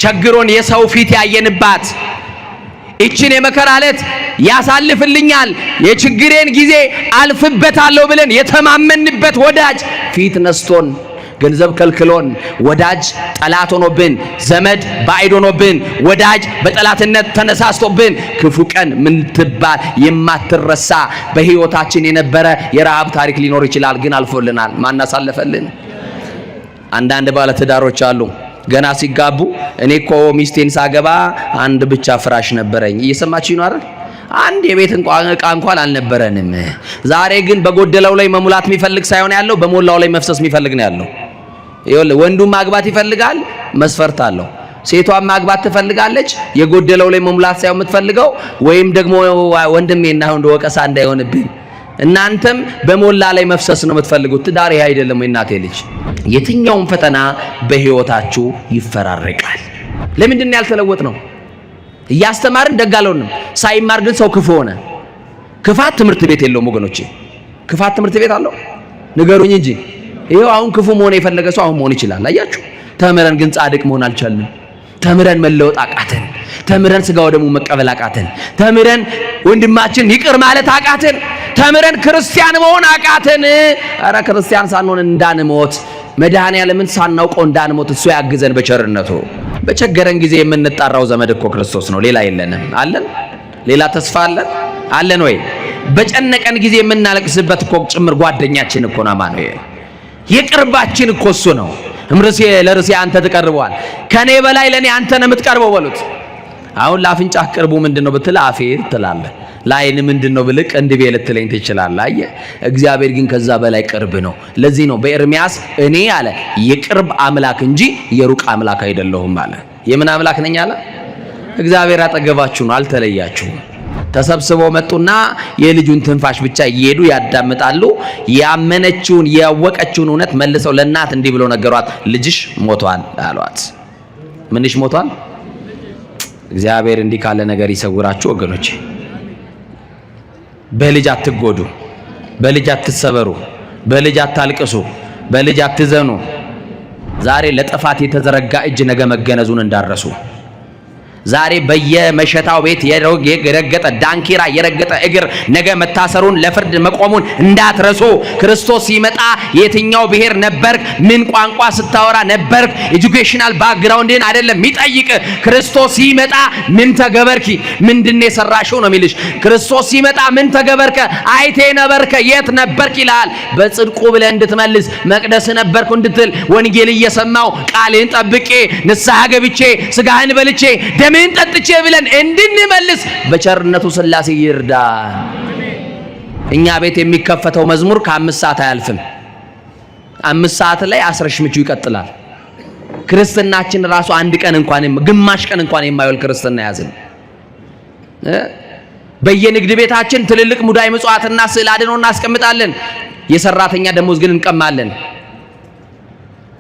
ቸግሮን የሰው ፊት ያየንባት እቺን የመከራ ዕለት ያሳልፍልኛል የችግሬን ጊዜ አልፍበታለሁ ብለን የተማመንበት ወዳጅ ፊት ነስቶን ገንዘብ ከልክሎን ወዳጅ ጠላት ሆኖብን ዘመድ ባዕድ ሆኖብን ወዳጅ በጠላትነት ተነሳስቶብን ክፉ ቀን ምን ትባል የማትረሳ በህይወታችን የነበረ የረሃብ ታሪክ ሊኖር ይችላል። ግን አልፎልናል። ማን አሳለፈልን? አንዳንድ ባለ ትዳሮች አሉ ገና ሲጋቡ እኔ እኮ ሚስቴን ሳገባ አንድ ብቻ ፍራሽ ነበረኝ። እየሰማችኝ ነው አይደል? አንድ የቤት ዕቃ እንኳን አልነበረንም። ዛሬ ግን በጎደለው ላይ መሙላት የሚፈልግ ሳይሆን ያለው በሞላው ላይ መፍሰስ የሚፈልግ ነው ያለው። ይኸውልህ ወንዱም ማግባት ይፈልጋል፣ መስፈርት አለው። ሴቷም ማግባት ትፈልጋለች፣ የጎደለው ላይ መሙላት ሳይሆን የምትፈልገው። ወይም ደግሞ ወንድሜና ወንድ ወቀሳ እንዳይሆንብኝ እናንተም በሞላ ላይ መፍሰስ ነው የምትፈልጉት። ትዳር ይሄ አይደለም ወይ እናቴ ልጅ? የትኛውም ፈተና በህይወታችሁ ይፈራረቃል። ለምንድን ነው ያልተለወጥ ነው? እያስተማርን ደጋለውንም ሳይማር ግን ሰው ክፉ ሆነ። ክፋት ትምህርት ቤት የለውም ወገኖቼ። ክፋት ትምህርት ቤት አለው? ንገሩኝ እንጂ። ይሄው አሁን ክፉ መሆን የፈለገ ሰው አሁን መሆን ይችላል። አያችሁ? ተምረን ግን ጻድቅ መሆን አልቻልንም። ተምረን መለወጥ አቃተን። ተምረን ስጋው ደግሞ መቀበል አቃተን። ተምረን ወንድማችን ይቅር ማለት አቃተን። ተምረን ክርስቲያን መሆን አቃተን። አረ ክርስቲያን ሳንሆን እንዳንሞት መድኃኔዓለምን ሳናውቀው እንዳንሞት እሱ ያግዘን በቸርነቱ። በቸገረን ጊዜ የምንጣራው ዘመድ እኮ ክርስቶስ ነው። ሌላ የለንም። አለን? ሌላ ተስፋ አለን? አለን ወይ? በጨነቀን ጊዜ የምናለቅስበት እኮ ጭምር ጓደኛችን እኮ ነው። አማኑኤል የቅርባችን እኮ እሱ ነው። እምርሴ ለርሴ አንተ ትቀርበዋል፣ ከኔ በላይ ለኔ አንተ ነው የምትቀርበው በሉት። አሁን ለአፍንጫህ ቅርቡ ምንድነው ብትል አፌ ትላለህ። ለዓይን ምንድነው ብልቅ እንድቤ ልትለኝ ትችላለህ። አየህ፣ እግዚአብሔር ግን ከዛ በላይ ቅርብ ነው። ለዚህ ነው በኤርሚያስ እኔ አለ የቅርብ አምላክ እንጂ የሩቅ አምላክ አይደለሁም አለ። የምን አምላክ ነኝ አለ? እግዚአብሔር አጠገባችሁ ነው፣ አልተለያችሁም። ተሰብስበው መጡና የልጁን ትንፋሽ ብቻ እየሄዱ ያዳምጣሉ። ያመነችውን ያወቀችውን እውነት መልሰው ለእናት እንዲህ ብሎ ነገሯት፣ ልጅሽ ሞቷል አሏት። ምንሽ ሞቷል? እግዚአብሔር እንዲህ ካለ ነገር ይሰውራችሁ ወገኖች። በልጅ አትጎዱ፣ በልጅ አትሰበሩ፣ በልጅ አታልቅሱ፣ በልጅ አትዘኑ። ዛሬ ለጥፋት የተዘረጋ እጅ ነገ መገነዙን እንዳረሱ። ዛሬ በየመሸታው ቤት የረገጠ ዳንኪራ የረገጠ እግር ነገ መታሰሩን ለፍርድ መቆሙን እንዳትረሱ። ክርስቶስ ሲመጣ የትኛው ብሔር ነበርክ? ምን ቋንቋ ስታወራ ነበርክ? ኤጁኬሽናል ባክግራውንድን አይደለም የሚጠይቅ። ክርስቶስ ሲመጣ ምን ተገበርኪ? ምንድነው የሰራሽው ነው የሚልሽ። ክርስቶስ ሲመጣ ምን ተገበርከ? አይቴ ነበርከ? የት ነበርክ ይላል። በጽድቁ ብለህ እንድትመልስ መቅደስ ነበርኩ እንድትል ወንጌል እየሰማው ቃልን ጠብቄ ንስሐ ገብቼ ስጋህን በልቼ ምን ጠጥቼ ብለን እንድንመልስ በቸርነቱ ሥላሴ ይርዳን። እኛ ቤት የሚከፈተው መዝሙር ከ5 ሰዓት አያልፍም። 5 ሰዓት ላይ አስረሽ ምቹ ይቀጥላል። ክርስትናችን ራሱ አንድ ቀን እንኳን ግማሽ ቀን እንኳን የማይወል ክርስትና ያዝን። በየንግድ ቤታችን ትልልቅ ሙዳይ ምጽዋትና ስዕል አድኖ እናስቀምጣለን። የሰራተኛ ደሞዝ ግን እንቀማለን።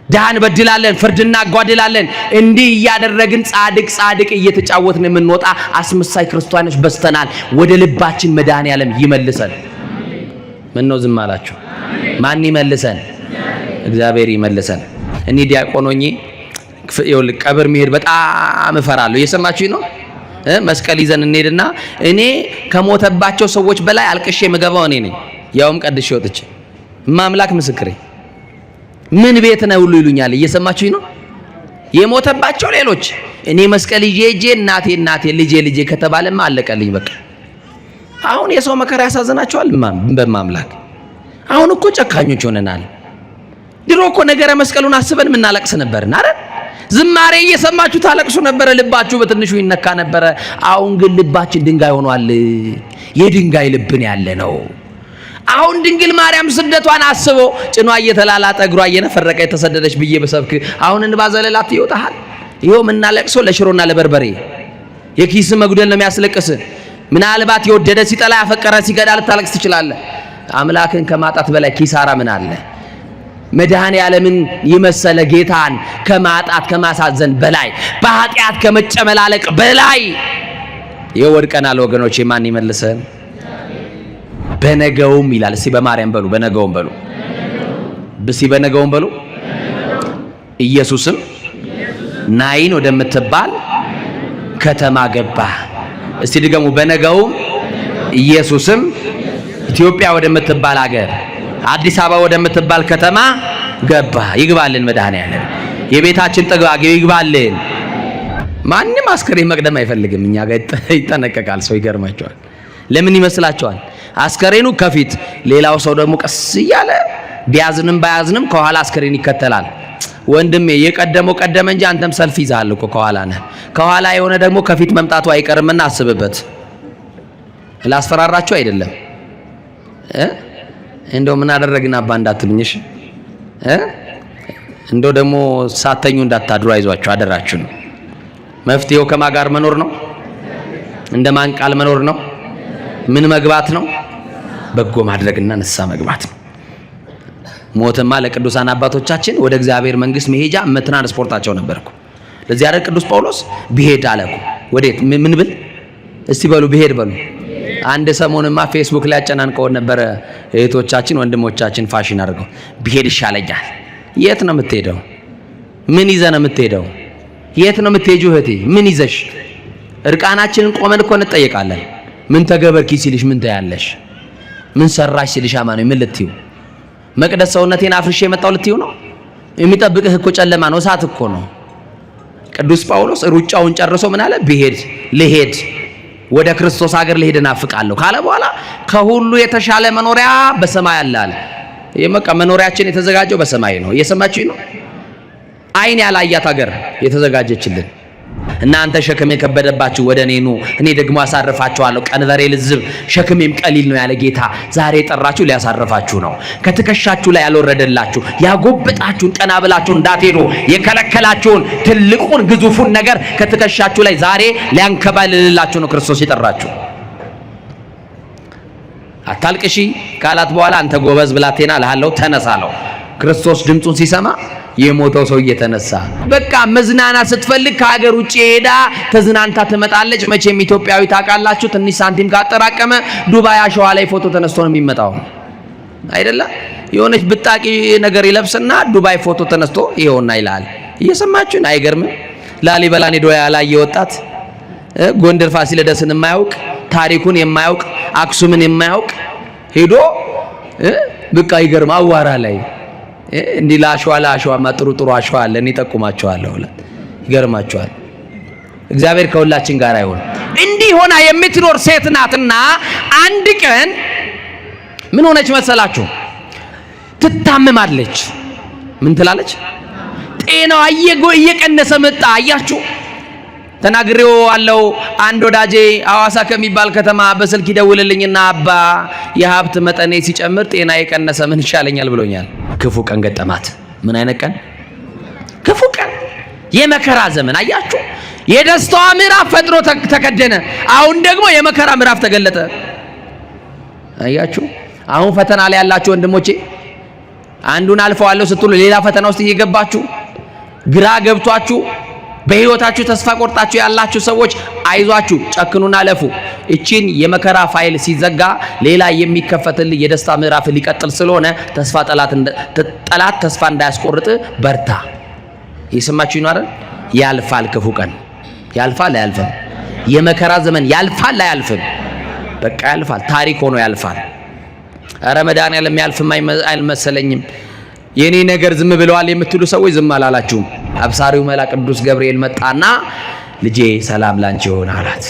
ዳን በድላለን፣ ፍርድና አጓድላለን። እንዲህ እያደረግን ጻድቅ እየተጫወትን የምንወጣ አስመሳይ ክርስቲያኖች በስተናል። ወደ ልባችን መድኃኔዓለም ይመልሰን። ምን ነው ዝም አላችሁ? ማን ይመልሰን? እግዚአብሔር ይመልሰን። እኔ ዲያቆን ሆኜ ይኸውልህ ቀብር መሄድ በጣም እፈራለሁ። እየሰማችሁኝ ነው? መስቀል ይዘን እንሄድና እኔ ከሞተባቸው ሰዎች በላይ አልቅሼ የምገባው እኔ ነኝ። ያውም ቀድሼ ወጥቼ ማምላክ ምስክሬ። ምን ቤት ነው ሁሉ ይሉኛል። እየሰማችሁኝ ነው? የሞተባቸው ሌሎች እኔ መስቀል ይዤ እናቴ ልጄ ከተባለማ አለቀልኝ በቃ። አሁን የሰው መከራ ያሳዝናቸዋል። በማምላክ አሁን እኮ ጨካኞች ሆነናል። ድሮ እኮ ነገረ መስቀሉን አስበን ምናለቅስ ነበርና አይደል? ዝማሬ እየሰማችሁ ታለቅሱ ነበር፣ ልባችሁ በትንሹ ይነካ ነበር። አሁን ግን ልባችን ድንጋይ ሆኗል። የድንጋይ ልብን ያለ ነው። አሁን ድንግል ማርያም ስደቷን አስቦ ጭኗ እየተላላጠ እግሯ እየነፈረቀ የተሰደደች ብዬ በሰብክ አሁን እንባ ዘለላት ይወጣሃል። ይሄው ምናለቅሶ ለሽሮና ለበርበሬ የኪስ መጉደል ነው የሚያስለቅስ። ምናልባት የወደደ ሲጠላ ያፈቀረ ሲገዳ ልታለቅስ ትችላለህ። አምላክን ከማጣት በላይ ኪሳራ ምን አለ? መድኃኔዓለምን የመሰለ ጌታን ከማጣት ከማሳዘን በላይ በኃጢአት ከመጨመላለቅ በላይ የወድቀናል ወገኖቼ። ማን ይመልሰን? በነገውም ይላል። እስቲ በማርያም በሉ፣ በነገውም በሉ፣ እስቲ በነገውም በሉ። ኢየሱስም ናይን ወደምትባል ከተማ ገባ። እስቲ ድገሙ። በነገውም ኢየሱስም ኢትዮጵያ ወደምትባል አገር አዲስ አበባ ወደምትባል ከተማ ገባ። ይግባልን መድኃኔዓለም የቤታችን ጥጋግ ይግባልን። ማንም አስከሬን መቅደም አይፈልግም። እኛ ጋር ይጠነቀቃል ሰው። ይገርማቸዋል። ለምን ይመስላችኋል? አስከሬኑ ከፊት ሌላው ሰው ደግሞ ቀስ እያለ ቢያዝንም ባያዝንም ከኋላ አስከሬን ይከተላል። ወንድሜ የቀደመው ቀደመ እንጂ አንተም ሰልፍ ይዛል እኮ ከኋላ ነህ። ከኋላ የሆነ ደግሞ ከፊት መምጣቱ አይቀርምና አስብበት። ላስፈራራችሁ አይደለም። እንደው ምን አደረግና አባ እንዳትሉኝሽ። እንደው ደግሞ ሳተኙ እንዳታድሩ አይዟችሁ አደራችሁ ነው። መፍትሄው ከማ ጋር መኖር ነው? እንደማን ቃል መኖር ነው? ምን መግባት ነው? በጎ ማድረግና ንስሐ መግባት ነው። ሞትማ ለቅዱሳን አባቶቻችን ወደ እግዚአብሔር መንግስት መሄጃ ትራንስፖርታቸው ነበርኩ። ለዚህ አይደል ቅዱስ ጳውሎስ ቢሄድ አለኩ። ወዴት? ምን ብል እስቲ በሉ ቢሄድ በሉ። አንድ ሰሞንማ ፌስቡክ ላይ አጨናንቀው ነበር እህቶቻችን ወንድሞቻችን ፋሽን አድርገው ቢሄድ ይሻለኛል። የት ነው የምትሄደው? ምን ይዘህ ነው የምትሄደው? የት ነው የምትሄጂው እህቴ? ምን ይዘሽ? እርቃናችንን ቆመን እኮ እንጠየቃለን። ምን ተገበርኪ ሲልሽ ምን ታያለሽ? ምን ሰራሽ ሲልሽ አማኑኝ ምን ልትዩ? መቅደስ ሰውነቴን አፍርሼ የመጣው ልትዩ ነው? የሚጠብቅህ እኮ ጨለማ ነው፣ እሳት እኮ ነው። ቅዱስ ጳውሎስ ሩጫውን ጨርሶ ምን አለ? ልሄድ ወደ ክርስቶስ ሀገር ልሄድ እናፍቃለሁ ካለ በኋላ ከሁሉ የተሻለ መኖሪያ በሰማይ አለ። የመቃ መኖሪያችን የተዘጋጀው በሰማይ ነው። እየሰማችሁኝ ነው? አይን ያላያት ሀገር የተዘጋጀችልን። እናንተ ሸክም የከበደባችሁ ወደ እኔ ኑ እኔ ደግሞ አሳርፋችኋለሁ። ቀንበሬ ልዝብ ሸክሜም ቀሊል ነው ያለ ጌታ ዛሬ የጠራችሁ ሊያሳርፋችሁ ነው። ከትከሻችሁ ላይ ያልወረደላችሁ ያጎበጣችሁን ቀና ብላችሁ እንዳትሄዱ የከለከላችሁን ትልቁን ግዙፉን ነገር ከትከሻችሁ ላይ ዛሬ ሊያንከባልልላችሁ ነው ክርስቶስ የጠራችሁ። አታልቅሺ ካላት በኋላ አንተ ጎበዝ ብላቴና እልሃለሁ ተነሳለሁ። ክርስቶስ ድምጹን ሲሰማ የሞተው ሰው እየተነሳ በቃ መዝናናት ስትፈልግ ከሀገር ውጪ ሄዳ ተዝናንታ ትመጣለች። መቼም ኢትዮጵያዊ ታውቃላችሁ፣ ትንሽ ሳንቲም ካጠራቀመ ዱባይ አሸዋ ላይ ፎቶ ተነስቶ ነው የሚመጣው አይደለ? የሆነች ብጣቂ ነገር ይለብስና ዱባይ ፎቶ ተነስቶ ይሄውና ይላል። እየሰማችሁን? አይገርምም? ላሊበላን ሄዶ ያላየ ወጣት፣ ጎንደር ፋሲለደስን የማያውቅ ታሪኩን የማያውቅ አክሱምን የማያውቅ ሄዶ በቃ ይገርም አዋራ ላይ እንዲህ ለአሸዋማ ጥሩ አሸዋ አለ እኔ ጠቁማቸዋለሁ። ይገርማቸዋል። እግዚአብሔር ከሁላችን ጋር ይሁን። እንዲህ ሆና የምትኖር ሴት ናትና አንድ ቀን ምን ሆነች መሰላችሁ? ትታመማለች። ምን ትላለች? ጤናዋ እየቀነሰ መጣ። አያችሁ፣ ተናግሬው አለው። አንድ ወዳጄ ሐዋሳ ከሚባል ከተማ በስልክ ይደውልልኝና አባ የሀብት መጠኔ ሲጨምር ጤና የቀነሰ ምን ይሻለኛል ብሎኛል። ክፉ ቀን ገጠማት። ምን አይነት ቀን? ክፉ ቀን፣ የመከራ ዘመን። አያችሁ፣ የደስታዋ ምዕራፍ ፈጥኖ ተከደነ። አሁን ደግሞ የመከራ ምዕራፍ ተገለጠ። አያችሁ፣ አሁን ፈተና ላይ ያላችሁ ወንድሞቼ አንዱን አልፈዋለሁ ስትሉ ሌላ ፈተና ውስጥ እየገባችሁ ግራ ገብቷችሁ በህይወታችሁ ተስፋ ቆርጣችሁ ያላችሁ ሰዎች አይዟችሁ፣ ጨክኑና አለፉ። እቺን የመከራ ፋይል ሲዘጋ ሌላ የሚከፈትልህ የደስታ ምዕራፍ ሊቀጥል ስለሆነ ጠላት ተስፋ እንዳያስቆርጥ በርታ። ይሰማችሁ ነው አይደል? ያልፋል። ክፉ ቀን ያልፋል አያልፍም? የመከራ ዘመን ያልፋል አያልፍም? በቃ ያልፋል። ታሪክ ሆኖ ያልፋል። ኧረ መድኃኒዓለም ያልፍም አይመሰለኝም። የኔ ነገር ዝም ብለዋል የምትሉ ሰዎች ዝም አላላችሁም። አብሳሪው መልአክ ቅዱስ ገብርኤል መጣና ልጄ ሰላም ላንቺ ይሁን አላት።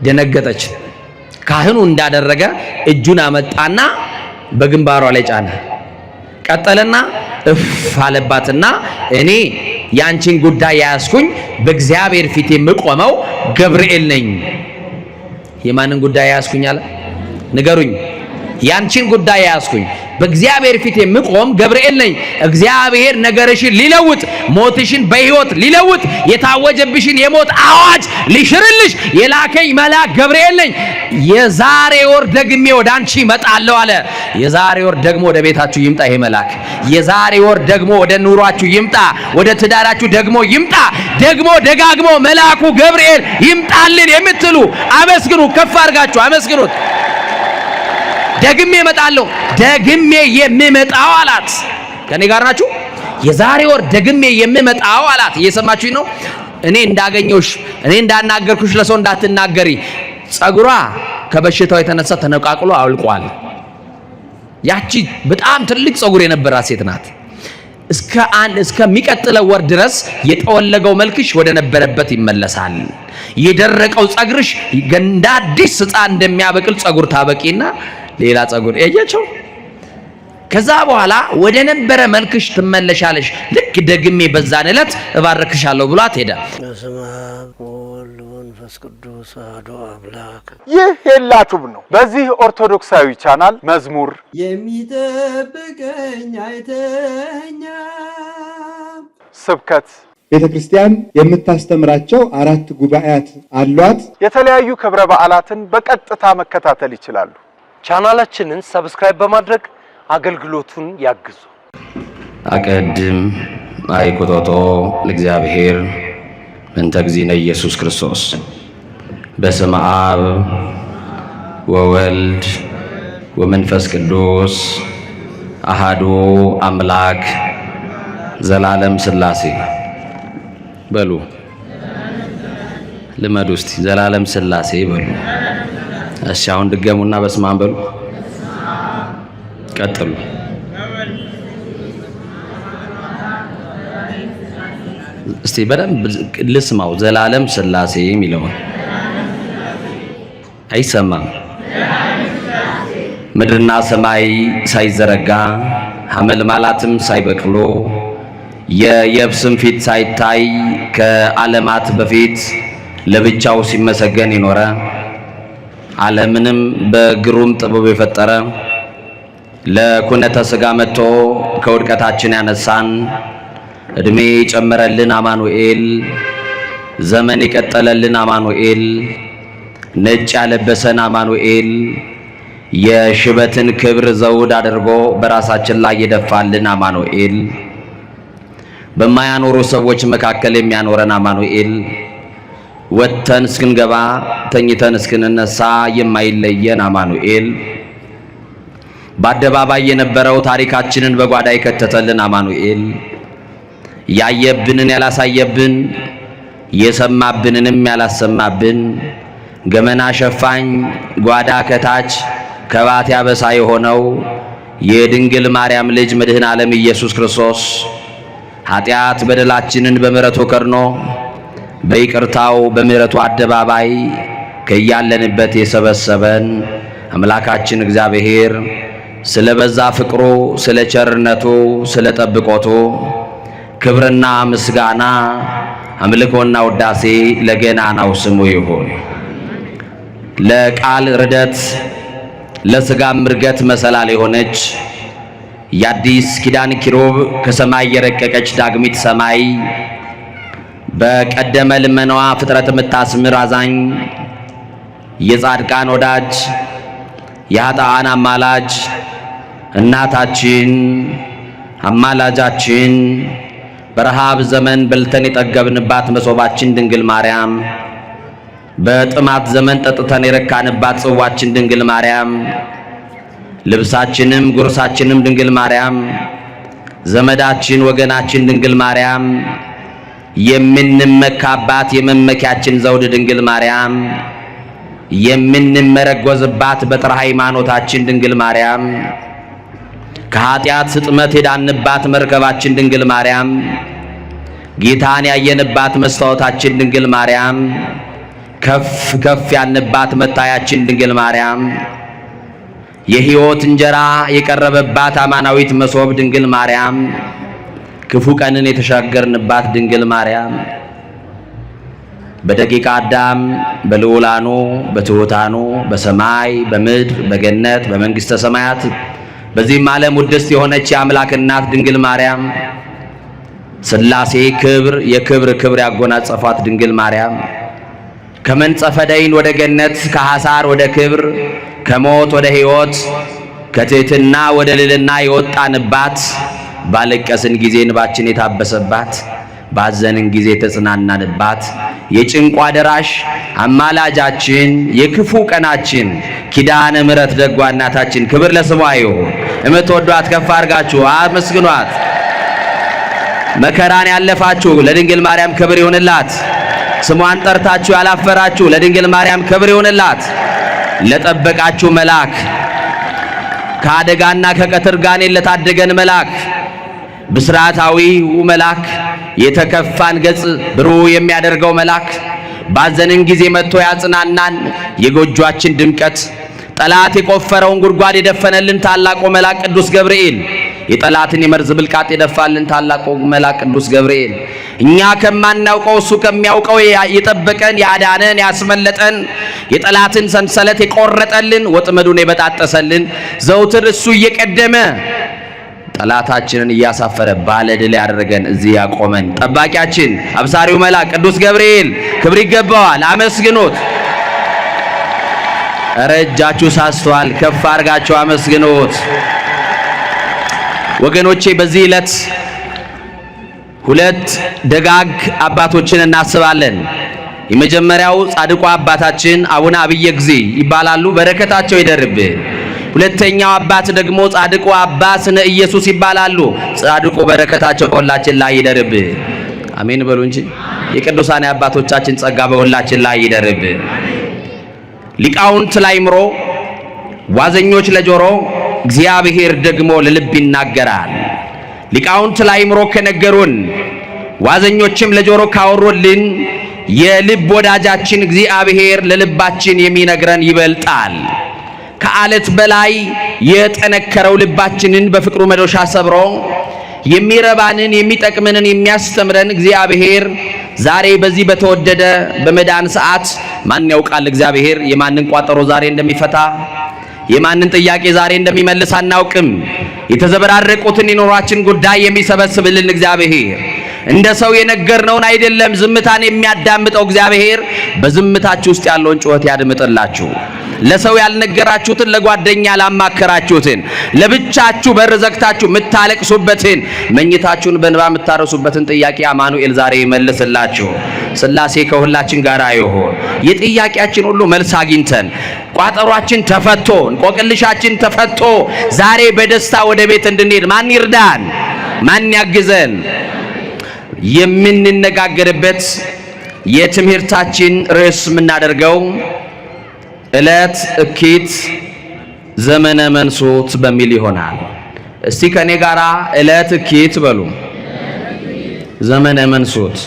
ደነገጠች። ካህኑ እንዳደረገ እጁን አመጣና በግንባሯ ላይ ጫነ። ቀጠለና እፍ አለባትና እኔ ያንቺን ጉዳይ ያያዝኩኝ በእግዚአብሔር ፊት የምቆመው ገብርኤል ነኝ። የማንን ጉዳይ ያያዝኩኝ አለ? ንገሩኝ። ያንቺን ጉዳይ ያያዝኩኝ በእግዚአብሔር ፊት የምቆም ገብርኤል ነኝ። እግዚአብሔር ነገርሽን ሊለውጥ፣ ሞትሽን በሕይወት ሊለውጥ፣ የታወጀብሽን የሞት አዋጅ ሊሽርልሽ የላከኝ መልአክ ገብርኤል ነኝ። የዛሬ ወር ደግሜ ወደ አንቺ እመጣለሁ አለ። የዛሬ ወር ደግሞ ወደ ቤታችሁ ይምጣ ይሄ መልአክ። የዛሬ ወር ደግሞ ወደ ኑሯችሁ ይምጣ፣ ወደ ትዳራችሁ ደግሞ ይምጣ። ደግሞ ደጋግሞ መልአኩ ገብርኤል ይምጣልን የምትሉ አመስግኑ፣ ከፍ አድርጋችሁ አመስግኑት። ደግሜ እመጣለሁ፣ ደግሜ የምመጣው አላት። ከኔ ጋር ናችሁ? የዛሬ ወር ደግሜ የምመጣው አላት። እየሰማችሁኝ ነው? እኔ እንዳገኘውሽ እኔ እንዳናገርኩሽ ለሰው እንዳትናገሪ። ጸጉሯ ከበሽታው የተነሳ ተነቃቅሎ አውልቋል። ያቺ በጣም ትልቅ ጸጉር የነበራት ሴት ናት። እስከሚቀጥለው ወር ድረስ የጠወለገው መልክሽ ወደ ነበረበት ይመለሳል። የደረቀው ጸጉርሽ እንደ አዲስ ሕፃን እንደሚያበቅል ጸጉር ታበቂና ሌላ ጸጉር እያያችሁ ከዛ በኋላ ወደ ነበረ መልክሽ ትመለሻለሽ። ልክ ደግሜ በዛን ዕለት እባርክሻለሁ ብሏት ሄደ። በስመ አብ ወወልድ ወመንፈስ ቅዱስ አሐዱ አምላክ። ይህ የላችሁም ነው። በዚህ ኦርቶዶክሳዊ ቻናል መዝሙር የሚጠብቀኝ አይተኛም፣ ስብከት፣ ቤተክርስቲያን የምታስተምራቸው 4 ጉባኤያት አሏት። የተለያዩ ክብረ በዓላትን በቀጥታ መከታተል ይችላሉ። ቻናላችንን ሰብስክራይብ በማድረግ አገልግሎቱን ያግዙ። አቀድም አይቆጦጦ ለእግዚአብሔር እንተ እግዚእነ ኢየሱስ ክርስቶስ። በስመ አብ ወወልድ ወመንፈስ ቅዱስ አሃዱ አምላክ ዘላለም ሥላሴ በሉ። ልመዱ እስቲ ዘላለም ሥላሴ በሉ። እሺ አሁን ድገሙና በስመ አብ በሉ። ቀጥሉ። እስቲ በደንብ ልስማው። ዘላለም ሥላሴ የሚለውን አይሰማም? ምድርና ሰማይ ሳይዘረጋ ሐመልማላትም ሳይበቅሉ የየብስም ፊት ሳይታይ ከዓለማት በፊት ለብቻው ሲመሰገን የኖረ ዓለምንም በግሩም ጥበብ የፈጠረ ለኩነተ ሥጋ መጥቶ ከውድቀታችን ያነሳን እድሜ ጨመረልን አማኑኤል፣ ዘመን የቀጠለልን አማኑኤል፣ ነጭ ያለበሰን አማኑኤል፣ የሽበትን ክብር ዘውድ አድርጎ በራሳችን ላይ የደፋልን አማኑኤል፣ በማያኖሩ ሰዎች መካከል የሚያኖረን አማኑኤል፣ ወጥተን እስክንገባ ተኝተን እስክንነሳ የማይለየን አማኑኤል፣ በአደባባይ የነበረው ታሪካችንን በጓዳ የከተተልን አማኑኤል፣ ያየብንን ያላሳየብን የሰማብንንም ያላሰማብን ገመና ሸፋኝ ጓዳ ከታች ከባት ያበሳ የሆነው የድንግል ማርያም ልጅ መድኃኔ ዓለም ኢየሱስ ክርስቶስ ኃጢአት በደላችንን በምሕረቱ ከርኖ በይቅርታው በምሕረቱ አደባባይ ከያለንበት የሰበሰበን አምላካችን እግዚአብሔር ስለ በዛ ፍቅሩ፣ ስለ ቸርነቱ፣ ስለ ጠብቆቱ ክብርና ምስጋና አምልኮና ውዳሴ ለገናናው ስሙ ይሁን። ለቃል ርደት ለሥጋም ምርገት መሰላል የሆነች የአዲስ ኪዳን ኪሩብ ከሰማይ የረቀቀች ዳግሚት ሰማይ በቀደመ ልመናዋ ፍጥረት የምታስምር አዛኝ የጻድቃን ወዳጅ የኃጥአን አማላጅ እናታችን አማላጃችን በረሃብ ዘመን በልተን የጠገብንባት መሶባችን ድንግል ማርያም፣ በጥማት ዘመን ጠጥተን የረካንባት ጽዋችን ድንግል ማርያም፣ ልብሳችንም ጉርሳችንም ድንግል ማርያም፣ ዘመዳችን ወገናችን ድንግል ማርያም፣ የምንመካባት የመመኪያችን ዘውድ ድንግል ማርያም፣ የምንመረጎዝባት በጥራ ሃይማኖታችን ድንግል ማርያም፣ ከኃጢአት ስጥመት የዳንባት መርከባችን ድንግል ማርያም፣ ጌታን ያየንባት መስታወታችን ድንግል ማርያም፣ ከፍ ከፍ ያልንባት መታያችን ድንግል ማርያም፣ የሕይወት እንጀራ የቀረበባት አማናዊት መሶብ ድንግል ማርያም፣ ክፉ ቀንን የተሻገርንባት ድንግል ማርያም፣ በደቂቀ አዳም በልዑላኑ በትሑታኑ በሰማይ በምድር በገነት በመንግሥተ ሰማያት በዚህም ዓለም ውድስት የሆነች የአምላክ እናት ድንግል ማርያም፣ ሥላሴ ክብር የክብር ክብር ያጎናጸፏት ድንግል ማርያም፣ ከመንጸፈ ደይን ወደ ገነት ከሐሳር ወደ ክብር ከሞት ወደ ሕይወት ከትሕትና ወደ ልዕልና የወጣንባት ባለቀስን ጊዜ እንባችን የታበሰባት ባዘንን ጊዜ የተጽናናንባት የጭንቋ ደራሽ አማላጃችን የክፉ ቀናችን ኪዳነ ምሕረት ደጓ እናታችን ክብር ለስሟ ይሁን። እምትወዷት ከፍ አድርጋችሁ አመስግኗት። መከራን ያለፋችሁ ለድንግል ማርያም ክብር ይሁንላት። ስሟን ጠርታችሁ ያላፈራችሁ ለድንግል ማርያም ክብር ይሁንላት። ለጠበቃችሁ መልአክ ከአደጋና ከቀትር ጋኔን ለታደገን መልአክ ብስራታዊው መልአክ የተከፋን ገጽ ብሩህ የሚያደርገው መልአክ ባዘንን ጊዜ መጥቶ ያጽናናን የጎጆአችን ድምቀት ጠላት የቆፈረውን ጉድጓድ የደፈነልን ታላቁ መልአክ ቅዱስ ገብርኤል የጠላትን የመርዝ ብልቃጥ የደፋልን ታላቁ መልአክ ቅዱስ ገብርኤል እኛ ከማናውቀው እሱ ከሚያውቀው የጠበቀን ያዳነን ያስመለጠን የጠላትን ሰንሰለት የቆረጠልን ወጥመዱን የበጣጠሰልን ዘውትር እሱ እየቀደመ ጠላታችንን እያሳፈረ ባለድል ያደረገን እዚህ ያቆመን ጠባቂያችን አብሳሪው መልአክ ቅዱስ ገብርኤል ክብር ይገባዋል። አመስግኑት። እጃችሁ ሳስቷል፣ ከፍ አድርጋችሁ አመስግኑት። ወገኖቼ በዚህ ዕለት ሁለት ደጋግ አባቶችን እናስባለን። የመጀመሪያው ጻድቁ አባታችን አቡነ አብየ እግዚእ ይባላሉ፣ በረከታቸው ይደርብን። ሁለተኛው አባት ደግሞ ጻድቁ አባ ስነ ኢየሱስ ይባላሉ፣ ጻድቁ በረከታቸው ሁላችን ላይ ይደርብን። አሜን በሉ እንጂ የቅዱሳን አባቶቻችን ጸጋ በሁላችን ላይ ይደርብን። ሊቃውንት ለአእምሮ ዋዘኞች ለጆሮ እግዚአብሔር ደግሞ ለልብ ይናገራል። ሊቃውንት ለአእምሮ ከነገሩን ዋዘኞችም ለጆሮ ካወሩልን የልብ ወዳጃችን እግዚአብሔር ለልባችን የሚነግረን ይበልጣል። ከአለት በላይ የጠነከረው ልባችንን በፍቅሩ መዶሻ ሰብሮ የሚረባንን የሚጠቅመንን የሚያስተምረን እግዚአብሔር ዛሬ በዚህ በተወደደ በመዳን ሰዓት ማን ያውቃል እግዚአብሔር የማንን ቋጠሮ ዛሬ እንደሚፈታ የማንን ጥያቄ ዛሬ እንደሚመልስ አናውቅም። የተዘበራረቁትን የኑሯችን ጉዳይ የሚሰበስብልን እግዚአብሔር እንደ ሰው የነገርነውን አይደለም ዝምታን የሚያዳምጠው እግዚአብሔር በዝምታችሁ ውስጥ ያለውን ጩኸት ያድምጥላችሁ። ለሰው ያልነገራችሁትን ለጓደኛ ያላማከራችሁትን ለብቻችሁ በር ዘግታችሁ የምታለቅሱበትን መኝታችሁን በእንባ የምታረሱበትን ጥያቄ አማኑኤል ዛሬ ይመልስላችሁ። ሥላሴ ከሁላችን ጋር ይሁን። የጥያቄያችን ሁሉ መልስ አግኝተን ቋጠሯችን ተፈቶ እንቆቅልሻችን ተፈቶ ዛሬ በደስታ ወደ ቤት እንድንሄድ ማን ይርዳን? ማን ያግዘን? የምንነጋገርበት የትምህርታችን ርዕስ የምናደርገው ዕለት እኪት ዘመነ መንሱት በሚል ይሆናል። እስቲ ከኔ ጋራ ዕለት እኪት በሉ። ዘመነ መንሱት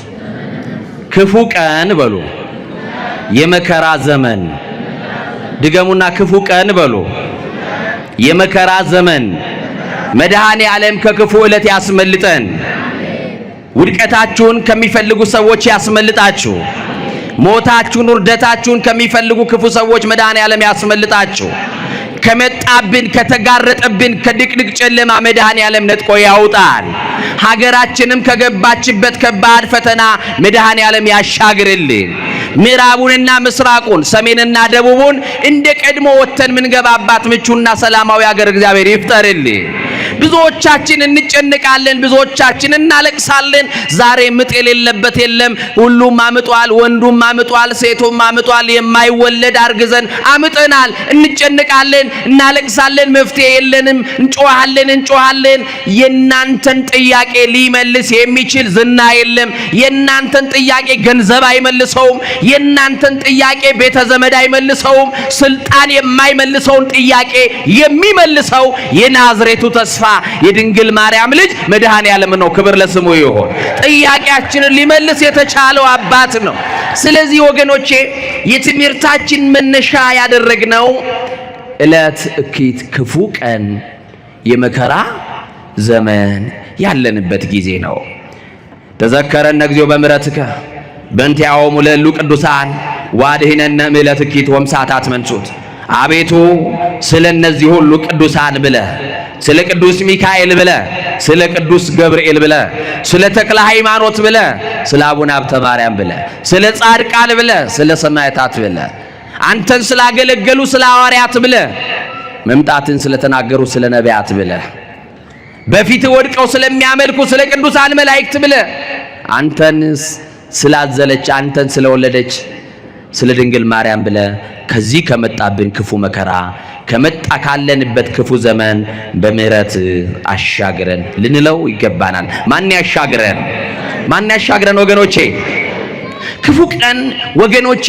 ክፉ ቀን በሉ። የመከራ ዘመን ድገሙና ክፉ ቀን በሉ። የመከራ ዘመን መድኃኔ ዓለም ከክፉ ዕለት ያስመልጠን። ውድቀታችሁን ከሚፈልጉ ሰዎች ያስመልጣችሁ። ሞታችሁን ውርደታችሁን ከሚፈልጉ ክፉ ሰዎች መድኃኔ ዓለም ያስመልጣችሁ። ከመጣብን ከተጋረጠብን ከድቅድቅ ጨለማ መድኃኔ ዓለም ነጥቆ ያውጣል። ሀገራችንም ከገባችበት ከባድ ፈተና መድኃኔ ዓለም ያሻግርልን። ምዕራቡንና ምስራቁን ሰሜንና ደቡቡን እንደ ቀድሞ ወተን ምንገባባት ምቹና ሰላማዊ ሀገር እግዚአብሔር ይፍጠርልን። ብዙዎቻችን እንጨነቃለን፣ ብዙዎቻችን እናለቅሳለን። ዛሬ ምጥ የሌለበት የለም። ሁሉም አምጧል፣ ወንዱም አምጧል፣ ሴቱም አምጧል። የማይወለድ አርግዘን አምጠናል። እንጨነቃለን፣ እናለቅሳለን። መፍትሄ የለንም። እንጮሃለን። የናንተን ጥያቄ ሊመልስ የሚችል ዝና የለም። የናንተን ጥያቄ ገንዘብ አይመልሰውም። የናንተን ጥያቄ ቤተ ዘመድ አይመልሰውም። ስልጣን የማይመልሰውን ጥያቄ የሚመልሰው የናዝሬቱ ተስፋ የድንግል ማርያም ልጅ መድኃኔ ዓለም ነው። ክብር ለስሙ ይሁን። ጥያቄያችንን ሊመልስ የተቻለው አባት ነው። ስለዚህ ወገኖቼ የትምህርታችን መነሻ ያደረግነው ዕለት እኪት ክፉ ቀን የመከራ ዘመን ያለንበት ጊዜ ነው። ተዘከረነ እግዚኦ በምሕረትከ በእንቲአሆሙ ለእሉ ቅዱሳን ወአድኅነነ እምዕለት እኪት ወእምሰዓታት መንሱት። አቤቱ ስለ እነዚህ ሁሉ ቅዱሳን ብለህ ስለ ቅዱስ ሚካኤል ብለህ ስለ ቅዱስ ገብርኤል ብለህ ስለ ተክለ ሃይማኖት ብለህ ስለ አቡነ ሀብተ ማርያም ብለህ ስለ ጻድቃን ብለህ ስለ ሰማዕታት ብለህ አንተን ስላገለገሉ ስለ ሐዋርያት ብለህ መምጣትን ስለተናገሩ ስለ ነቢያት ብለህ በፊት ወድቀው ስለሚያመልኩ ስለ ቅዱሳን መላእክት ብለህ አንተን ስላዘለች አንተን ስለወለደች ስለ ድንግል ማርያም ብለህ ከዚህ ከመጣብን ክፉ መከራ ከመጣ ካለንበት ክፉ ዘመን በምህረት አሻግረን ልንለው ይገባናል። ማን ያሻግረን? ማን ያሻግረን ወገኖቼ? ክፉ ቀን ወገኖቼ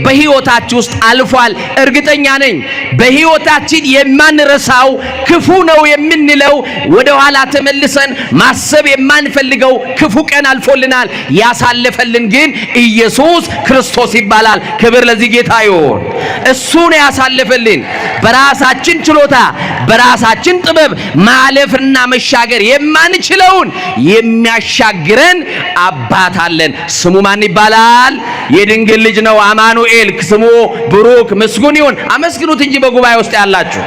በህይወታችን ውስጥ አልፏል። እርግጠኛ ነኝ በህይወታችን የማንረሳው ክፉ ነው የምንለው ወደ ኋላ ተመልሰን ማሰብ የማንፈልገው ክፉ ቀን አልፎልናል። ያሳለፈልን ግን ኢየሱስ ክርስቶስ ይባላል። ክብር ለዚህ ጌታ ይሁን። እሱ ነው ያሳለፈልን። በራሳችን ችሎታ በራሳችን ጥበብ ማለፍና መሻገር የማንችለውን የሚያሻግረን አባት አለን። ስሙ ማን ይባላል? የድንግል ልጅ ነው፣ አማኑኤል። ስሙ ብሩክ ምስጉን ይሁን። አመስግኑት እንጂ በጉባኤ ውስጥ ያላችሁ።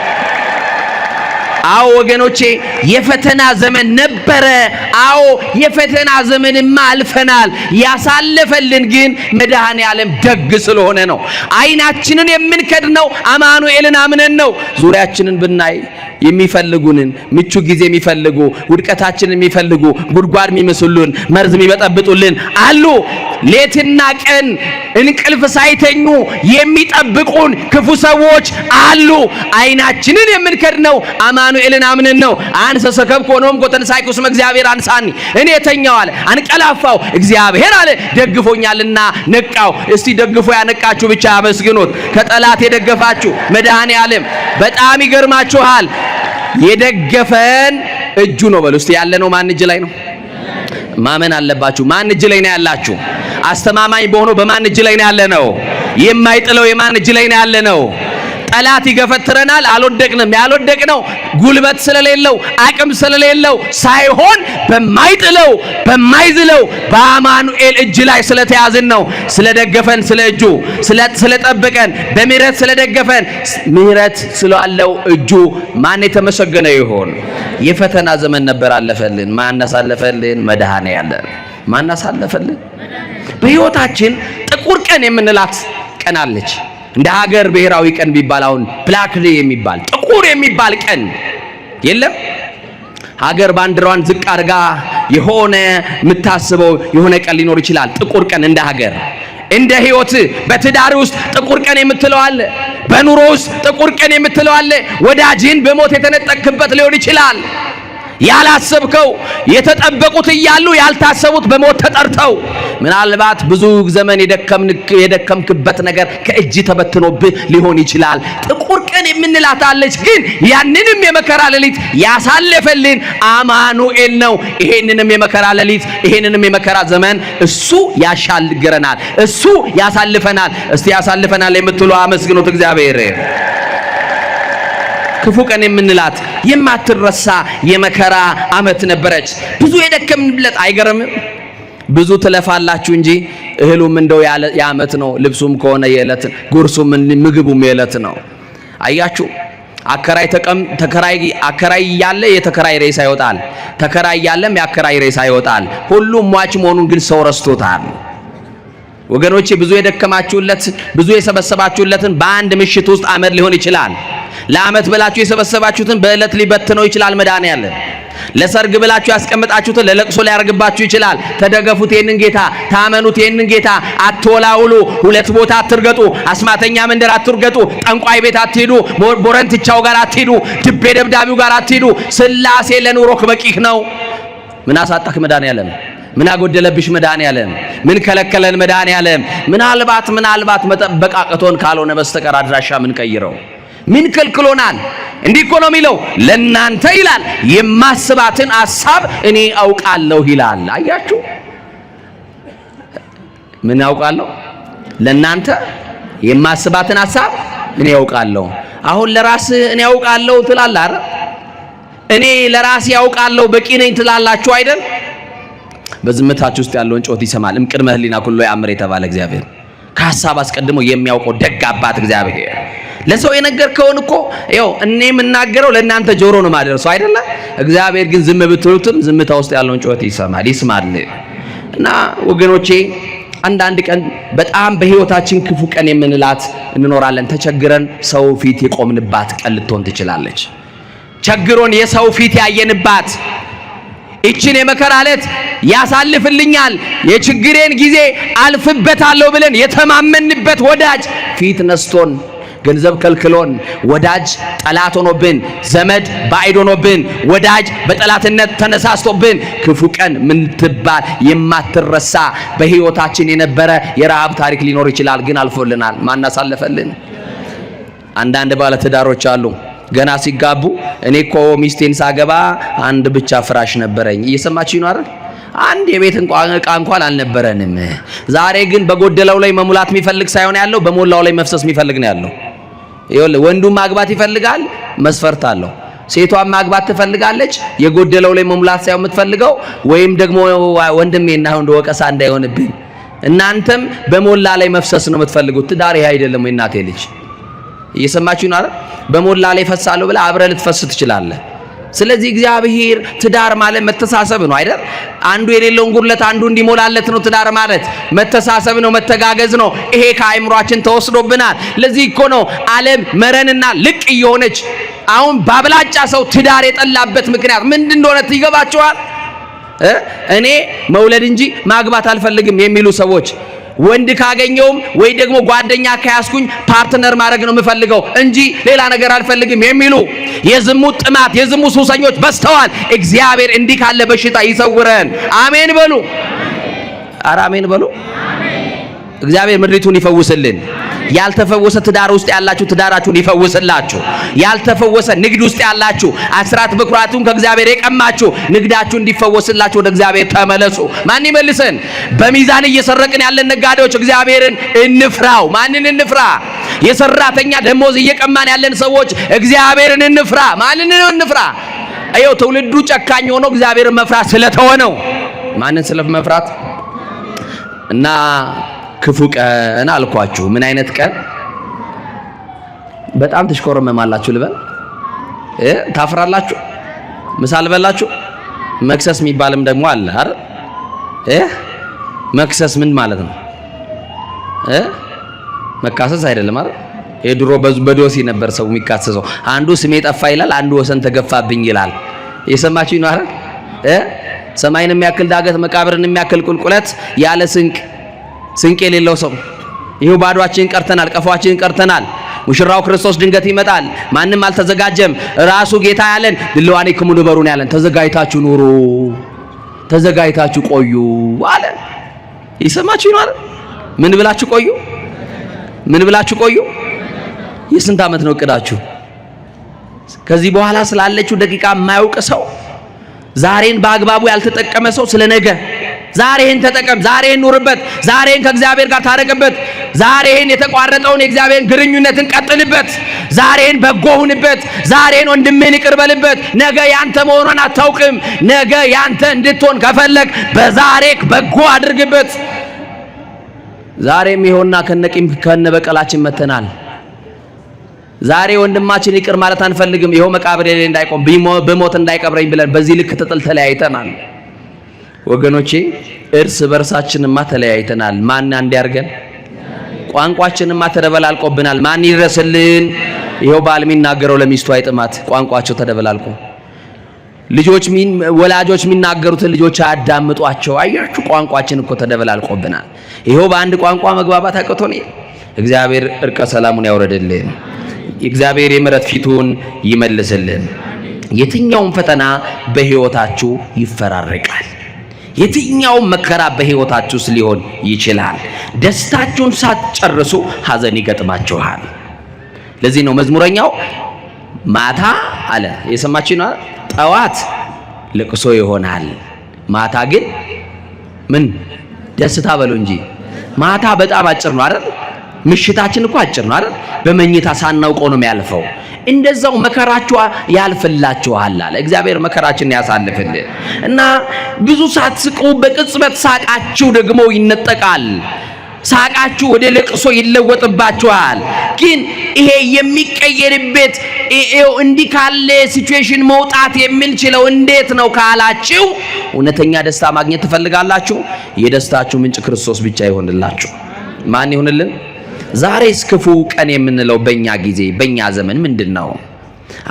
አዎ ወገኖቼ የፈተና ዘመን ነበረ። አዎ የፈተና ዘመንማ አልፈናል። ያሳለፈልን ግን መድኃኔ ዓለም ደግ ስለሆነ ነው። አይናችንን የምንከድነው አማኑኤልን አምነን ነው። ዙሪያችንን ብናይ የሚፈልጉንን ምቹ ጊዜ የሚፈልጉ ውድቀታችንን የሚፈልጉ ጉድጓድ የሚመስሉን መርዝ የሚበጠብጡልን አሉ። ሌትና ቀን እንቅልፍ ሳይተኙ የሚጠብቁን ክፉ ሰዎች አሉ። አይናችንን የምንከድነው አማኑኤልን አምነን ነው። አንሰ ሰከብኩ ወኖም ኮተንሳይኩ ስመ እግዚአብሔር አንሳኒ፣ እኔ ተኛው አለ አንቀላፋው እግዚአብሔር አለ ደግፎኛልና ነቃው። እስቲ ደግፎ ያነቃችሁ ብቻ አመስግኑት። ከጠላት የደገፋችሁ መድኃኔ ዓለም በጣም ይገርማችኋል። የደገፈን እጁ ነው በሉ እስቲ። ያለነው ማን እጅ ላይ ነው? ማመን አለባችሁ። ማን እጅ ላይ ነው ያላችሁ? አስተማማኝ በሆነው በማን እጅ ላይ ነው ያለነው? የማይጥለው የማን እጅ ላይ ነው ያለነው? ጠላት ይገፈትረናል፣ አልወደቅንም። ያልወደቅነው ጉልበት ስለሌለው አቅም ስለሌለው ሳይሆን በማይጥለው በማይዝለው በአማኑኤል እጅ ላይ ስለተያዝን ነው። ስለደገፈን፣ ስለ እጁ ስለጠበቀን፣ በምህረት ስለደገፈን፣ ምህረት ስላለው እጁ ማን የተመሰገነ ይሁን። የፈተና ዘመን ነበር አለፈልን። ማን አሳለፈልን? መድኃኔዓለም። ማን አሳለፈልን? በህይወታችን ጥቁር ቀን የምንላት ቀን አለች። እንደ ሀገር ብሔራዊ ቀን ቢባል አሁን ብላክ ዴይ የሚባል ጥቁር የሚባል ቀን የለም። ሀገር ባንዲራዋን ዝቅ አድርጋ የሆነ የምታስበው የሆነ ቀን ሊኖር ይችላል። ጥቁር ቀን እንደ ሀገር፣ እንደ ህይወት በትዳር ውስጥ ጥቁር ቀን የምትለው አለ። በኑሮ ውስጥ ጥቁር ቀን የምትለው አለ። ወዳጅን በሞት የተነጠቅበት ሊሆን ይችላል። ያላሰብከው የተጠበቁት እያሉ ያልታሰቡት በሞት ተጠርተው ምናልባት ብዙ ዘመን የደከምክበት ነገር ከእጅ ተበትኖብህ ሊሆን ይችላል። ጥቁር ቀን የምንላት አለች። ግን ያንንም የመከራ ሌሊት ያሳለፈልን አማኑኤል ነው። ይሄንንም የመከራ ሌሊት ይሄንንም የመከራ ዘመን እሱ ያሻግረናል፣ እሱ ያሳልፈናል። እስቲ ያሳልፈናል የምትሉ አመስግኑት እግዚአብሔር። ክፉ ቀን የምንላት የማትረሳ የመከራ ዓመት ነበረች። ብዙ የደከምንብለት አይገርምም? ብዙ ትለፋላችሁ እንጂ እህሉም እንደው የዓመት ነው፣ ልብሱም ከሆነ የዕለት፣ ጉርሱም ምግቡም የዕለት ነው። አያችሁ፣ አከራይ ያለ የተከራይ ሬሳ ይወጣል፣ ተከራይ ያለም የአከራይ ሬሳ ይወጣል። ሁሉም ሟች መሆኑን ግን ሰው ረስቶታል። ወገኖቼ ብዙ የደከማችሁለት ብዙ የሰበሰባችሁለትን በአንድ ምሽት ውስጥ አመድ ሊሆን ይችላል። ለዓመት ብላችሁ የሰበሰባችሁትን በዕለት ሊበትነው ይችላል መድኃኔዓለም። ለሰርግ ብላችሁ ያስቀምጣችሁትን ለለቅሶ ሊያርግባችሁ ይችላል። ተደገፉት ይህንን ጌታ፣ ታመኑት ይህንን ጌታ። አትወላውሉ፣ ሁለት ቦታ አትርገጡ፣ አስማተኛ መንደር አትርገጡ፣ ጠንቋይ ቤት አትሂዱ፣ ቦረንትቻው ጋር አትሂዱ፣ ድቤ ደብዳቢው ጋር አትሂዱ። ስላሴ ለኑሮክ በቂህ ነው። ምን አሳጣክ መድኃኔዓለም? ምን አጎደለብሽ መድኃኔዓለም? ምን ከለከለን መድኃኔዓለም? ምናልባት መጠበቅ አቅቶን ካልሆነ በስተቀር አድራሻ ምን ቀይረው ምን ከልክሎናል? እንዲህ እኮ ነው የሚለው፣ ለናንተ ይላል የማስባትን ሐሳብ እኔ አውቃለሁ ይላል። አያችሁ፣ ምን አውቃለሁ? ለናንተ የማስባትን ሐሳብ እኔ አውቃለሁ። አሁን ለራስህ እኔ አውቃለሁ ትላለህ አይደል? እኔ ለራሴ አውቃለሁ በቂ ነኝ ትላላችሁ አይደል? በዝምታችሁ ውስጥ ያለውን ጮት ይሰማል። እምቅድመ ህሊና ኩሎ ያምር የተባለ እግዚአብሔር፣ ከሐሳብ አስቀድሞ የሚያውቀው ደግ አባት እግዚአብሔር። ለሰው የነገርከውን እኮ ይኸው እኔ የምናገረው ለእናንተ ጆሮ ነው ማደርሰው አይደለ? እግዚአብሔር ግን ዝም ብትሉትም ዝምታ ውስጥ ያለውን ጮት ይሰማል። እና ወገኖቼ አንዳንድ ቀን በጣም በህይወታችን ክፉ ቀን የምንላት እንኖራለን። ተቸግረን ሰው ፊት የቆምንባት ቀን ልትሆን ትችላለች። ቸግሮን የሰው ፊት ያየንባት እቺን የመከራ ዕለት ያሳልፍልኛል፣ የችግሬን ጊዜ አልፍበታለሁ ብለን የተማመንበት ወዳጅ ፊት ነስቶን ገንዘብ ከልክሎን ወዳጅ ጠላት ሆኖብን ዘመድ ባዕድ ሆኖብን ወዳጅ በጠላትነት ተነሳስቶብን ክፉ ቀን ምን ትባል የማትረሳ በህይወታችን የነበረ የረሃብ ታሪክ ሊኖር ይችላል። ግን አልፎልናል። ማን አሳለፈልን? አንዳንድ ባለ ትዳሮች አሉ ገና ሲጋቡ እኔ እኮ ሚስቴን ሳገባ አንድ ብቻ ፍራሽ ነበረኝ። እየሰማችሁ ነው አይደል? አንድ የቤት ዕቃ እንኳን አልነበረንም። ዛሬ ግን በጎደለው ላይ መሙላት የሚፈልግ ሳይሆን ያለው በሞላው ላይ መፍሰስ የሚፈልግ ነው ያለው። ይኸውልህ ወንዱም ማግባት ይፈልጋል፣ መስፈርት አለው። ሴቷም ማግባት ትፈልጋለች፣ የጎደለው ላይ መሙላት ሳይሆን የምትፈልገው። ወይም ደግሞ ወንድሜና ወንድ ወቀሳ እንዳይሆንብኝ እናንተም በሞላ ላይ መፍሰስ ነው የምትፈልጉት። ትዳር ይሄ አይደለም ወይ እናቴ ልጅ? እየሰማችሁ ነው አይደል? በሞላ ላይ ፈሳለሁ ብለህ አብረህ ልትፈስ ትችላለህ። ስለዚህ እግዚአብሔር ትዳር ማለት መተሳሰብ ነው አይደል? አንዱ የሌለውን ጉድለት አንዱ እንዲሞላለት ነው ትዳር ማለት። መተሳሰብ ነው፣ መተጋገዝ ነው። ይሄ ከአይምሯችን ተወስዶብናል። ለዚህ እኮ ነው ዓለም መረንና ልቅ እየሆነች አሁን ባብላጫ ሰው ትዳር የጠላበት ምክንያት ምንድን እንደሆነ ይገባቸዋል። እኔ መውለድ እንጂ ማግባት አልፈልግም የሚሉ ሰዎች ወንድ ካገኘውም ወይ ደግሞ ጓደኛ ከያዝኩኝ ፓርትነር ማድረግ ነው የምፈልገው እንጂ ሌላ ነገር አልፈልግም የሚሉ የዝሙት ጥማት የዝሙት ሱሰኞች በስተዋል። እግዚአብሔር እንዲህ ካለ በሽታ ይሰውረን። አሜን በሉ። ኧረ አሜን በሉ። እግዚአብሔር ምድሪቱን ይፈውስልን። ያልተፈወሰ ትዳር ውስጥ ያላችሁ ትዳራችሁን ይፈውስላችሁ። ያልተፈወሰ ንግድ ውስጥ ያላችሁ አስራት በኩራቱን ከእግዚአብሔር የቀማችሁ ንግዳችሁ እንዲፈወስላችሁ ወደ እግዚአብሔር ተመለሱ። ማን ይመልሰን? በሚዛን እየሰረቅን ያለን ነጋዴዎች እግዚአብሔርን እንፍራው። ማንን እንፍራ? የሰራተኛ ደሞዝ እየቀማን ያለን ሰዎች እግዚአብሔርን እንፍራ። ማንን እንፍራ? አየው ትውልዱ ጨካኝ ሆኖ እግዚአብሔርን መፍራት ስለተወ ነው። ማንን ስለመፍራት እና ክፉ ቀን አልኳችሁ። ምን አይነት ቀን? በጣም ትሽኮረመማላችሁ ልበል? ታፍራላችሁ? ምሳል በላችሁ? መክሰስ የሚባልም ደግሞ አለ አይደል? መክሰስ ምን ማለት ነው? መካሰስ አይደለም አይደል? የድሮ በዶሲ ነበር ሰው የሚካሰሰው። አንዱ ስሜ ጠፋ ይላል፣ አንዱ ወሰን ተገፋብኝ ይላል። የሰማችሁኝ ነው አይደል? ሰማይን የሚያክል ዳገት መቃብርን የሚያክል ቁልቁለት ያለ ስንቅ የሌለው ሰው ይሄው ባዷችን ቀርተናል፣ ቀፏችን ቀርተናል። ሙሽራው ክርስቶስ ድንገት ይመጣል። ማንም አልተዘጋጀም። ራሱ ጌታ ያለን ድልዋኔክሙ ንበሩን ያለን ተዘጋጅታችሁ ኑሩ፣ ተዘጋጅታችሁ ቆዩ አለ። ይሰማችሁ ነው አይደል? ምን ብላችሁ ቆዩ? ምን ብላችሁ ቆዩ? የስንት ዓመት ነው እቅዳችሁ? ከዚህ በኋላ ስላለችው ደቂቃ የማያውቅ ሰው፣ ዛሬን በአግባቡ ያልተጠቀመ ሰው ስለ ነገ ዛሬን ተጠቀም፣ ዛሬን ኑርበት፣ ዛሬን ከእግዚአብሔር ጋር ታረቅበት፣ ዛሬን የተቋረጠውን የእግዚአብሔርን ግንኙነትን ቀጥልበት፣ ዛሬን በጎ ሁንበት፣ ዛሬን ወንድምህን ይቅር በልበት። ነገ ያንተ መሆኗን አታውቅም። ነገ ያንተ እንድትሆን ከፈለግ በዛሬክ በጎ አድርግበት። ዛሬም ይሆንና ከነበቀላችን መተናል። ዛሬ ወንድማችን ይቅር ማለት አንፈልግም። ይሄው መቃብር ላይ እንዳይቆም በሞት እንዳይቀብረኝ ብለን በዚህ ልክ ተለያይተናል። ወገኖቼ እርስ በርሳችንማ ተለያይተናል። ማን እንዲያርገን? ቋንቋችንማ ተደበላልቆብናል። ማን ይድረስልን? ይሄው ባል የሚናገረው ለሚስቱ አይጥማት፣ ቋንቋቸው ተደበላልቆ ወላጆች የሚናገሩትን ልጆች አያዳምጧቸው። አያችሁ ቋንቋችን እኮ ተደበላልቆብናል። ይሄው በአንድ ቋንቋ መግባባት አቅቶን እግዚአብሔር እርቀ ሰላሙን ያወረድልን። እግዚአብሔር የምሕረት ፊቱን ይመልስልን። የትኛውም ፈተና በህይወታችሁ ይፈራረቃል። የትኛውም መከራ በህይወታችሁ ውስጥ ሊሆን ይችላል። ደስታችሁን ሳትጨርሱ ሐዘን ይገጥማችኋል። ለዚህ ነው መዝሙረኛው ማታ አለ፣ የሰማችሁ ነው፣ ጠዋት ልቅሶ ይሆናል፣ ማታ ግን ምን ደስታ በሉ እንጂ። ማታ በጣም አጭር ነው አይደል? ምሽታችን እኮ አጭር ነው አይደል? በመኝታ ሳናውቀው ነው የሚያልፈው። እንደዛው መከራችሁ ያልፍላችኋል አለ እግዚአብሔር። መከራችንን ያሳልፍልን እና ብዙ ሳትስቁ በቅጽበት ሳቃችሁ ደግሞ ይነጠቃል። ሳቃችሁ ወደ ለቅሶ ይለወጥባችኋል። ግን ይሄ የሚቀየርበት እንዲህ ካለ ሲቹዌሽን መውጣት የምንችለው እንዴት ነው ካላችሁ፣ እውነተኛ ደስታ ማግኘት ትፈልጋላችሁ? የደስታችሁ ምንጭ ክርስቶስ ብቻ ይሆንላችሁ። ማን ይሆንልን? ዛሬስ ክፉ ቀን የምንለው በእኛ ጊዜ በእኛ ዘመን ምንድን ነው?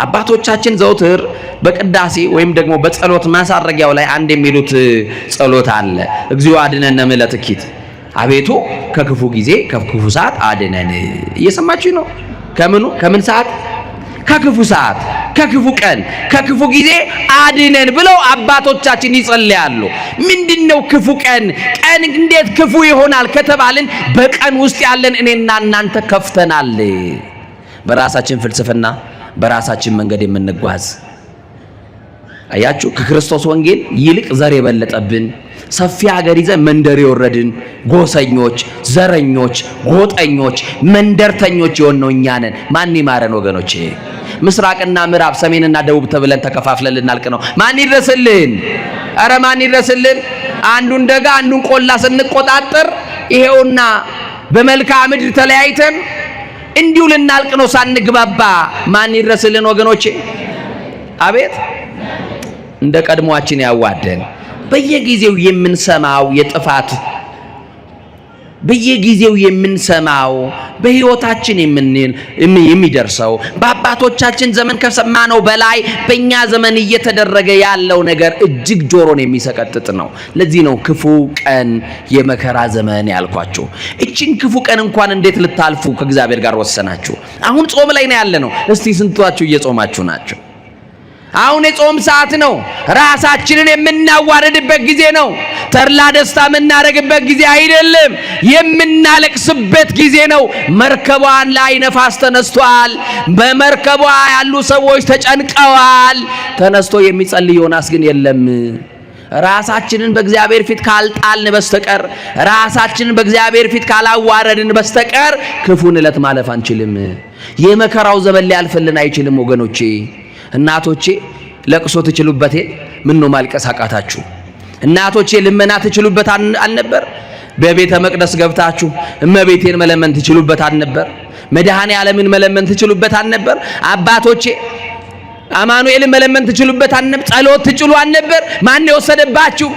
አባቶቻችን ዘውትር በቅዳሴ ወይም ደግሞ በጸሎት ማሳረጊያው ላይ አንድ የሚሉት ጸሎት አለ። እግዚኦ አድነነ እምለትኪት፣ አቤቱ ከክፉ ጊዜ ከክፉ ሰዓት አድነን። እየሰማችሁ ነው? ከምን ሰዓት? ከክፉ ሰዓት፣ ከክፉ ቀን፣ ከክፉ ጊዜ አድነን ብለው አባቶቻችን ይጸልያሉ። ምንድነው ክፉ ቀን? ቀን እንዴት ክፉ ይሆናል ከተባልን በቀን ውስጥ ያለን እኔና እናንተ ከፍተናል። በራሳችን ፍልስፍና በራሳችን መንገድ የምንጓዝ አያችሁ፣ ከክርስቶስ ወንጌል ይልቅ ዘር የበለጠብን ሰፊ ሀገር ይዘን መንደር የወረድን ጎሰኞች፣ ዘረኞች፣ ጎጠኞች፣ መንደርተኞች የሆነው እኛ ነን። ማን ይማረን ወገኖቼ? ምስራቅና ምዕራብ ሰሜንና ደቡብ ተብለን ተከፋፍለን ልናልቅ ነው። ማን ይድረስልን? አረ ማን ይድረስልን? አንዱን ደጋ አንዱን ቆላ ስንቆጣጠር ይሄውና በመልክዓ ምድር ተለያይተን እንዲሁ ልናልቅ ነው ሳንግባባ። ማን ይድረስልን ወገኖቼ? አቤት እንደ ቀድሞአችን ያዋደን። በየጊዜው የምንሰማው የጥፋት በየጊዜው የምንሰማው በህይወታችን የሚደርሰው በአባቶቻችን ዘመን ከሰማነው በላይ በእኛ ዘመን እየተደረገ ያለው ነገር እጅግ ጆሮን የሚሰቀጥጥ ነው። ለዚህ ነው ክፉ ቀን የመከራ ዘመን ያልኳችሁ። እቺን ክፉ ቀን እንኳን እንዴት ልታልፉ ከእግዚአብሔር ጋር ወሰናችሁ? አሁን ጾም ላይ ነው ያለነው። እስቲ ስንቷችሁ እየጾማችሁ ናቸው? አሁን የጾም ሰዓት ነው። ራሳችንን የምናዋርድበት ጊዜ ነው። ተድላ ደስታ የምናደርግበት ጊዜ አይደለም፣ የምናለቅስበት ጊዜ ነው። መርከቧን ላይ ነፋስ ተነስቷል። በመርከቧ ያሉ ሰዎች ተጨንቀዋል። ተነስቶ የሚጸልይ ዮናስ ግን የለም። ራሳችንን በእግዚአብሔር ፊት ካልጣልን በስተቀር ራሳችንን በእግዚአብሔር ፊት ካላዋረድን በስተቀር ክፉን ዕለት ማለፍ አንችልም። የመከራው ዘመን ሊያልፍልን አይችልም ወገኖቼ። እናቶቼ ለቅሶ ትችሉበት ምን ነው ማልቀስ አቃታችሁ? እናቶቼ ልመና ትችሉበት አልነበር? በቤተ መቅደስ ገብታችሁ እመቤቴን መለመን ትችሉበት አልነበር? መድኃኔ ዓለምን መለመን ትችሉበት አልነበር? አባቶቼ አማኑኤልን መለመን ትችሉበት አልነበር? ጸሎት ትችሉ አልነበር? ማን የወሰደባችሁ?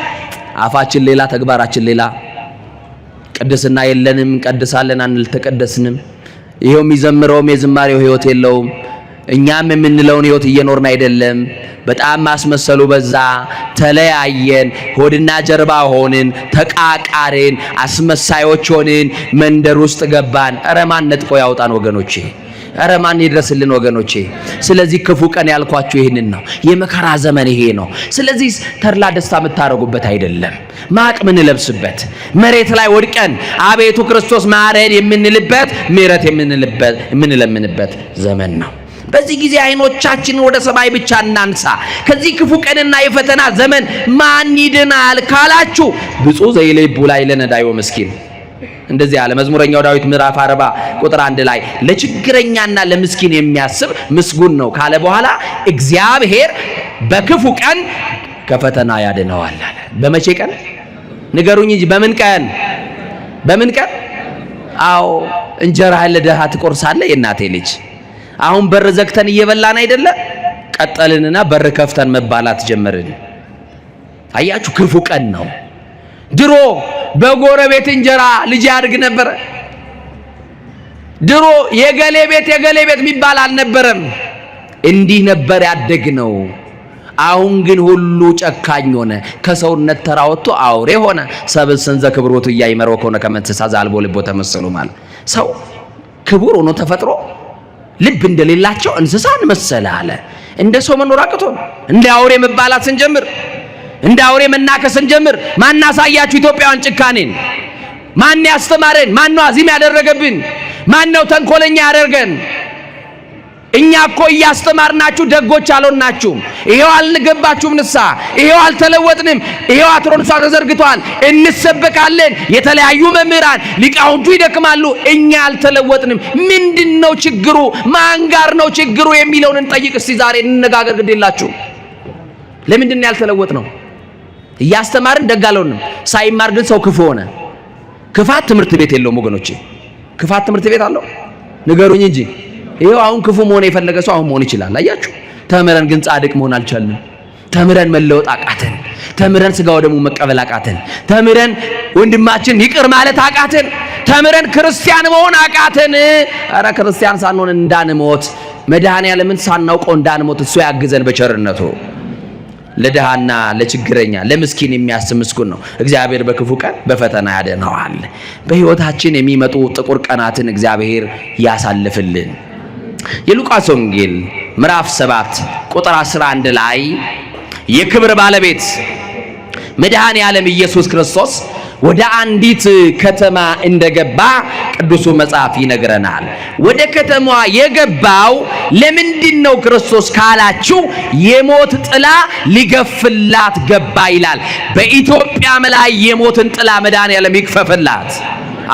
አፋችን ሌላ ተግባራችን ሌላ። ቅድስና የለንም፣ ቀድሳለን አንልተቀደስንም። ይሄው የሚዘምረውም የዝማሬው ህይወት የለውም። እኛም የምንለውን ህይወት እየኖርን አይደለም። በጣም ማስመሰሉ በዛ። ተለያየን፣ ሆድና ጀርባ ሆንን፣ ተቃቃርን፣ አስመሳዮች ሆንን፣ መንደር ውስጥ ገባን። ኧረ ማን ነጥቆ ያውጣን ወገኖቼ? ኧረ ማን ይድረስልን ወገኖቼ? ስለዚህ ክፉ ቀን ያልኳችሁ ይህንን ነው። የመከራ ዘመን ይሄ ነው። ስለዚህ ተድላ ደስታ የምታረጉበት አይደለም፣ ማቅ ምንለብስበት፣ መሬት ላይ ወድቀን አቤቱ ክርስቶስ ማረን የምንልበት፣ ምሕረት የምንለምንበት ዘመን ነው። በዚህ ጊዜ አይኖቻችንን ወደ ሰማይ ብቻ እናንሳ። ከዚህ ክፉ ቀንና የፈተና ዘመን ማን ይድናል ካላችሁ ብፁዕ ዘይሌቡ ላይ ለነዳዩ ምስኪን እንደዚህ አለ መዝሙረኛው ዳዊት ምዕራፍ 40 ቁጥር 1 ላይ ለችግረኛና ለምስኪን የሚያስብ ምስጉን ነው ካለ በኋላ እግዚአብሔር በክፉ ቀን ከፈተና ያድነዋል አለ። በመቼ ቀን ንገሩኝ እንጂ በምን ቀን? በምን ቀን? አዎ እንጀራህን ለድሃ ትቆርሳለህ የእናቴ ልጅ። አሁን በር ዘግተን እየበላን አይደለ? ቀጠልንና በር ከፍተን መባላት ጀመርን። አያችሁ ክፉ ቀን ነው። ድሮ በጎረቤት እንጀራ ልጅ ያድግ ነበር። ድሮ የገሌ ቤት የሚባል አልነበረም። እንዲህ ነበር ያደግነው። አሁን ግን ሁሉ ጨካኝ ሆነ። ከሰውነት ተራ ወጥቶ አውሬ ሆነ። ሰብስን ዘክብሮቱ እያይመረው ከሆነ ከመንፈሳ ዛልቦ ልቦ ተመስሉ ማለት ሰው ክቡር ሆኖ ተፈጥሮ ልብ እንደሌላቸው እንስሳን መሰለ አለ። እንደ ሰው መኖር አቅቶን እንደ አውሬ መባላት ስንጀምር፣ እንደ አውሬ መናከስ ስንጀምር ማን አሳያችሁ ኢትዮጵያውያን ጭካኔን? ማን ያስተማረን? ማን ነው አዚም ያደረገብን? ማን ነው ተንኮለኛ ያደርገን? እኛ እኮ እያስተማርናችሁ ደጎች አልሆናችሁም። ይሄው አልገባችሁም ንስሐ፣ ይሄው አልተለወጥንም፣ ይሄው አትሮንሷ ተዘርግቷል፣ እንሰበካለን፣ የተለያዩ መምህራን ሊቃውንቱ ይደክማሉ፣ እኛ አልተለወጥንም። ምንድነው ችግሩ? ማን ጋር ነው ችግሩ የሚለውን እንጠይቅ እስቲ ዛሬ እንነጋገር። ግዴላችሁ ለምንድን ነው ያልተለወጥነው? እያስተማርን ደግ አልሆንም። ሳይማር ግን ሰው ክፉ ሆነ። ክፋት ትምህርት ቤት የለውም ወገኖቼ። ክፋት ትምህርት ቤት አለው? ንገሩኝ እንጂ። ይሄው አሁን ክፉ መሆን የፈለገ ሰው አሁን መሆን ይችላል። አያችሁ። ተምረን ግን ጻድቅ መሆን አልቻልንም። ተምረን መለወጥ አቃተን። ተምረን ስጋ ወደሙ መቀበል አቃተን። ተምረን ወንድማችን ይቅር ማለት አቃተን። ተምረን ክርስቲያን መሆን አቃተን። አረ ክርስቲያን ሳንሆን እንዳንሞት መድኃኔዓለምን ሳናውቀው እንዳንሞት እሱ ያግዘን በቸርነቱ። ለድሃና ለችግረኛ ለምስኪን የሚያስብ ምስጉን ነው። እግዚአብሔር በክፉ ቀን በፈተና ያድነዋል። በሕይወታችን የሚመጡ ጥቁር ቀናትን እግዚአብሔር ያሳልፍልን። የሉቃስ ወንጌል ምዕራፍ 7 ቁጥር 11 ላይ የክብር ባለቤት መድኃኔ ዓለም ኢየሱስ ክርስቶስ ወደ አንዲት ከተማ እንደገባ ቅዱሱ መጽሐፍ ይነግረናል። ወደ ከተማዋ የገባው ለምንድነው ክርስቶስ ካላችሁ የሞት ጥላ ሊገፍላት ገባ ይላል። በኢትዮጵያም ላይ የሞትን ጥላ መድኃኔ ዓለም ይክፈፍላት።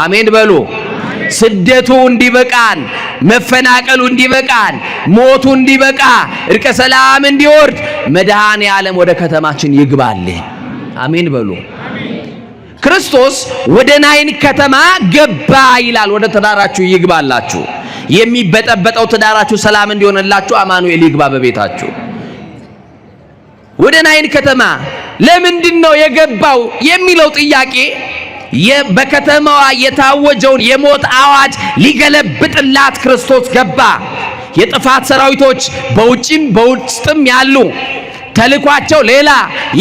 አሜን በሉ። ስደቱ እንዲበቃን፣ መፈናቀሉ እንዲበቃን፣ ሞቱ እንዲበቃ፣ እርቀ ሰላም እንዲወርድ መድኃኔ ዓለም ወደ ከተማችን ይግባልን። አሜን በሉ። ክርስቶስ ወደ ናይን ከተማ ገባ ይላል። ወደ ትዳራችሁ ይግባላችሁ። የሚበጠበጠው ትዳራችሁ ሰላም እንዲሆንላችሁ አማኑኤል ይግባ በቤታችሁ። ወደ ናይን ከተማ ለምንድን ነው የገባው የሚለው ጥያቄ በከተማዋ የታወጀውን የሞት አዋጅ ሊገለብጥላት ክርስቶስ ገባ። የጥፋት ሰራዊቶች በውጭም በውስጥም ያሉ ተልኳቸው ሌላ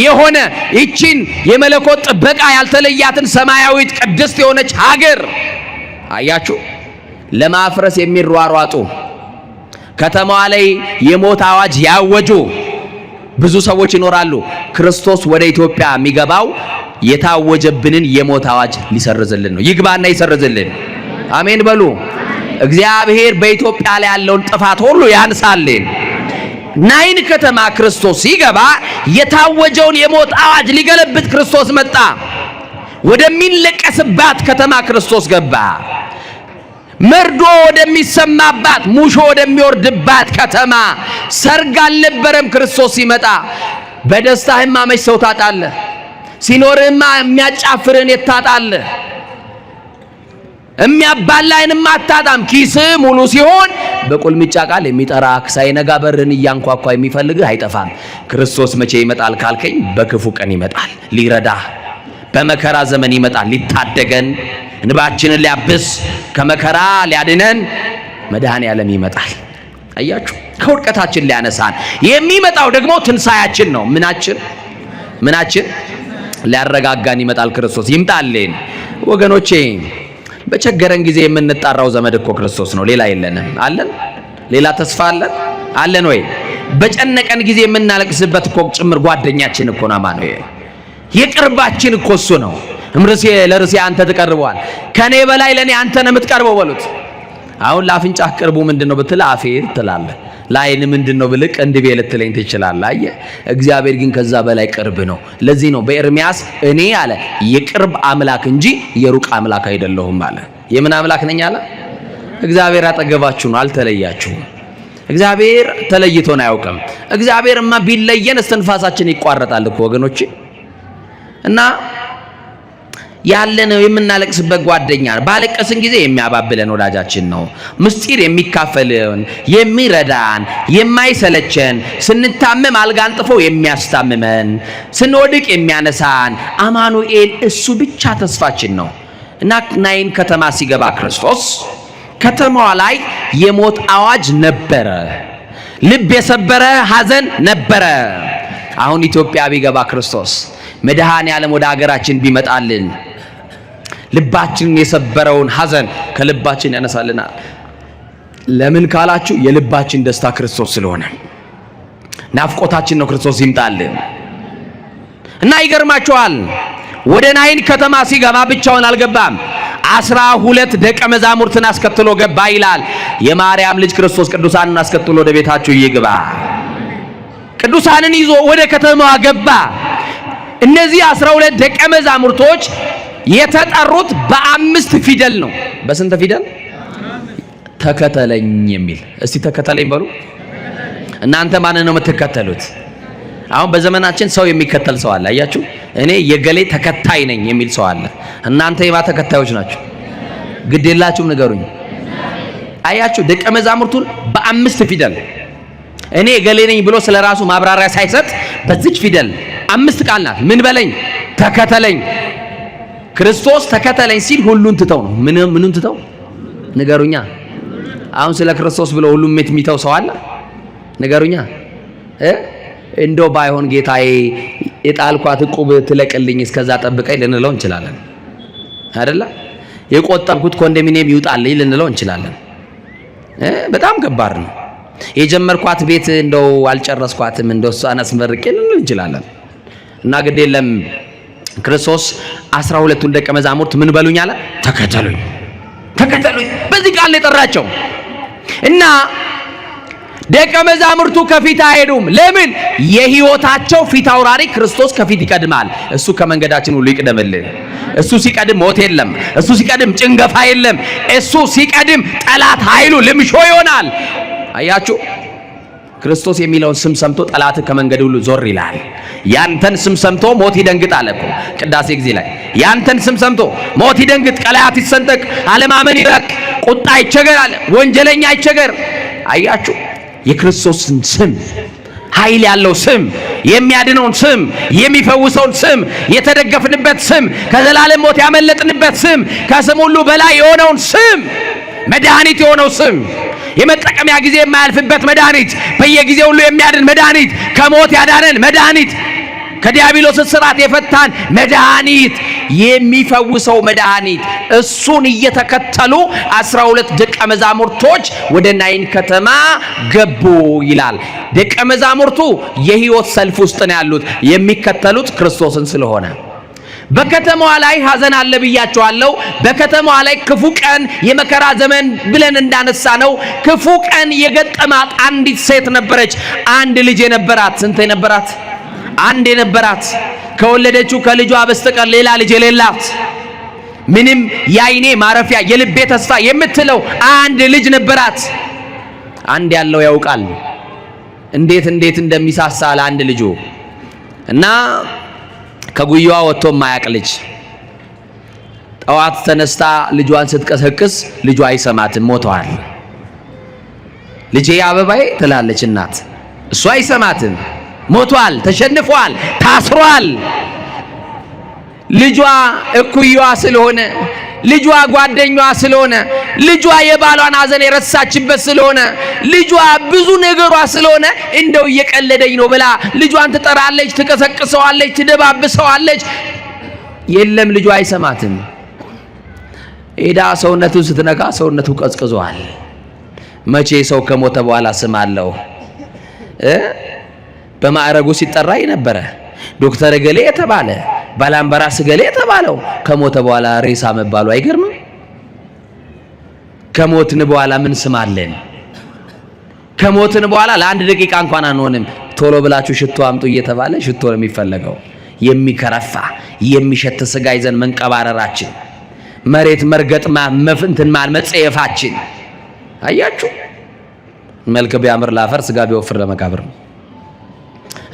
የሆነ ይቺን የመለኮት ጥበቃ ያልተለያትን ሰማያዊት ቅድስት የሆነች ሀገር አያችሁ ለማፍረስ የሚሯሯጡ ከተማዋ ላይ የሞት አዋጅ ያወጁ ብዙ ሰዎች ይኖራሉ። ክርስቶስ ወደ ኢትዮጵያ የሚገባው የታወጀብንን የሞት አዋጅ ሊሰርዝልን ነው። ይግባና ይሰርዝልን። አሜን በሉ። እግዚአብሔር በኢትዮጵያ ላይ ያለውን ጥፋት ሁሉ ያንሳልን። ናይን ከተማ ክርስቶስ ሲገባ የታወጀውን የሞት አዋጅ ሊገለብጥ ክርስቶስ መጣ። ወደሚለቀስባት ከተማ ክርስቶስ ገባ። መርዶ ወደሚሰማባት፣ ሙሾ ወደሚወርድባት ከተማ ሰርግ አልነበረም ክርስቶስ ሲመጣ። በደስታህማ መች ሰው ታጣለህ? ሲኖርህማ የሚያጫፍርን የታጣለህ? የሚያባላይንም አታጣም። ኪስ ሙሉ ሲሆን በቁልምጫ ቃል የሚጠራ ሳይነጋ በርን እያንኳኳ የሚፈልግህ አይጠፋም። ክርስቶስ መቼ ይመጣል ካልከኝ በክፉ ቀን ይመጣል ሊረዳህ፣ በመከራ ዘመን ይመጣል ሊታደገን፣ እንባችንን ሊያብስ ከመከራ ሊያድነን መድኃኔ ዓለም ይመጣል። አያችሁ ከውድቀታችን ሊያነሳን የሚመጣው ደግሞ ትንሳያችን ነው። ምናችን ሊያረጋጋን ይመጣል። ክርስቶስ ይምጣልን ወገኖቼ። በቸገረን ጊዜ የምንጣራው ዘመድ እኮ ክርስቶስ ነው። ሌላ የለንም። አለን? ሌላ ተስፋ አለን ወይ? በጨነቀን ጊዜ የምናለቅስበት እኮ ጭምር ጓደኛችን እኮ ነው። አማኑኤል የቅርባችን እኮ እሱ ነው። እምርሴ ለርሴ አንተ ትቀርበዋል፣ ከኔ በላይ ለኔ አንተ ነው የምትቀርበው በሉት። አሁን ለአፍንጫህ ቅርቡ ምንድነው ብትል አፌ ትላለህ። ለዓይን ምንድነው ብልህ ቅንድቤ ልትለኝ ትችላለህ። አየህ እግዚአብሔር ግን ከዛ በላይ ቅርብ ነው። ለዚህ ነው በኤርምያስ እኔ አለ የቅርብ አምላክ እንጂ የሩቅ አምላክ አይደለሁም አለ። የምን አምላክ ነኝ አለ? እግዚአብሔር አጠገባችሁ ነው፣ አልተለያችሁም። እግዚአብሔር ተለይቶን አያውቅም። እግዚአብሔርማ ቢለየን እስትንፋሳችን ይቋረጣል እኮ ወገኖቼ። እና ያለነው የምናለቅስበት ጓደኛ ባለቀስን ጊዜ የሚያባብለን ወዳጃችን ነው። ምስጢር የሚካፈልን፣ የሚረዳን፣ የማይሰለቸን፣ ስንታመም አልጋ አንጥፎ የሚያስታምመን፣ ስንወድቅ የሚያነሳን አማኑኤል እሱ ብቻ ተስፋችን ነው። እና ናይን ከተማ ሲገባ ክርስቶስ ከተማዋ ላይ የሞት አዋጅ ነበረ። ልብ የሰበረ ሐዘን ነበረ። አሁን ኢትዮጵያ ቢገባ ክርስቶስ መድኃኔ ዓለም ወደ ሀገራችን ቢመጣልን ልባችንን የሰበረውን ሐዘን ከልባችን ያነሳልናል። ለምን ካላችሁ የልባችን ደስታ ክርስቶስ ስለሆነ ናፍቆታችን ነው። ክርስቶስ ይምጣልን እና ይገርማችኋል ወደ ናይን ከተማ ሲገባ ብቻውን አልገባም። 12 ደቀ መዛሙርትን አስከትሎ ገባ ይላል። የማርያም ልጅ ክርስቶስ ቅዱሳንን አስከትሎ ወደ ቤታችሁ ይግባ። ቅዱሳንን ይዞ ወደ ከተማዋ ገባ። እነዚህ 12 ደቀ መዛሙርቶች የተጠሩት በ5 ፊደል ነው። በስንት ፊደል? ተከተለኝ የሚል። እስቲ ተከተለኝ በሉ። እናንተ ማንን ነው የምትከተሉት? አሁን በዘመናችን ሰው የሚከተል ሰው አለ። አያችሁ እኔ የገሌ ተከታይ ነኝ የሚል ሰው አለ። እናንተ የማ ተከታዮች ናችሁ? ግድ የላችሁም ንገሩኝ። አያችሁ ደቀ መዛሙርቱን በ5 ፊደል እኔ የገሌ ነኝ ብሎ ስለራሱ ማብራሪያ ሳይሰጥ በዚች ፊደል 5 ቃል ናት። ምን በለኝ? ተከተለኝ። ክርስቶስ ተከተለኝ ሲል ሁሉን ትተው ነው። ምኑን ትተው ንገሩኛ። አሁን ስለ ክርስቶስ ብሎ ሁሉም የሚተው ሰው አለ? ንገሩኛ። እንደው ባይሆን ጌታዬ የጣልኳት ዕቁብ ትለቅልኝ እስከዛ ጠብቀኝ ልንለው እንችላለን አይደለ? የቆጠብኩት ኮንዶሚኒየም ይውጣልኝ ልንለው እንችላለን። በጣም ከባድ ነው። የጀመርኳት ቤት እንደው አልጨረስኳትም እንደው እሷን አስመርቄ ልንል እንችላለን። እና ግድ የለም ክርስቶስ 12ቱን ደቀ መዛሙርት ምን በሉኝ አለ? ተከተሉኝ ተከተሉኝ። በዚህ ቃል ላይ ጠራቸው። እና ደቀ መዛሙርቱ ከፊት አይሄዱም። ለምን? የህይወታቸው ፊት አውራሪ ክርስቶስ ከፊት ይቀድማል። እሱ ከመንገዳችን ሁሉ ይቅደምልን። እሱ ሲቀድም ሞት የለም። እሱ ሲቀድም ጭንገፋ የለም። እሱ ሲቀድም ጠላት ኃይሉ ልምሾ ይሆናል። አያችሁ፣ ክርስቶስ የሚለውን ስም ሰምቶ ጠላት ከመንገድ ሁሉ ዞር ይላል። ያንተን ስም ሰምቶ ሞት ይደንግጣል እኮ ቅዳሴ ጊዜ ላይ ያንተን ስም ሰምቶ ሞት ይደንግጥ፣ ቀላያት ይሰንጠቅ፣ አለማመን ይራቅ፣ ቁጣ ይቸገር አለ፣ ወንጀለኛ ይቸገር። አያችሁ፣ የክርስቶስን ስም ኃይል ያለው ስም፣ የሚያድነውን ስም፣ የሚፈውሰውን ስም፣ የተደገፍንበት ስም፣ ከዘላለም ሞት ያመለጥንበት ስም፣ ከስም ሁሉ በላይ የሆነውን ስም፣ መድኃኒት የሆነው ስም፣ የመጠቀሚያ ጊዜ የማያልፍበት መድኃኒት፣ በየጊዜው ሁሉ የሚያድን መድኃኒት፣ ከሞት ያዳነን መድኃኒት፣ ከዲያብሎስ እስራት የፈታን መድኃኒት፣ የሚፈውሰው መድኃኒት። እሱን እየተከተሉ 12 ደቀ መዛሙርቶች ወደ ናይን ከተማ ገቡ ይላል። ደቀ መዛሙርቱ የህይወት ሰልፍ ውስጥ ነው ያሉት፣ የሚከተሉት ክርስቶስን ስለሆነ። በከተማዋ ላይ ሐዘን አለ ብያቸዋለሁ። በከተማዋ ላይ ክፉ ቀን፣ የመከራ ዘመን ብለን እንዳነሳ ነው ክፉ ቀን የገጠማት አንዲት ሴት ነበረች። አንድ ልጅ የነበራት። ስንት የነበራት? አንድ የነበራት፣ ከወለደችው ከልጇ በስተቀር ሌላ ልጅ የሌላት፣ ምንም የዓይኔ ማረፊያ የልቤ ተስፋ የምትለው አንድ ልጅ ነበራት። አንድ ያለው ያውቃል እንዴት እንደሚሳሳ ለአንድ ልጁ። እና ከጉያዋ ወጥቶ ማያቅ ልጅ ጠዋት ተነስታ ልጇን ስትቀሰቅስ ልጇ አይሰማትም፣ ሞቷል። ልጄ አበባዬ ትላለች እናት፣ እሱ አይሰማትም፣ ሞቷል፣ ተሸንፏል፣ ታስሯል። ልጇ እኩያዋ ስለሆነ፣ ልጇ ጓደኛዋ ስለሆነ፣ ልጇ የባሏን ሐዘን የረሳችበት ስለሆነ፣ ልጇ ብዙ ነገሯ ስለሆነ እንደው እየቀለደኝ ነው ብላ ልጇን ትጠራለች፣ ትቀሰቅሰዋለች፣ ትደባብሰዋለች። የለም ልጇ አይሰማትም። ሄዳ ሰውነቱን ስትነካ ሰውነቱ ቀዝቅዟል። መቼ ሰው ከሞተ በኋላ ስም አለው? በማዕረጉ ሲጠራ የነበረ ዶክተር ገሌ የተባለ ባላምበራስ ገሌ የተባለው ከሞተ በኋላ ሬሳ መባሉ አይገርምም? ከሞትን በኋላ ምን ስም አለን? ከሞትን በኋላ ለአንድ ደቂቃ እንኳን አንሆንም። ቶሎ ብላችሁ ሽቶ አምጡ እየተባለ ሽቶ ነው የሚፈለገው። የሚከረፋ የሚሸት ስጋ ይዘን መንቀባረራችን፣ መሬት መርገጥ መፍንትን መጸየፋችን። አያችሁ፣ መልክ ቢያምር ለአፈር ስጋ ቢወፍር ለመቃብር ነው።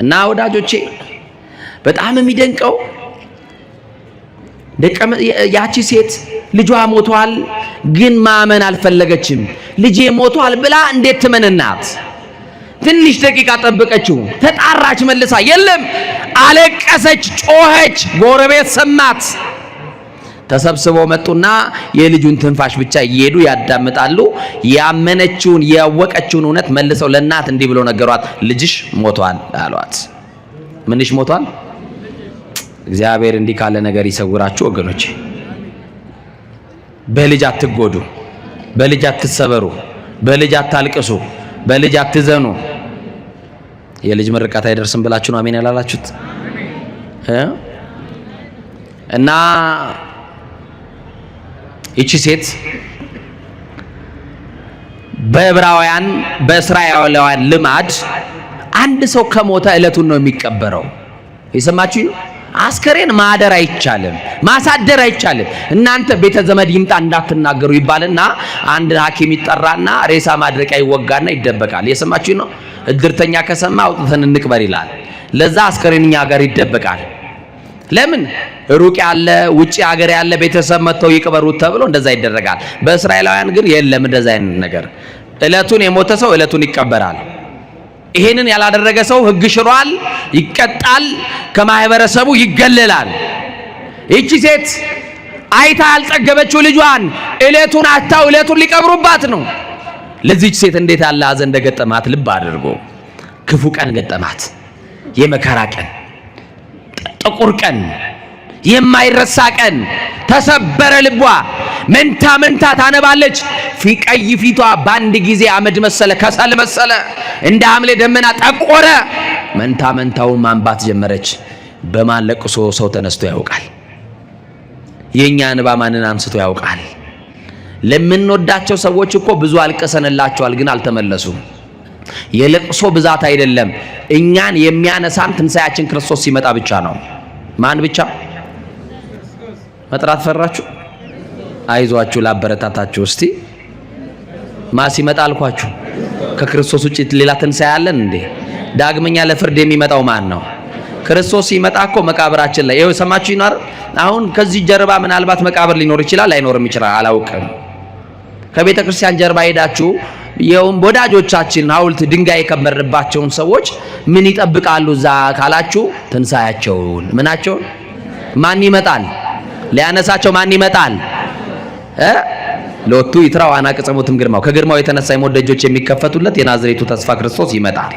እና ወዳጆቼ በጣም የሚደንቀው ያቺ ሴት ልጇ ሞቷል፣ ግን ማመን አልፈለገችም። ልጄ ሞቷል ብላ እንዴት ትመንናት? ትንሽ ደቂቃ ጠበቀችው፣ ተጣራች፣ መልሳ የለም። አለቀሰች፣ ጮኸች፣ ጎረቤት ሰማት። ተሰብስበው መጡና የልጁን ትንፋሽ ብቻ እየሄዱ ያዳምጣሉ። ያመነችውን ያወቀችውን እውነት መልሰው ለእናት እንዲህ ብሎ ነገሯት፣ ልጅሽ ሞቷል አሏት። ምንሽ ሞቷል? እግዚአብሔር እንዲህ ካለ ነገር ይሰውራችሁ ወገኖች። በልጅ አትጎዱ፣ በልጅ አትሰበሩ፣ በልጅ አታልቅሱ፣ በልጅ አትዘኑ። የልጅ ምርቃት አይደርስም ብላችሁ ነው አሜን ያላላችሁት? እና ይቺ ሴት በዕብራውያን በእስራኤላውያን ልማድ አንድ ሰው ከሞተ ዕለቱን ነው የሚቀበረው። የሰማችሁ? አስከሬን ማደር አይቻልም፣ ማሳደር አይቻልም። እናንተ ቤተ ዘመድ ይምጣ እንዳትናገሩ ይባልና አንድ ሐኪም ይጠራና ሬሳ ማድረቂያ ይወጋና ይደበቃል። የሰማችሁ ነው? እድርተኛ ከሰማ አውጥተን እንቅበር ይላል። ለዛ አስከሬን እኛ ጋር ይደበቃል። ለምን? ሩቅ ያለ ውጪ ሀገር ያለ ቤተሰብ መጥተው ይቅበሩት ተብሎ እንደዛ ይደረጋል። በእስራኤላውያን ግን የለም እንደዛ አይነት ነገር። ዕለቱን የሞተ ሰው ዕለቱን ይቀበራል። ይሄንን ያላደረገ ሰው ሕግ ሽሯል፣ ይቀጣል፣ ከማህበረሰቡ ይገለላል። ይቺ ሴት አይታ ያልጠገበችው ልጇን ዕለቱን አታው ዕለቱን ሊቀብሩባት ነው። ለዚህች ሴት እንዴት ያለ ሐዘን እንደገጠማት ልብ አድርጎ። ክፉ ቀን ገጠማት፣ የመከራ ቀን፣ ጥቁር ቀን፣ የማይረሳ ቀን ተሰበረ ልቧ መንታ መንታ ታነባለች ቀይ ፊቷ ባንድ ጊዜ አመድ መሰለ ከሰል መሰለ እንደ ሐምሌ ደመና ጠቆረ መንታ መንታው ማንባት ጀመረች በማን ለቅሶ ሰው ተነስቶ ያውቃል የኛ እንባ ማንን አንስቶ ያውቃል ለምንወዳቸው ሰዎች እኮ ብዙ አልቀሰንላቸዋል ግን አልተመለሱም የለቅሶ ብዛት አይደለም እኛን የሚያነሳን ትንሳያችን ክርስቶስ ሲመጣ ብቻ ነው ማን ብቻ መጥራት ፈራችሁ አይዟችሁ ላበረታታችሁ እስቲ ማን ሲመጣ አልኳችሁ ከክርስቶስ ውጪ ሌላ ትንሳኤ አለን እንዴ ዳግመኛ ለፍርድ የሚመጣው ማን ነው ክርስቶስ ሲመጣ እኮ መቃብራችን ላይ ይሄው ሰማችሁ ይኖር አሁን ከዚህ ጀርባ ምናልባት መቃብር ሊኖር ይችላል አይኖርም ይችላል አላውቅም ከቤተ ክርስቲያን ጀርባ ሄዳችሁ የውም ወዳጆቻችን ሐውልት ድንጋይ የከመረባቸውን ሰዎች ምን ይጠብቃሉ እዛ ካላችሁ ትንሳኤያቸውን ምናቸውን ማን ይመጣል ሊያነሳቸው ማን ይመጣል ሎቱ ይትራው አናቀጸሙትም ግርማው ከግርማው የተነሳ የሞት ደጆች የሚከፈቱለት የናዝሬቱ ተስፋ ክርስቶስ ይመጣል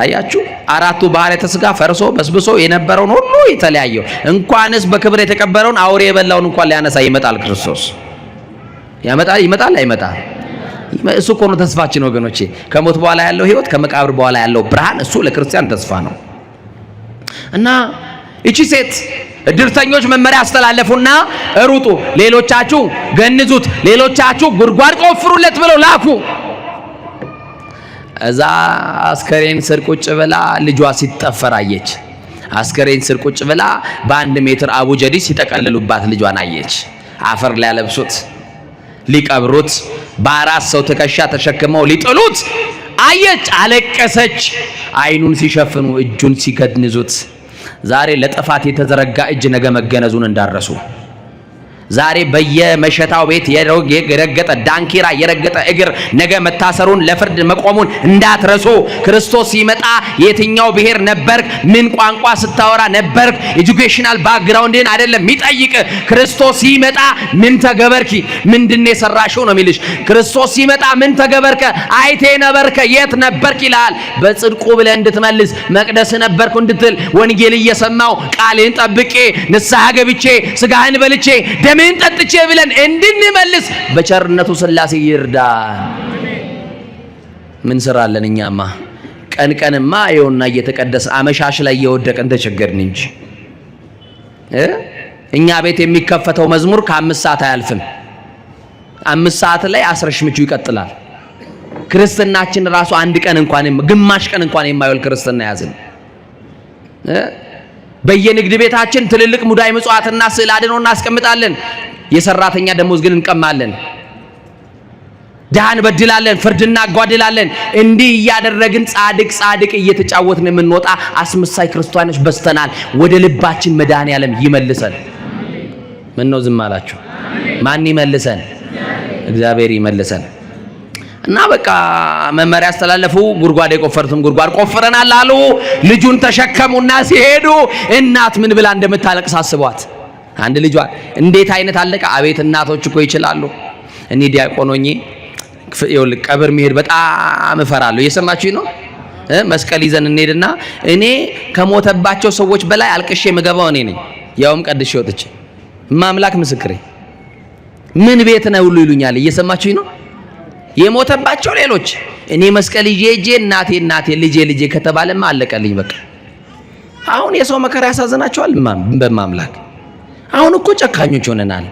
አያችሁ አራቱ ባህሪያተ ሥጋ ፈርሶ በስብሶ የነበረውን ሁሉ የተለያየው እንኳንስ በክብር የተቀበረውን አውሬ የበላውን እንኳን ሊያነሳ ይመጣል ክርስቶስ ይመጣል አይመጣም እሱ እኮ ነው ተስፋችን ወገኖቼ ከሞት በኋላ ያለው ህይወት ከመቃብር በኋላ ያለው ብርሃን እሱ ለክርስቲያን ተስፋ ነው እና እቺ ሴት እድርተኞች መመሪያ አስተላለፉና ሩጡ ሌሎቻችሁ ገንዙት ሌሎቻችሁ ጉድጓድ ቆፍሩለት ብለው ላኩ እዛ አስከሬን ስር ቁጭ ብላ ልጇ ሲጠፈር አየች አስከሬን ስር ቁጭ ብላ በ1 ሜትር አቡጀዲ ሲጠቀልሉባት ልጇን አየች አፈር ላይ ያለብሱት ሊቀብሩት በአራት ሰው ትከሻ ተሸክመው ሊጥሉት አየች አለቀሰች አይኑን ሲሸፍኑ እጁን ሲገድንዙት ዛሬ ለጥፋት የተዘረጋ እጅ ነገ መገነዙን እንዳረሱ ዛሬ በየመሸታው ቤት የረገጠ ዳንኪራ የረገጠ እግር ነገ መታሰሩን ለፍርድ መቆሙን እንዳትረሱ ክርስቶስ ሲመጣ የትኛው ብሔር ነበርክ ምን ቋንቋ ስታወራ ነበርክ ኤጁኬሽናል ባክግራውንድን አይደለም የሚጠይቅ ክርስቶስ ሲመጣ ምን ተገበርኪ ምንድነው የሰራሽው ነው የሚልሽ ክርስቶስ ሲመጣ ምን ተገበርከ አይቴ ነበርከ የት ነበርክ ይላል በጽድቁ ብለ እንድትመልስ መቅደስ ነበርኩ እንድትል ወንጌል እየሰማው ቃልን ጠብቄ ንስሐ ገብቼ ስጋህን በልቼ ምን ጠጥቼ ብለን እንድንመልስ በቸርነቱ ሥላሴ ይርዳን ምን ሰራለን እኛማ ቀንቀንማ ይኸውና እየተቀደሰ አመሻሽ ላይ እየወደቀን ተቸገርን እንጂ እኛ ቤት የሚከፈተው መዝሙር ከ5 ሰዓት አያልፍም 5 ሰዓት ላይ አስረሽ ምቹ ይቀጥላል ክርስትናችን ራሱ አንድ ቀን እንኳን ግማሽ ቀን እንኳን የማይወል ክርስትና ያዝን በየንግድ ቤታችን ትልልቅ ሙዳይ ምጽዋትና ስዕል አድኖ እናስቀምጣለን የሰራተኛ ደሞዝ ግን እንቀማለን ዳን በድላለን ፍርድና ጓድላለን እንዲህ ያደረግን ጻድቅ እየተጫወትን የምንወጣ አስመሳይ ክርስቲያኖች በስተናል ወደ ልባችን መድኃኔዓለም ይመልሰን ምን ነው ዝም አላችሁ ማን ይመልሰን እግዚአብሔር ይመልሰን እና በቃ መመሪያ አስተላለፉ ጉድጓድ የቆፈሩትም ጉድጓድ ቆፍረናል አሉ ልጁን ተሸከሙና ሲሄዱ እናት ምን ብላ እንደምታለቅስ አስቧት አንድ ልጇ እንዴት አይነት አለቃ አቤት እናቶች እኮ ይችላሉ እኔ ዲያቆን ሆኜ ቀብር መሄድ በጣም እፈራለሁ እየሰማችሁኝ ነው መስቀል ይዘን እንሄድና እኔ ከሞተባቸው ሰዎች በላይ አልቅሼ መገባው እኔ ነኝ ያውም ቀድሼ ወጥቼ ማምላክ ምስክሬ ምን ቤት ነው ሁሉ ይሉኛል እየሰማችሁኝ ነው የሞተባቸው ሌሎች እኔ መስቀል ይዤ እናቴ ልጄ ከተባለማ አለቀልኝ በቃ አሁን የሰው መከራ ያሳዝናቸዋል በማምላክ አሁን እኮ ጨካኞች ሆነናል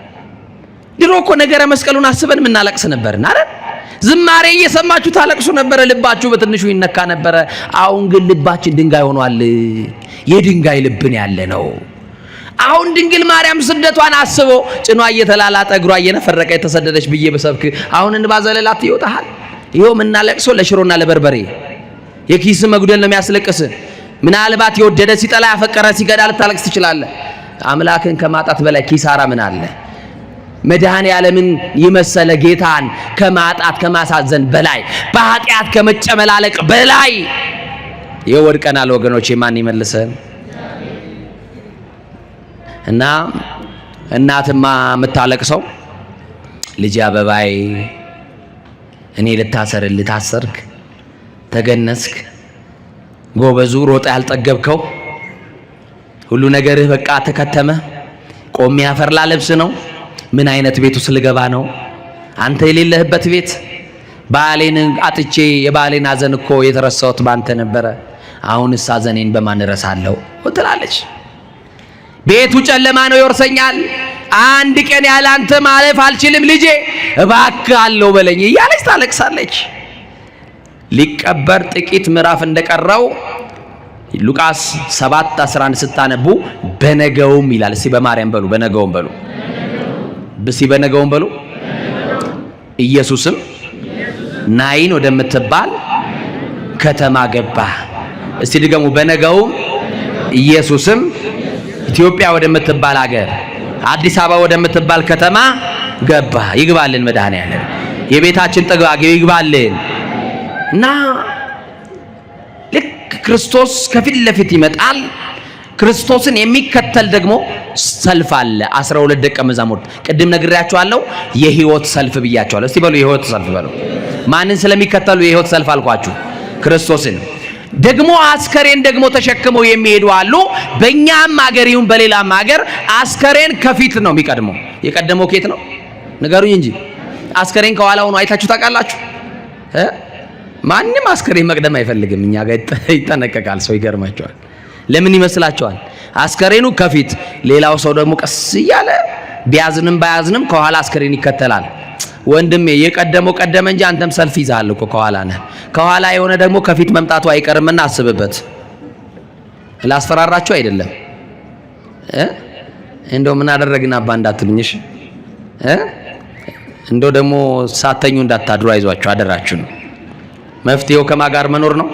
ድሮ እኮ ነገረ መስቀሉን አስበን ምናለቅስ ነበርና አይደል ዝማሬ እየሰማችሁ ታለቅሱ ነበር ልባችሁ በትንሹ ይነካ ነበር አሁን ግን ልባችን ድንጋይ ሆኗል የድንጋይ ልብን ያለ ነው አሁን ድንግል ማርያም ስደቷን አስቦ ጭኗ እየተላላጠ እግሯ እየነፈረቀ የተሰደደች ብዬ በሰብክ አሁን እንባዘለላት ይወጣሃል ይሄው ምናለቅሶ ለሽሮና ለበርበሬ የኪስ መጉደል ነው የሚያስለቅስ ምናልባት የወደደ ሲጠላ ያፈቀረ ሲገዳ ልታለቅስ ትችላለህ አምላክን ከማጣት በላይ ኪሳራ ምን አለ መድኃኔዓለምን የመሰለ ጌታን ከማጣት ከማሳዘን በላይ በኃጢአት ከመጨመላለቅ በላይ የወድቀናል ወገኖቼ ማን ይመልሰን እና እናትማ የምታለቅሰው ልጅ አበባይ እኔ ልታሰርልህ ታሰርክ ተገነስክ ጎበዙ ሮጣ ያልጠገብከው ሁሉ ነገርህ በቃ ተከተመ። ቆሜ አፈር ላለብስ ነው። ምን አይነት ቤት ውስጥ ልገባ ነው? አንተ የሌለህበት ቤት። ባሌን አጥቼ የባሌን ሐዘን እኮ የተረሳሁት ባንተ ነበረ። አሁንስ ሐዘኔን በማን እረሳለሁ ትላለች። ቤቱ ጨለማ ነው ይወርሰኛል። አንድ ቀን ያለ አንተ ማለፍ አልችልም ልጄ እባክህ አለው በለኝ እያለች ታለቅሳለች። ሊቀበር ጥቂት ምዕራፍ እንደቀረው ሉቃስ 7:11 ስታነቡ በነገውም ይላል። እስቲ በማርያም በሉ፣ በነገውም በሉ፣ በነገውም በሉ። ኢየሱስም ናይን ወደምትባል ከተማ ገባ። እስቲ ድገሙ። በነገውም ኢየሱስም ኢትዮጵያ ወደምትባል ሀገር አዲስ አበባ ወደምትባል ከተማ ገባ። ይግባልን መድኃኔዓለም የቤታችን ጠግባጊ ይግባልን። እና ልክ ክርስቶስ ከፊት ለፊት ይመጣል። ክርስቶስን የሚከተል ደግሞ ሰልፍ አለ። 12 ደቀ መዛሙርት ቅድም ነግሬያችኋለሁ። የህይወት ሰልፍ ብያችኋለሁ። እስቲ በሉ የህይወት ሰልፍ በሉ። ማንን ስለሚከተሉ የህይወት ሰልፍ አልኳችሁ? ክርስቶስን። ደግሞ አስከሬን ደግሞ ተሸክመው የሚሄዱ አሉ። በእኛም ሀገር ይሁን በሌላም ሀገር አስከሬን ከፊት ነው የሚቀድመው። የቀደመው ኬት ነው ንገሩኝ እንጂ አስከሬን ከኋላ ሆኖ አይታችሁ ታውቃላችሁ? ማንም አስከሬን መቅደም አይፈልግም። እኛ ጋር ይጠነቀቃል ሰው። ይገርማቸዋል። ለምን ይመስላችኋል? አስከሬኑ ከፊት፣ ሌላው ሰው ደግሞ ቀስ እያለ ቢያዝንም ባያዝንም ከኋላ አስከሬን ይከተላል። ወንድሜ የቀደመው ቀደመ እንጂ አንተም ሰልፍ ይዛል እኮ ከኋላ ነህ። ከኋላ የሆነ ደግሞ ከፊት መምጣቱ አይቀርምና አስብበት። ላስፈራራችሁ አይደለም። እንደው ምን አደረግና አባ እንዳትሉኝሽ። እንደው ደግሞ ሳተኙ እንዳታድሩ አይዟችሁ፣ አደራችሁ ነው። መፍትሄው ከማን ጋር መኖር ነው?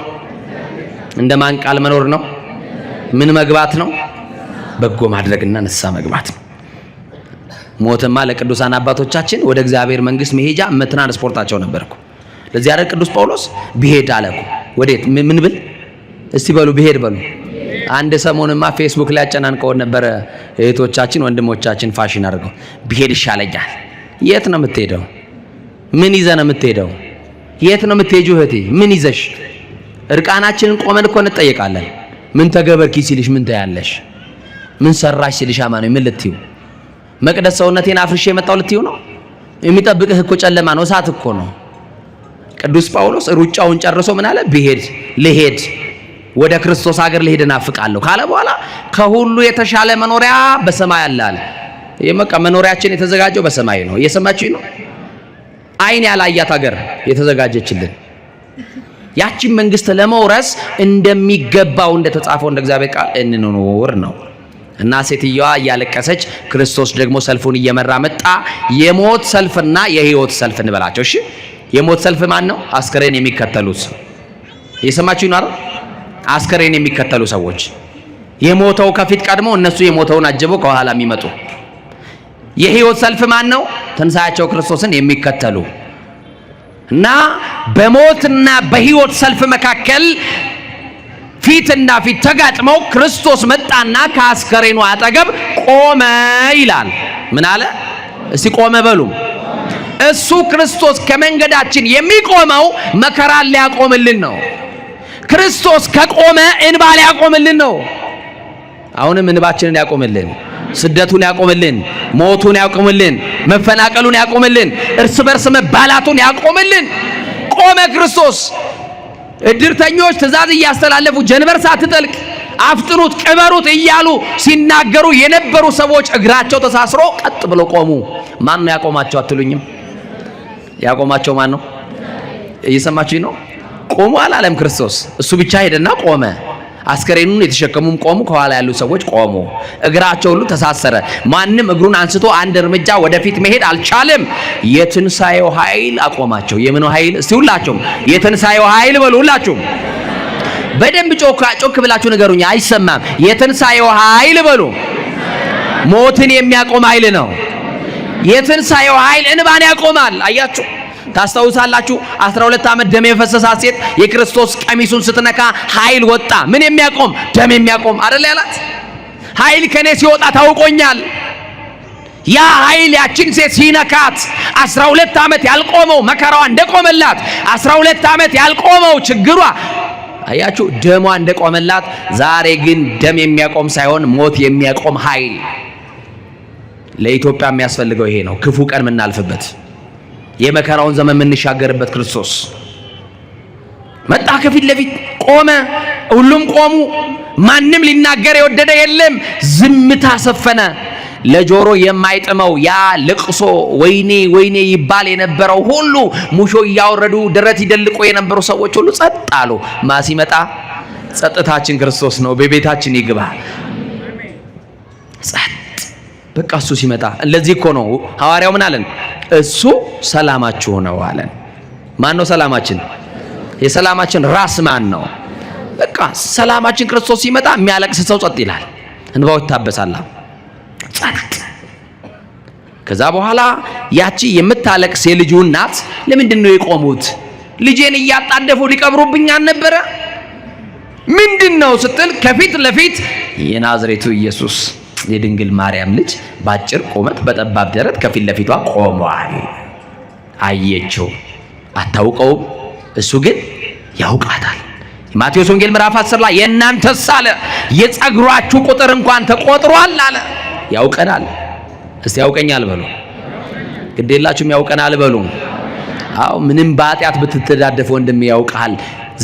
እንደማን ቃል መኖር ነው? ምን መግባት ነው? በጎ ማድረግና ንስሐ መግባት ነው። ሞትማ ለቅዱሳን አባቶቻችን ወደ እግዚአብሔር መንግስት መሄጃ ትራንስፖርታቸው ነበርኩ። ለዚህ አይደል ቅዱስ ጳውሎስ ቢሄድ አለኩ። ወዴት? ምን ብል እስቲ በሉ፣ ቢሄድ በሉ። አንድ ሰሞንማ ፌስቡክ ላይ አጨናንቀው ነበረ እህቶቻችን ወንድሞቻችን ፋሽን አድርገው ቢሄድ ይሻለኛል። የት ነው የምትሄደው? ምን ይዘህ ነው የምትሄደው? የት ነው የምትሄጂው እህቴ? ምን ይዘሽ? እርቃናችንን ቆመን እኮ እንጠየቃለን። ምን ተገበርኪ ሲልሽ ምን ታያለሽ? ምን ሰራሽ ሲልሽ አማኑ ምን ልትዩ? መቅደስ ሰውነቴን አፍርሼ የመጣው ልትዩ ነው? የሚጠብቅህ እኮ ጨለማ ነው፣ እሳት እኮ ነው። ቅዱስ ጳውሎስ ሩጫውን ጨርሶ ምን አለ? ልሄድ ወደ ክርስቶስ ሀገር ልሄድ እናፍቃለሁ ካለ በኋላ ከሁሉ የተሻለ መኖሪያ በሰማይ አለ አለ። የመቃ መኖሪያችን የተዘጋጀው በሰማይ ነው። እየሰማችሁ ነው? አይን ያላያት ሀገር የተዘጋጀችልን ያቺን መንግስት ለመውረስ እንደሚገባው እንደተጻፈው እንደ እግዚአብሔር ቃል እንኖር ነው። እና ሴትየዋ እያለቀሰች ክርስቶስ ደግሞ ሰልፉን እየመራ መጣ። የሞት ሰልፍና የህይወት ሰልፍ እንበላቸው። እሺ፣ የሞት ሰልፍ ማን ነው? አስከሬን የሚከተሉት። እየሰማችሁ ነው አይደል? አስከሬን የሚከተሉ ሰዎች፣ የሞተው ከፊት ቀድሞ እነሱ የሞተውን አጅበው ከኋላ የሚመጡ። የህይወት ሰልፍ ማን ነው? ትንሣኤያቸው ክርስቶስን የሚከተሉ እና በሞትና በህይወት ሰልፍ መካከል ፊትና ፊት ተጋጥመው ክርስቶስ መጣና ከአስከሬኑ አጠገብ ቆመ ይላል። ምን አለ? እስቲ ቆመ በሉ። እሱ ክርስቶስ ከመንገዳችን የሚቆመው መከራን ሊያቆምልን ነው። ክርስቶስ ከቆመ እንባ ሊያቆምልን ነው። አሁንም እንባችንን ያቆምልን፣ ስደቱን ያቆምልን፣ ሞቱን ያቆምልን፣ መፈናቀሉን ያቆምልን፣ እርስ በርስ መባላቱን ያቆምልን። ቆመ ክርስቶስ። እድርተኞች ትእዛዝ እያስተላለፉ ጀንበር ሳትጠልቅ አፍጥኑት፣ ቅበሩት እያሉ ሲናገሩ የነበሩ ሰዎች እግራቸው ተሳስሮ ቀጥ ብለው ቆሙ። ማን ነው ያቆማቸው አትሉኝም? ያቆማቸው ማን ነው? እየሰማችሁኝ ነው? ቆሙ አላለም ክርስቶስ። እሱ ብቻ ሄደና ቆመ። አስከሬኑን የተሸከሙም ቆሙ፣ ከኋላ ያሉ ሰዎች ቆሙ። እግራቸው ሁሉ ተሳሰረ። ማንም እግሩን አንስቶ አንድ እርምጃ ወደፊት መሄድ አልቻለም። የትንሣኤው ኃይል አቆማቸው። የምን ኃይል? እስቲ ሁላችሁም የትንሣኤው ኃይል በሉ። ሁላችሁም በደንብ ጮክ ብላችሁ ንገሩኝ፣ አይሰማም። የትንሣኤው ኃይል በሉ። ሞትን የሚያቆም ኃይል ነው። የትንሣኤው ኃይል እንባን ያቆማል። አያችሁ፣ ታስታውሳላችሁ? 12 ዓመት ደም የፈሰሳት ሴት የክርስቶስ ቀሚሱን ስትነካ ኃይል ወጣ። ምን የሚያቆም? ደም የሚያቆም አይደል ያላት? ኃይል ከኔ ሲወጣ ታውቆኛል። ያ ኃይል ያችን ሴት ሲነካት 12 ዓመት ያልቆመው መከራዋ እንደቆመላት፣ 12 ዓመት ያልቆመው ችግሯ አያችሁ ደሟ እንደቆመላት ዛሬ ግን ደም የሚያቆም ሳይሆን ሞት የሚያቆም ኃይል ለኢትዮጵያ የሚያስፈልገው ይሄ ነው። ክፉ ቀን የምናልፍበት የመከራውን ዘመን የምንሻገርበት ክርስቶስ መጣ። ከፊት ለፊት ቆመ። ሁሉም ቆሙ። ማንም ሊናገር የወደደ የለም። ዝምታ ሰፈነ። ለጆሮ የማይጥመው ያ ልቅሶ ወይኔ ወይኔ ይባል የነበረው ሁሉ ሙሾ እያወረዱ ደረት ይደልቆ የነበሩ ሰዎች ሁሉ ጸጥ አሉ። ሲመጣ ጸጥታችን ክርስቶስ ነው። በቤታችን ይግባ። ጸጥ በቃ እሱ ሲመጣ። ለዚህ እኮ ነው ሐዋርያው ምን አለን? እሱ ሰላማችሁ ነው አለን። ማን ነው ሰላማችን? የሰላማችን ራስ ማን ነው? በቃ ሰላማችን ክርስቶስ ሲመጣ የሚያለቅስ ሰው ጸጥ ይላል፣ እንባው ይታበሳል። ጸጥ። ከዛ በኋላ ያቺ የምታለቅስ የልጁ እናት ለምንድን ነው የቆሙት? ልጄን እያጣደፉ ሊቀብሩብኝ አልነበረ? ምንድነው ስትል ከፊት ለፊት የናዝሬቱ ኢየሱስ የድንግል ማርያም ልጅ ባጭር ቁመት በጠባብ ደረት ከፊት ለፊቷ ቆሟል። አየችው። አታውቀውም፣ እሱ ግን ያውቃታል። ማቴዎስ ወንጌል ምዕራፍ 10 ላይ የእናንተስ አለ የጸጉራችሁ ቁጥር እንኳን ተቆጥሯል አለ። ያውቀናል። እስቲ ያውቀኛል በሉ። ግዴላችሁም ያውቀናል በሉ። አው ምንም በኃጢአት ብትተዳደፍ ወንድም ያውቃል።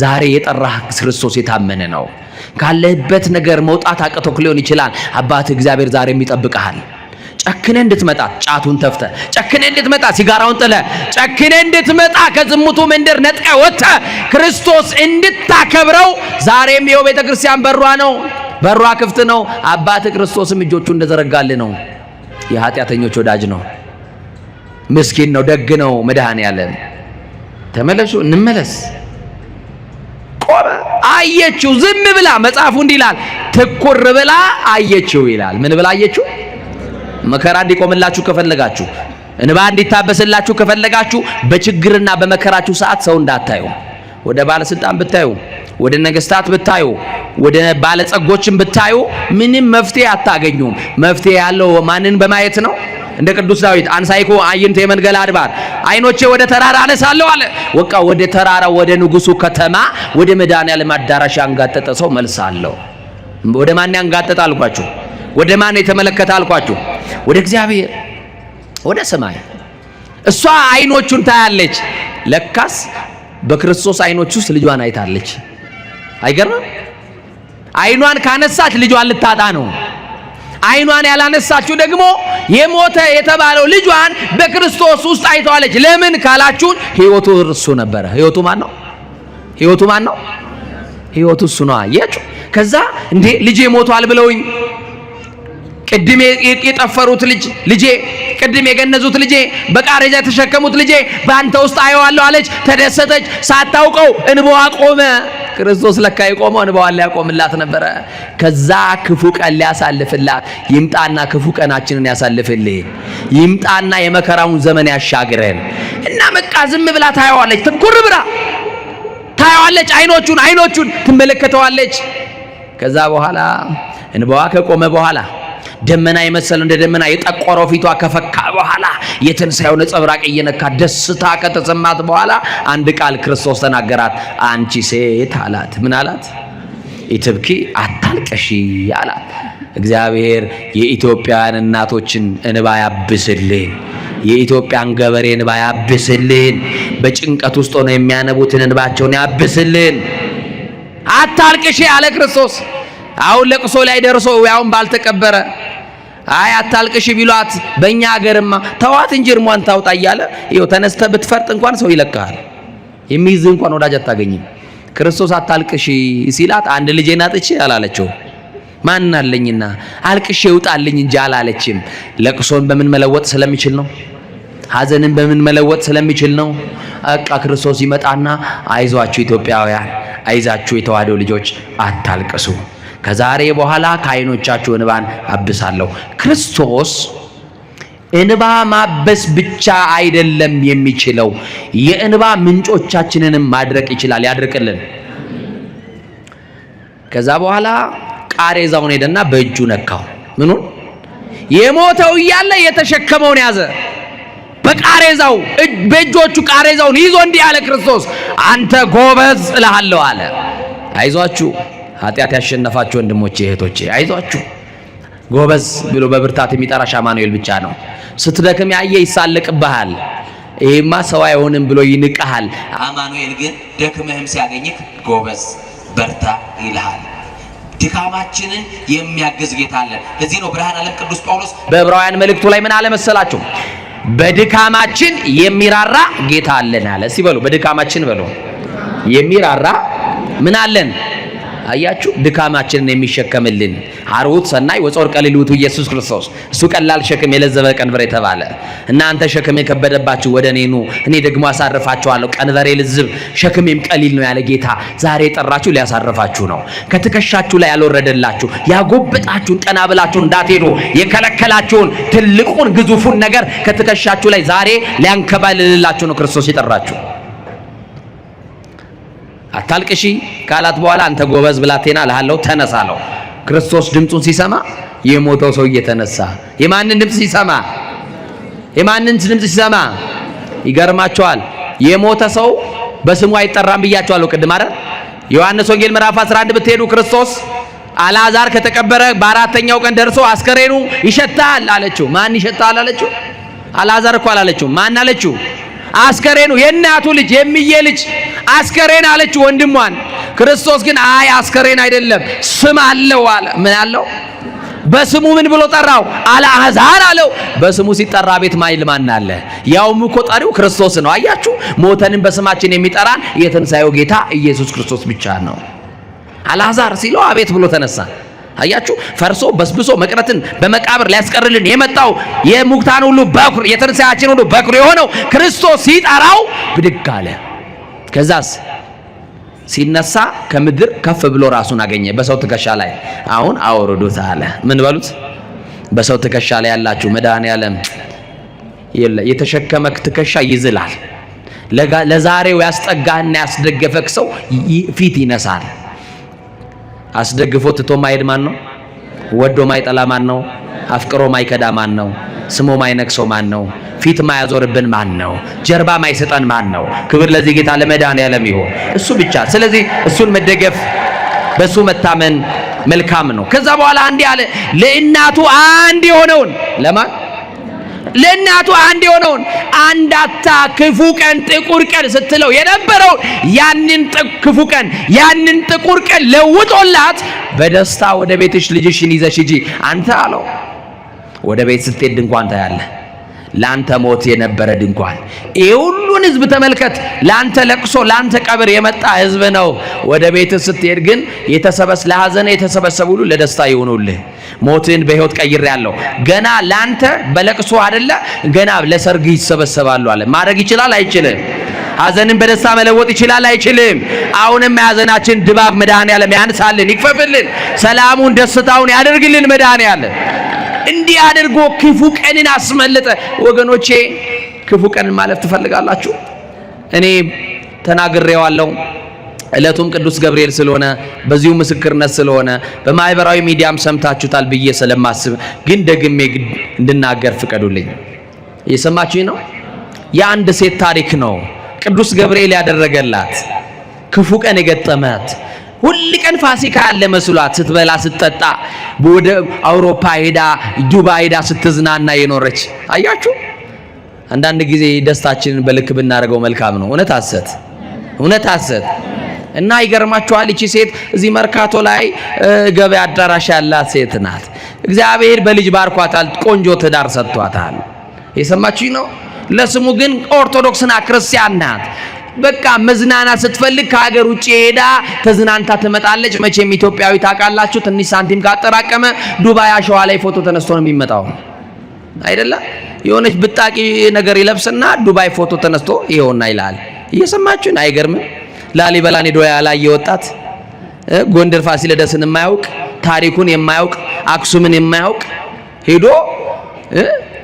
ዛሬ የጠራህ ክርስቶስ የታመነ ነው። ካለህበት ነገር መውጣት አቅቶክ ሊሆን ይችላል። አባት እግዚአብሔር ዛሬም ይጠብቅሃል። ጨክነ እንድትመጣ ጫቱን ተፍተ፣ ጨክነ እንድትመጣ ሲጋራውን ጥለ፣ ጨክነ እንድትመጣ ከዝሙቱ መንደር ነጥቀ ወጥተ ክርስቶስ እንድታከብረው ዛሬም ይኸው ቤተክርስቲያን በሯ ነው። በሯ ክፍት ነው። አባት ክርስቶስም እጆቹ እንደዘረጋልህ ነው። የኃጢአተኞች ወዳጅ ነው። ምስኪን ነው። ደግ ነው። መድኃኔዓለም ተመለሱ፣ እንመለስ። ቆመ። አየችው። ዝም ብላ መጽሐፉ እንዲህ ይላል፣ ትኩር ብላ አየችው ይላል። ምን ብላ አየችው? መከራ እንዲቆምላችሁ ከፈለጋችሁ፣ እንባ እንዲታበስላችሁ ከፈለጋችሁ በችግርና በመከራችሁ ሰዓት ሰው እንዳታዩ። ወደ ባለስልጣን ብታዩ፣ ወደ ነገስታት ብታዩ፣ ወደ ባለጸጎችን ብታዩ ምንም መፍትሄ አታገኙም። መፍትሄ ያለው ማንን በማየት ነው? እንደ ቅዱስ ዳዊት አንሳይኮ አይንተ የመንገል አድባር አይኖቼ ወደ ተራራ አነሳለሁ አለ። ወቃ ወደ ተራራ ወደ ንጉሱ ከተማ ወደ መድኃኔዓለም አዳራሽ ያንጋጠጠ ሰው መልስ አለው። ወደ ማን ያንጋጠጠ አልኳችሁ? ወደ ማን የተመለከተ አልኳችሁ? ወደ እግዚአብሔር፣ ወደ ሰማይ። እሷ አይኖቹን ታያለች። ለካስ በክርስቶስ አይኖች ውስጥ ልጇን አይታለች። አይገርም? አይኗን ካነሳች ልጇን ልታጣ ነው። አይኗን ያላነሳችሁ ደግሞ የሞተ የተባለው ልጇን በክርስቶስ ውስጥ አይተዋለች። ለምን ካላችሁን ሕይወቱ እርሱ ነበረ። ሕይወቱ ማን ነው? ሕይወቱ ማን ነው? ሕይወቱ እሱ ነው። አያችሁ? ከዛ እንዴ ልጄ ሞቷል ብለውኝ ቅድም የጠፈሩት ልጄ፣ ቅድም የገነዙት ልጄ፣ በቃሬዛ የተሸከሙት ልጄ በአንተ ውስጥ አየዋለሁ አለች። ተደሰተች። ሳታውቀው እንባዋ ቆመ። ክርስቶስ ለካ የቆመው እንባዋን ሊያቆምላት ነበረ። ከዛ ክፉ ቀን ሊያሳልፍላት ይምጣና ክፉ ቀናችንን ያሳልፍልህ። ይምጣና የመከራውን ዘመን ያሻግረን እና በቃ ዝም ብላ ታየዋለች። ትኩር ብላ ታየዋለች። አይኖቹን ትመለከተዋለች። ከዛ በኋላ እንባዋ ከቆመ በኋላ ደመና የመሰለ እንደ ደመና የጠቆረው ፊቷ ከፈካ በኋላ የትንሣኤው ነጸብራቅ እየነካ ደስታ ከተሰማት በኋላ አንድ ቃል ክርስቶስ ተናገራት። አንቺ ሴት አላት። ምን አላት? ኢትብኪ አታልቀሺ አላት። እግዚአብሔር የኢትዮጵያን እናቶችን እንባ ያብስልን። የኢትዮጵያን ገበሬ እንባ ያብስልን። በጭንቀት ውስጥ ሆነው የሚያነቡትን እንባቸውን ያብስልን። አታልቅሺ አለ ክርስቶስ። አሁን ለቅሶ ላይ ደርሶ ያውን ባልተቀበረ አይ አታልቅሽ ቢሏት በእኛ ሀገርማ ተዋት እንጂ እርሟን ታውጣ እያለ ይኸው ተነስተህ ብትፈርጥ እንኳን ሰው ይለቅሃል። የሚይዝ እንኳን ወዳጅ አታገኝም። ክርስቶስ አታልቅሽ ሲላት አንድ ልጄን አጥቼ አላለችው። ማን አለኝና አልቅሽ ይውጣልኝ እንጂ አላለችም። ለቅሶን በምን መለወጥ ስለሚችል ነው። ሐዘንን በምን መለወጥ ስለሚችል ነው። በቃ ክርስቶስ ይመጣና አይዟችሁ ኢትዮጵያውያን፣ አይዛችሁ የተዋህዶ ልጆች አታልቅሱ፣ ከዛሬ በኋላ ከዓይኖቻችሁ እንባን አብሳለሁ። ክርስቶስ እንባ ማበስ ብቻ አይደለም የሚችለው፣ የእንባ ምንጮቻችንንም ማድረቅ ይችላል። ያድርቅልን። ከዛ በኋላ ቃሬዛውን ሄደና በእጁ ነካው። ምኑን? የሞተው እያለ የተሸከመውን ያዘ። በቃሬዛው በእጆቹ ቃሬዛውን ይዞ እንዲህ አለ ክርስቶስ፣ አንተ ጎበዝ እልሃለሁ አለ። አይዟችሁ ኃጢአት ያሸነፋችሁ ወንድሞቼ እህቶቼ አይዟችሁ ጎበዝ ብሎ በብርታት የሚጠራሽ አማኑኤል ብቻ ነው። ስትደክም ያየ ይሳለቅብሃል። ይሄማ ሰው አይሆንም ብሎ ይንቀሃል። አማኑኤል ግን ደክመህም ሲያገኝክ ጎበዝ በርታ ይልሃል። ድካማችንን የሚያግዝ ጌታ አለ። ለዚህ ነው ብርሃን ዓለም ቅዱስ ጳውሎስ በዕብራውያን መልእክቱ ላይ ምን አለ መሰላችሁ? በድካማችን የሚራራ ጌታ አለን አለ። ሲበሉ በድካማችን በሉ የሚራራ ምን አለን? አያችሁ ድካማችንን የሚሸከምልን አርዑት ሰናይ ወጾር ቀሊሉቱ ኢየሱስ ክርስቶስ እሱ ቀላል ሸክም የለዘበ ቀንበር የተባለ እናንተ ሸክም የከበደባችሁ ወደ እኔ ኑ እኔ ደግሞ አሳርፋችኋለሁ ቀንበሬ ልዝብ ሸክሜም ቀሊል ነው ያለ ጌታ ዛሬ የጠራችሁ ሊያሳርፋችሁ ነው። ከትከሻችሁ ላይ ያልወረደላችሁ ያጎበጣችሁን ቀና ብላችሁ እንዳትሄዱ የከለከላችሁን ትልቁን ግዙፉን ነገር ከትከሻችሁ ላይ ዛሬ ሊያንከባልልላችሁ ነው ክርስቶስ የጠራችሁ። አታልቅሺ ካላት በኋላ አንተ ጎበዝ ብላቴና እልሃለሁ ተነሳለሁ። ክርስቶስ ድምጹን ሲሰማ የሞተው ሰው እየተነሳ የማንን ድምጽ ሲሰማ? የማንን ድምጽ ሲሰማ? ይገርማቸዋል። የሞተ ሰው በስሙ አይጠራም ብያቸዋለሁ ቅድም አይደል? ዮሐንስ ወንጌል ምዕራፍ 11 ብትሄዱ ክርስቶስ አልዓዛር ከተቀበረ በአራተኛው ቀን ደርሶ አስከሬኑ ይሸታል አለችው። ማን ይሸታል አለችው? አልዓዛር እኮ አላለችው። ማን አለችው? አስከሬኑ የእናቱ ልጅ የሚዬ ልጅ አስከሬን አለችው ወንድሟን። ክርስቶስ ግን አይ አስከሬን አይደለም ስም አለው አለ። ምን አለው? በስሙ ምን ብሎ ጠራው? አልዓዛር አለው። በስሙ ሲጠራ ቤት ማይል ማን አለ? ያውም እኮ ጠሪው ክርስቶስ ነው። አያችሁ ሞተንን በስማችን የሚጠራን የትንሣኤው ጌታ ኢየሱስ ክርስቶስ ብቻ ነው። አልዓዛር ሲለው አቤት ብሎ ተነሳ። አያችሁ ፈርሶ በስብሶ መቅረትን በመቃብር ሊያስቀርልን የመጣው የሙታን ሁሉ በኩር የትንሣኤያችን ሁሉ በኩር የሆነው ክርስቶስ ሲጠራው ብድግ አለ። ከዛስ ሲነሳ ከምድር ከፍ ብሎ ራሱን አገኘ በሰው ትከሻ ላይ። አሁን አውርዱት አለ። ምን በሉት? በሰው ትከሻ ላይ ያላችሁ መድኃኔዓለም የተሸከመክ ትከሻ ይዝላል። ለዛሬው ያስጠጋህና ያስደገፈክ ሰው ፊት ይነሳል። አስደግፎ ትቶ ማይሄድ ማን ነው? ወዶ ማይጠላ ማን ነው? አፍቅሮ ማይከዳ ማን ነው? ስሞ ማይነክሰው ማን ነው? ፊት ማያዞርብን ማን ነው? ጀርባ ማይሰጠን ማን ነው? ክብር ለዚህ ጌታ ለመድኃኔዓለም ይሁን እሱ ብቻ። ስለዚህ እሱን መደገፍ በሱ መታመን መልካም ነው። ከዛ በኋላ እንዲህ አለ ለእናቱ አንድ የሆነውን ለማን? ለእናቱ አንድ የሆነውን አንዳታ ክፉ ቀን ጥቁር ቀን ስትለው የነበረውን ያንን ክፉ ቀን ያንን ጥቁር ቀን ለውጦላት በደስታ ወደ ቤትሽ ልጅሽን ይዘሽ ሂጂ አንተ አለው። ወደ ቤት ስትሄድ ድንኳን ታያለህ። ላንተ ሞት የነበረ ድንኳን ይሄ ሁሉን ህዝብ ተመልከት። ላንተ ለቅሶ ላንተ ቀብር የመጣ ህዝብ ነው። ወደ ቤት ስትሄድ ግን ለሐዘን የተሰበሰቡ ሁሉ ለደስታ ይሆኑልህ። ሞትን በህይወት ቀይሬያለሁ። ገና ላንተ በለቅሶ አይደለ ገና ለሰርግ ይሰበሰባሉ አለ። ማድረግ ይችላል አይችልም? ሐዘንን በደስታ መለወጥ ይችላል አይችልም? አሁንም የሐዘናችን ድባብ መድኃኔዓለም ያንሳልን፣ ይክፈፍልን፣ ሰላሙን ደስታውን ያደርግልን መድኃኔዓለም። እንዲህ አድርጎ ክፉ ቀንን አስመለጠ። ወገኖቼ ክፉ ቀንን ማለፍ ትፈልጋላችሁ? እኔ ተናግሬዋለሁ። ዕለቱም ቅዱስ ገብርኤል ስለሆነ በዚሁ ምስክርነት ስለሆነ በማህበራዊ ሚዲያም ሰምታችሁታል ብዬ ስለማስብ ግን ደግሜ እንድናገር ፍቀዱልኝ። እየሰማችሁኝ ነው? የአንድ ሴት ታሪክ ነው ቅዱስ ገብርኤል ያደረገላት ክፉ ቀን የገጠማት። ሁሉ ቀን ፋሲካ ያለ መስሏት ስትበላ ስትጠጣ ወደ አውሮፓ ሄዳ ዱባይ ሄዳ ስትዝናና የኖረች። አያችሁ አንዳንድ ጊዜ ደስታችንን በልክ ብናደርገው መልካም ነው። እውነት ሐሰት እና ይገርማችኋል። እቺ ሴት እዚህ መርካቶ ላይ ገበያ አዳራሽ ያላት ሴት ናት። እግዚአብሔር በልጅ ባርኳታል። ቆንጆ ትዳር ሰጥቷታል። የሰማችሁኝ ነው? ለስሙ ግን ኦርቶዶክስና ክርስቲያን ናት። በቃ መዝናናት ስትፈልግ ከሀገር ውጪ ሄዳ ተዝናንታ ትመጣለች። መቼም ኢትዮጵያዊ ታውቃላችሁ፣ ትንሽ ሳንቲም ካጠራቀመ ዱባይ አሸዋ ላይ ፎቶ ተነስቶ ነው የሚመጣው አይደለ? የሆነች ብጣቂ ነገር ይለብስና ዱባይ ፎቶ ተነስቶ ይሄውና ይላል። እየሰማችሁን? አይገርምም? ላሊበላን ሄዶ ያላየ ወጣት፣ ጎንደር ፋሲለደስን የማያውቅ ታሪኩን የማያውቅ አክሱምን የማያውቅ ሄዶ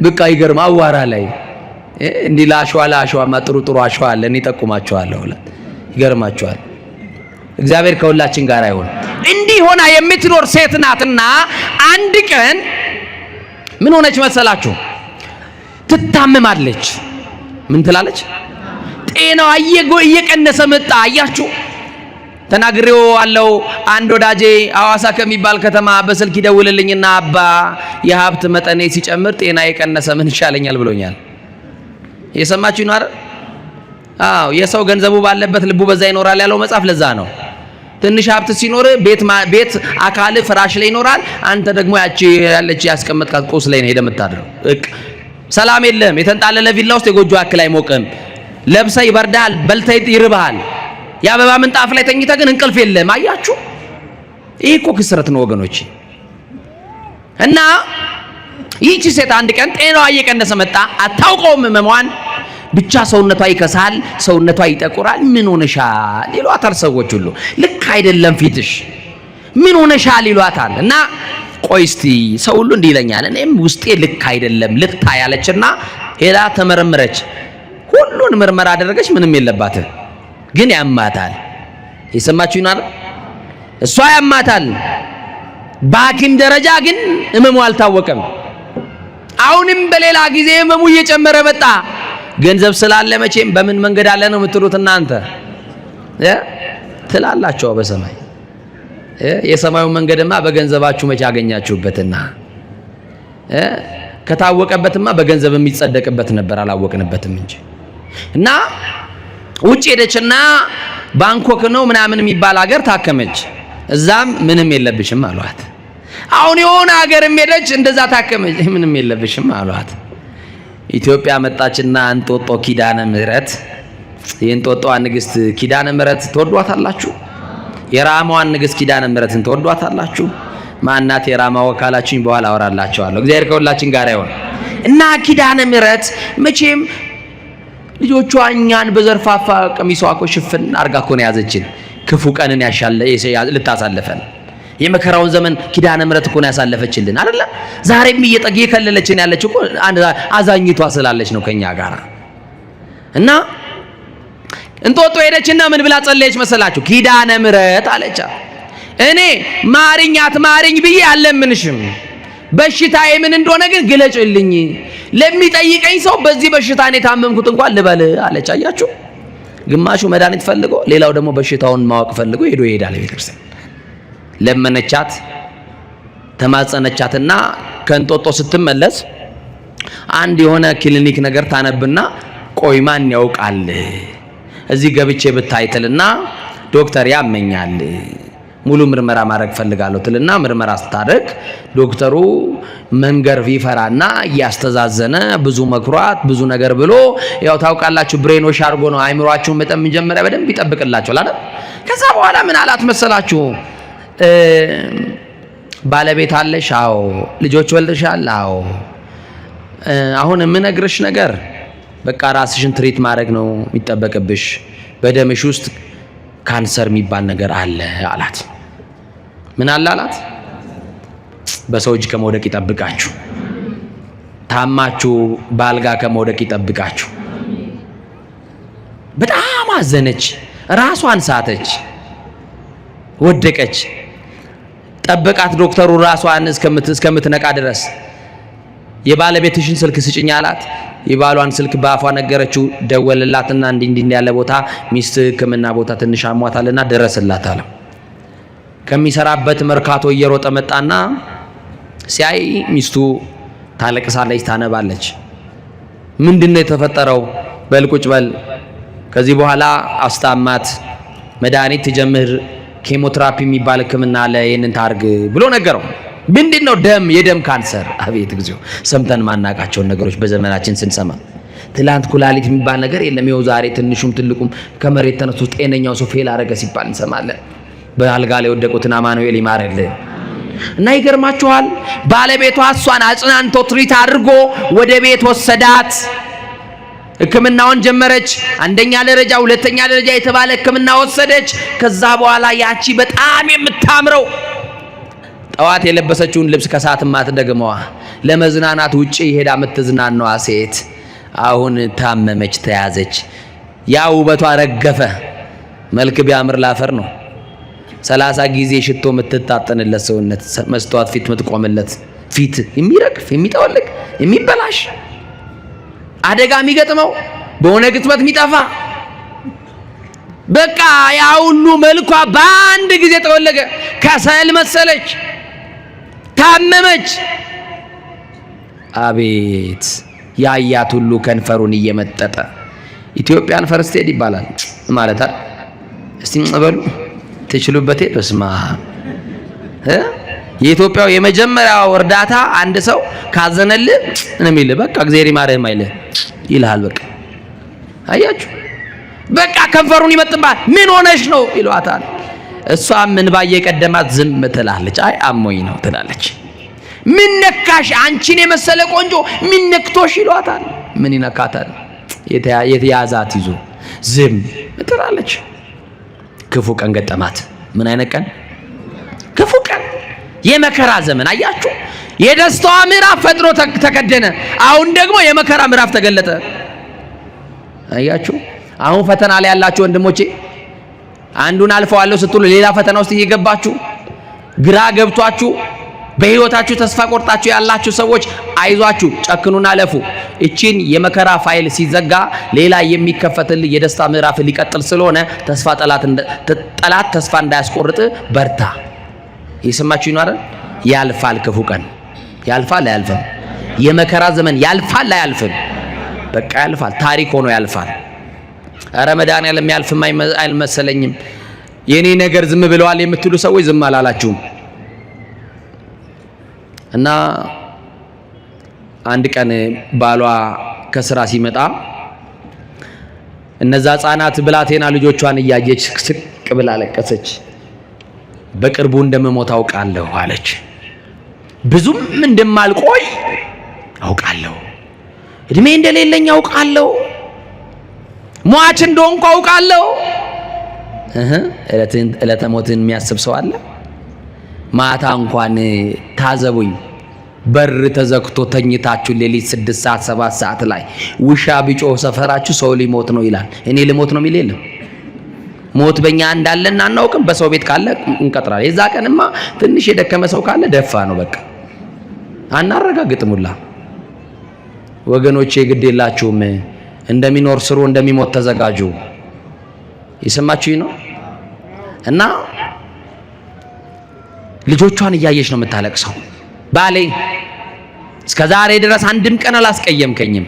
በቃ ይገርም አዋራ ላይ እንዲህ ለአሸዋማ ጥሩ አሸዋ አለ እኔ ጠቁማቸዋለሁ። ይገርማቸዋል። እግዚአብሔር ከሁላችን ጋር ይሁን። እንዲህ ሆና የምትኖር ሴት ናትና አንድ ቀን ምን ሆነች መሰላችሁ? ትታመማለች። ምን ትላለች? ጤናዋ እየቀነሰ መጣ። አያችሁ ተናግሬው አለው። አንድ ወዳጄ ሐዋሳ ከሚባል ከተማ በስልክ ይደውልልኝና አባ የሀብት መጠኔ ሲጨምር ጤና የቀነሰ ምን ይሻለኛል ብሎኛል። የሰማችሁ ነው አይደል? አዎ የሰው ገንዘቡ ባለበት ልቡ በዛ ይኖራል ያለው መጽሐፍ ለዛ ነው። ትንሽ ሀብት ሲኖር ቤት አካል ፍራሽ ላይ ይኖራል። አንተ ደግሞ ያቺ ያለች ያስቀመጥካት ቁስ ላይ ነው ሄደህ የምታድረው። ሰላም የለም። የተንጣለለ ቪላ ውስጥ የጎጆ አክል አይሞቅም። ለብሰህ ይበርዳል፣ በልተህ ይርብሃል። የአበባ ምንጣፍ ላይ ተኝተህ ግን እንቅልፍ የለም። አያችሁ፣ ይህ እኮ ክስረት ነው ወገኖች። እና ይህቺ ሴት አንድ ቀን ጤናዋ እየቀነሰ መጣ። አታውቀውም ህመሟን። ብቻ ሰውነቷ ይከሳል፣ ሰውነቷ ይጠቁራል። ምን ሆነሻል ይሏታል ሰዎች ሁሉ። ልክ አይደለም ፊትሽ፣ ምን ሆነሻል ይሏታል። እና ቆይ እስቲ ሰው ሁሉ እንዲህ ይለኛል፣ እኔም ውስጤ ልክ አይደለም ልታይ ያለችና ሄዳ ተመረመረች። ሁሉን ምርመራ አደረገች፣ ምንም የለባትም። ግን ያማታል። የሰማችሁኝ አይደል? እሷ ያማታል። በሐኪም ደረጃ ግን ህመሙ አልታወቀም። አሁንም በሌላ ጊዜ ህመሙ እየጨመረ መጣ። ገንዘብ ስላለ መቼም በምን መንገድ አለ ነው የምትሉት እናንተ ትላላችሁ። በሰማይ የሰማዩ መንገድማ በገንዘባችሁ መቼ አገኛችሁበትና ከታወቀበትማ በገንዘብ የሚጸደቅበት ነበር፣ አላወቅንበትም እንጂ። እና ውጭ ሄደችና ባንኮክ ነው ምናምን የሚባል ሀገር ታከመች። እዛም ምንም የለብሽም አሏት። አሁን የሆነ ሀገርም ሄደች፣ እንደዛ ታከመች፣ ምንም የለብሽም አሏት። ኢትዮጵያ መጣችና እንጦጦ ኪዳነ ምህረት፣ የእንጦጦዋ ንግስት ኪዳነ ምህረት ትወዷታላችሁ? የራማዋን ንግስት ኪዳነ ምህረትን ትወዷታላችሁ? ማናት የራማ ወካላችሁኝ? በኋላ አወራላችኋለሁ። እግዚአብሔር ከሁላችን ጋር ይሁን። እና ኪዳነ ምህረት መቼም ልጆቿ እኛን በዘርፋፋ ቀሚሷ እኮ ሽፍን አርጋ እኮ ነው ያዘችን። ክፉ ቀንን ልታሳልፈን የመከራውን ዘመን ኪዳነ ምህረት እኮ ነው ያሳለፈችልን አይደለ? ዛሬም እየከለለችን ያለች እኮ አዛኝቷ ስላለች ነው ከኛ ጋር። እና እንጦጦ ሄደችና ምን ብላ ጸለየች መሰላችሁ? ኪዳነ ምህረት አለቻ፣ እኔ ማሪኛት ማሪኝ ብዬ አልለምንሽም፣ በሽታዬ ምን እንደሆነ ግን ግለጭልኝ፣ ለሚጠይቀኝ ሰው በዚህ በሽታ እኔ ታመምኩት እንኳን ልበል አለች። አያችሁ፣ ግማሹ መድኃኒት ፈልጎ፣ ሌላው ደግሞ በሽታውን ማወቅ ፈልጎ ሄዶ ይሄዳል ቤተክርስቲያን። ለመነቻት፣ ተማጸነቻትና ከእንጦጦ ስትመለስ አንድ የሆነ ክሊኒክ ነገር ታነብና ቆይ ማን ያውቃል እዚህ ገብቼ ብታይትልና ዶክተር ያመኛል ሙሉ ምርመራ ማድረግ ፈልጋለሁ ትልና ምርመራ ስታደርግ ዶክተሩ መንገር ይፈራና ያስተዛዘነ ብዙ መክሯት ብዙ ነገር ብሎ ያው ታውቃላችሁ ብሬን ዎሽ አድርጎ ነው አይምሯችሁን መጠን መጀመሪያ በደንብ ይጠብቅላችኋል አይደል? ከዛ በኋላ ምን አላት መሰላችሁ? ባለቤት አለሽ? አዎ። ልጆች ወልደሻል? አዎ። አሁን የምነግርሽ ነገር በቃ ራስሽን ትሪት ማድረግ ነው የሚጠበቅብሽ። በደምሽ ውስጥ ካንሰር የሚባል ነገር አለ አላት። ምን አለ አላት? በሰው እጅ ከመውደቅ ይጠብቃችሁ። ታማችሁ ባልጋ ከመውደቅ ይጠብቃችሁ። በጣም አዘነች፣ ራሷን ሳተች፣ ወደቀች። ጠበቃት ዶክተሩ ራሷን እስከምትነቃ ድረስ። የባለቤትሽን ስልክ ስጭኝ አላት። የባሏን ስልክ በአፏ ነገረችው። ደወለላትና እንዲህ ያለ ቦታ ሚስት ሕክምና ቦታ ትንሽ አሟታልና ድረስላት አለው። ከሚሰራበት መርካቶ እየሮጠ መጣና ሲያይ ሚስቱ ታለቅሳለች፣ ታነባለች። ምንድነው የተፈጠረው? በል ቁጭ በል፣ ከዚህ በኋላ አስታማት፣ መድኃኒት ትጀምር፣ ኬሞቴራፒ የሚባል ሕክምና አለ፣ ይሄንን ታርግ ብሎ ነገረው። ምንድነው? ደም፣ የደም ካንሰር። አቤት እግዚኦ! ሰምተን ማናቃቸውን ነገሮች በዘመናችን ስንሰማ። ትላንት ኩላሊት የሚባል ነገር የለም፣ ይኸው ዛሬ ትንሹም ትልቁም ከመሬት ተነስቶ ጤነኛው ሰው ፌል አረገ ሲባል እንሰማለን። በአልጋ ላይ ወደቁትን አማኑኤል ይማረልን። እና ይገርማችኋል፣ ባለቤቷ እሷን አጽናንቶ ትሪት አድርጎ ወደ ቤት ወሰዳት። ሕክምናውን ጀመረች። አንደኛ ደረጃ፣ ሁለተኛ ደረጃ የተባለ ሕክምና ወሰደች። ከዛ በኋላ ያቺ በጣም የምታምረው ጠዋት የለበሰችውን ልብስ ከሰዓት ማትደግመዋ ለመዝናናት ውጪ ሄዳ የምትዝናናዋ ሴት አሁን ታመመች፣ ተያዘች። ያ ውበቷ ረገፈ። መልክ ቢያምር ላፈር ነው። 30 ጊዜ ሽቶ የምትታጠንለት ሰውነት፣ መስተዋት ፊት የምትቆምለት ፊት የሚረግፍ የሚጠወልቅ የሚበላሽ አደጋ የሚገጥመው በሆነ ግጥመት የሚጠፋ በቃ ያ ሁሉ መልኳ በአንድ ጊዜ ተወለገ። ከሰል መሰለች፣ ታመመች። አቤት ያያት ሁሉ ከንፈሩን እየመጠጠ ኢትዮጵያን ፈርስት ኤድ ይባላል ማለት አይደል? እስቲ በሉ ትችሉበቴ። በስማ የኢትዮጵያው የመጀመሪያው እርዳታ አንድ ሰው ካዘነልህ ነው የሚልህ። በቃ እግዚአብሔር ይማርህ አይልህ ይልሃል። በቃ አያችሁ፣ በቃ ከንፈሩን ይመጥባል። ምን ሆነሽ ነው ይሏታል። እሷም ምን ባየቀደማት ዝም ትላለች። አይ አሞኝ ነው ትላለች። ምን ነካሽ? አንቺን የመሰለ ቆንጆ ምን ነክቶሽ ይሏታል። ምን ይነካታል? የተያዛት ይዞ ዝም ትላለች። ክፉ ቀን ገጠማት። ምን አይነት ቀን? ክፉ ቀን፣ የመከራ ዘመን። አያችሁ፣ የደስታዋ ምዕራፍ ፈጥኖ ተከደነ። አሁን ደግሞ የመከራ ምዕራፍ ተገለጠ። አያችሁ፣ አሁን ፈተና ላይ ያላችሁ ወንድሞቼ አንዱን አልፈዋለሁ ስትሉ ሌላ ፈተና ውስጥ እየገባችሁ ግራ ገብቷችሁ በህይወታችሁ ተስፋ ቆርጣችሁ ያላችሁ ሰዎች አይዟችሁ፣ ጨክኑና አለፉ። እቺን የመከራ ፋይል ሲዘጋ ሌላ የሚከፈትልህ የደስታ ምዕራፍ ሊቀጥል ስለሆነ ጠላት ተስፋ እንዳያስቆርጥ በርታ። ይሰማችሁ ነው አይደል? ያልፋል። ክፉ ቀን ያልፋል አያልፍም? የመከራ ዘመን ያልፋል አያልፍም? በቃ ያልፋል። ታሪክ ሆኖ ያልፋል። ኧረ መድኃኒዓለም ያልፍም አይመሰለኝም። የኔ ነገር ዝም ብለዋል የምትሉ ሰዎች ዝም አላላችሁም። እና አንድ ቀን ባሏ ከስራ ሲመጣ እነዛ ህፃናት ብላቴና ልጆቿን እያየች ስቅ ብላ ለቀሰች። በቅርቡ እንደምሞት አውቃለሁ አለች። ብዙም እንደማልቆይ አውቃለሁ፣ እድሜ እንደሌለኝ አውቃለሁ፣ ሟች እንደሆንኩ አውቃለሁ። ዕለተ ሞትን የሚያስብ ሰው አለ? ማታ እንኳን ታዘቡኝ፣ በር ተዘግቶ ተኝታችሁ ሌሊት 6 ሰዓት 7 ሰዓት ላይ ውሻ ቢጮህ ሰፈራችሁ ሰው ሊሞት ነው ይላል። እኔ ልሞት ነው የሚል የለም። ሞት በእኛ እንዳለና አናውቅም። በሰው ቤት ካለ እንቀጥራለን። የዛ ቀንማ ትንሽ የደከመ ሰው ካለ ደፋ ነው በቃ፣ አናረጋግጥሙላ። ወገኖቼ ግድ የላችሁም፣ እንደሚኖር ስሩ፣ እንደሚሞት ተዘጋጁ። ይሰማችሁኝ ነው? እና ልጆቿን እያየች ነው የምታለቅሰው። ባሌ እስከዛሬ ድረስ አንድም ቀን አላስቀየምከኝም፣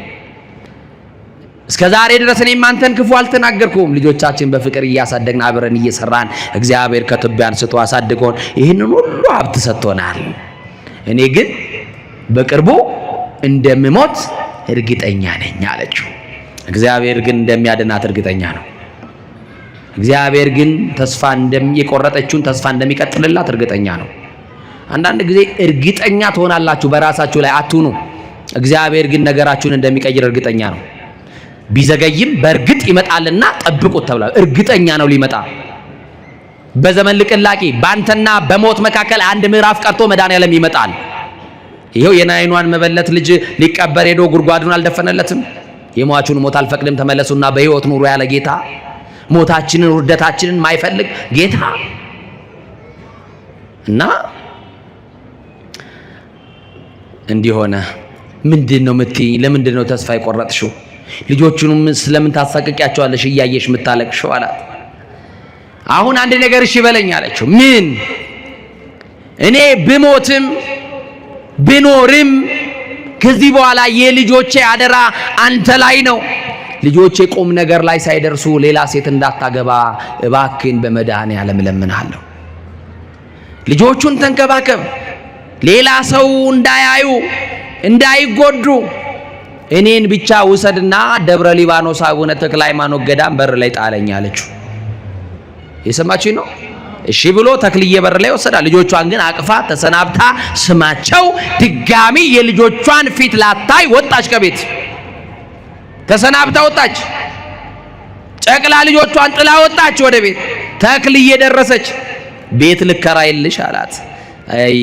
እስከዛሬ ድረስ እኔም አንተን ክፉ አልተናገርኩም። ልጆቻችን በፍቅር እያሳደግን አብረን እየሰራን እግዚአብሔር ከትቢያ አንስቶ አሳድጎን ይህንን ሁሉ ሀብት ሰጥቶናል። እኔ ግን በቅርቡ እንደምሞት እርግጠኛ ነኝ አለችው። እግዚአብሔር ግን እንደሚያድናት እርግጠኛ ነው። እግዚአብሔር ግን የቆረጠችውን ተስፋ እንደሚቀጥልላት እርግጠኛ ነው። አንዳንድ ጊዜ እርግጠኛ ትሆናላችሁ በራሳችሁ ላይ አትሁኑ። እግዚአብሔር ግን ነገራችሁን እንደሚቀይር እርግጠኛ ነው። ቢዘገይም በእርግጥ ይመጣልና ጠብቁት ተብሏል። እርግጠኛ ነው ሊመጣ። በዘመን ልቅላቂ ባንተና በሞት መካከል አንድ ምዕራፍ ቀርቶ መድኃኒዓለም ይመጣል። ይሄው የናይኗን መበለት ልጅ ሊቀበር ሄዶ ጉድጓዱን አልደፈነለትም። የሟቹን ሞት አልፈቅድም ተመለሱና በህይወት ኑሩ ያለ ጌታ፣ ሞታችንን ውርደታችንን ማይፈልግ ጌታ እና እንዲሆነ ምንድነው የምትይኝ? ለምንድነው ተስፋ የቆረጥሽው? ልጆቹንም ስለምን ታሳቅቂያቸዋለሽ እያየሽ የምታለቅሽው አላት። አሁን አንድ ነገር እሺ በለኝ አለችው። ምን? እኔ ብሞትም ብኖርም ከዚህ በኋላ የልጆቼ አደራ አንተ ላይ ነው። ልጆቼ ቁም ነገር ላይ ሳይደርሱ ሌላ ሴት እንዳታገባ እባክን በመድኃኒዓለም እለምንሃለሁ። ልጆቹን ተንከባከብ፣ ሌላ ሰው እንዳያዩ እንዳይጎዱ፣ እኔን ብቻ ውሰድና ደብረ ሊባኖስ አቡነ ተክለ ሃይማኖት ገዳም በር ላይ ጣለኝ አለችው። የሰማችኝ ነው? እሺ ብሎ ተክልዬ በር ላይ ወሰዳ። ልጆቿን ግን አቅፋ ተሰናብታ ስማቸው ድጋሚ የልጆቿን ፊት ላታይ ወጣች። ከቤት ተሰናብታ ወጣች። ጨቅላ ልጆቿን ጥላ ወጣች ወደ ቤት። ተክልዬ ደረሰች። ቤት ልከራይልሽ አላት። አይ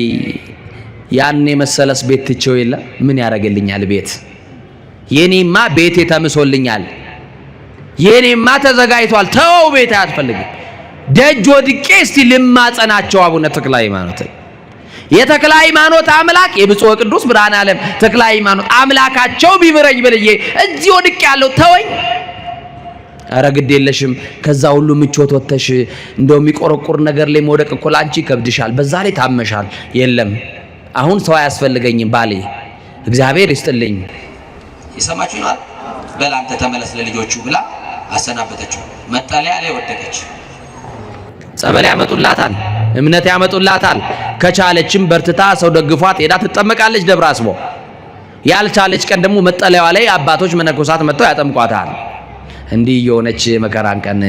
ያን የመሰለስ ቤት ትቼው የለ ምን ያደርግልኛል ቤት? የኔማ ቤቴ ተምሶልኛል፣ የኔማ ተዘጋጅቷል። ተው ቤት አያስፈልግም። ደጅ ወድቄ እስቲ ልማጸናቸው አቡነ ተክለ ሃይማኖት። የተክለ ሃይማኖት አምላክ የብፁዕ ቅዱስ ብርሃነ ዓለም ተክለ ሃይማኖት አምላካቸው ቢምረኝ ብልዬ እዚህ ወድቄ ያለው ተወኝ። አረ ግድ የለሽም ከዛ ሁሉ ምቾት ወተሽ እንደው የሚቆረቁር ነገር ላይ መውደቅ እኮ ላንቺ ከብድሻል፣ በዛ ላይ ታመሻል። የለም አሁን ሰው አያስፈልገኝም ባሌ እግዚአብሔር ይስጥልኝ። ይሰማችሁ ነው በላንተ ተመለስ ለልጆቹ ብላ አሰናበተችው። መጠለያ ላይ ወደቀች። ጸበል ያመጡላታል፣ እምነት ያመጡላታል። ከቻለችም በርትታ ሰው ደግፏት ሄዳ ትጠመቃለች ደብረ አስቦ። ያልቻለች ቀን ደግሞ መጠለያዋ ላይ አባቶች መነኮሳት መጥተው ያጠምቋታል። እንዲህ የሆነች መከራን ቀን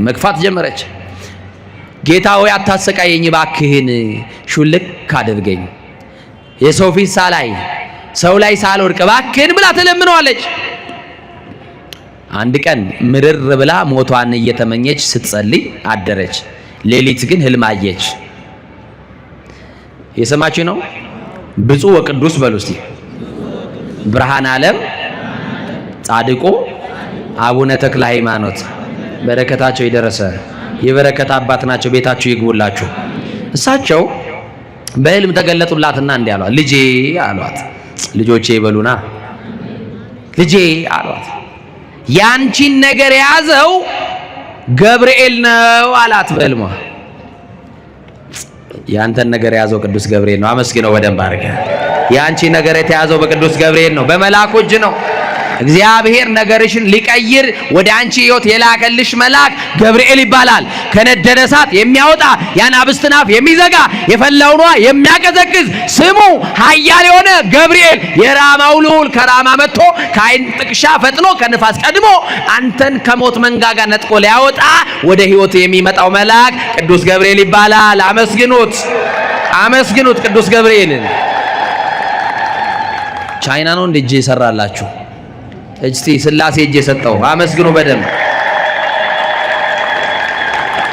መግፋት ጀመረች። ጌታ ሆይ አታሰቃየኝ ባክህን፣ ሹልክ አድርገኝ፣ የሰው ፊት ሳላይ ሰው ላይ ሳልወድቅ ባክህን ብላ ትለምነዋለች። አንድ ቀን ምርር ብላ ሞቷን እየተመኘች ስትጸልይ አደረች። ሌሊት ግን ህልም አየች። የሰማችሁ ነው? ብፁዕ ወቅዱስ በሉ እስቲ። ብርሃነ ዓለም ጻድቁ አቡነ ተክለ ሃይማኖት በረከታቸው ይደረሰ። የበረከት አባት ናቸው። ቤታችሁ ይግቡላችሁ። እሳቸው በህልም ተገለጡላትና እንዲህ አሏት። ልጄ አሏት። ልጆቼ ይበሉና ልጄ አሏት። ያንቺን ነገር የያዘው ገብርኤል ነው አላት በህልሟ። ያንተን ነገር የያዘው ቅዱስ ገብርኤል ነው። አመስግነው በደንብ አድርገህ። ያንቺ ነገር የተያዘው በቅዱስ ገብርኤል ነው፣ በመላኩ እጅ ነው። እግዚአብሔር ነገርሽን ሊቀይር ወደ አንቺ ህይወት የላከልሽ መልአክ ገብርኤል ይባላል። ከነደደ እሳት የሚያወጣ የአናብስትን አፍ የሚዘጋ የፈላውን ውሃ የሚያቀዘቅዝ ስሙ ኃያል የሆነ ገብርኤል የራማው ልዑል ከራማ መጥቶ ከዓይን ጥቅሻ ፈጥኖ ከንፋስ ቀድሞ አንተን ከሞት መንጋጋ ነጥቆ ሊያወጣ ወደ ህይወት የሚመጣው መልአክ ቅዱስ ገብርኤል ይባላል። አመስግኑት፣ አመስግኑት ቅዱስ ገብርኤልን። ቻይና ነው እንደ እጅ ይሰራላችሁ። እስቲ ስላሴ እጅ የሰጠው አመስግኑ በደንብ።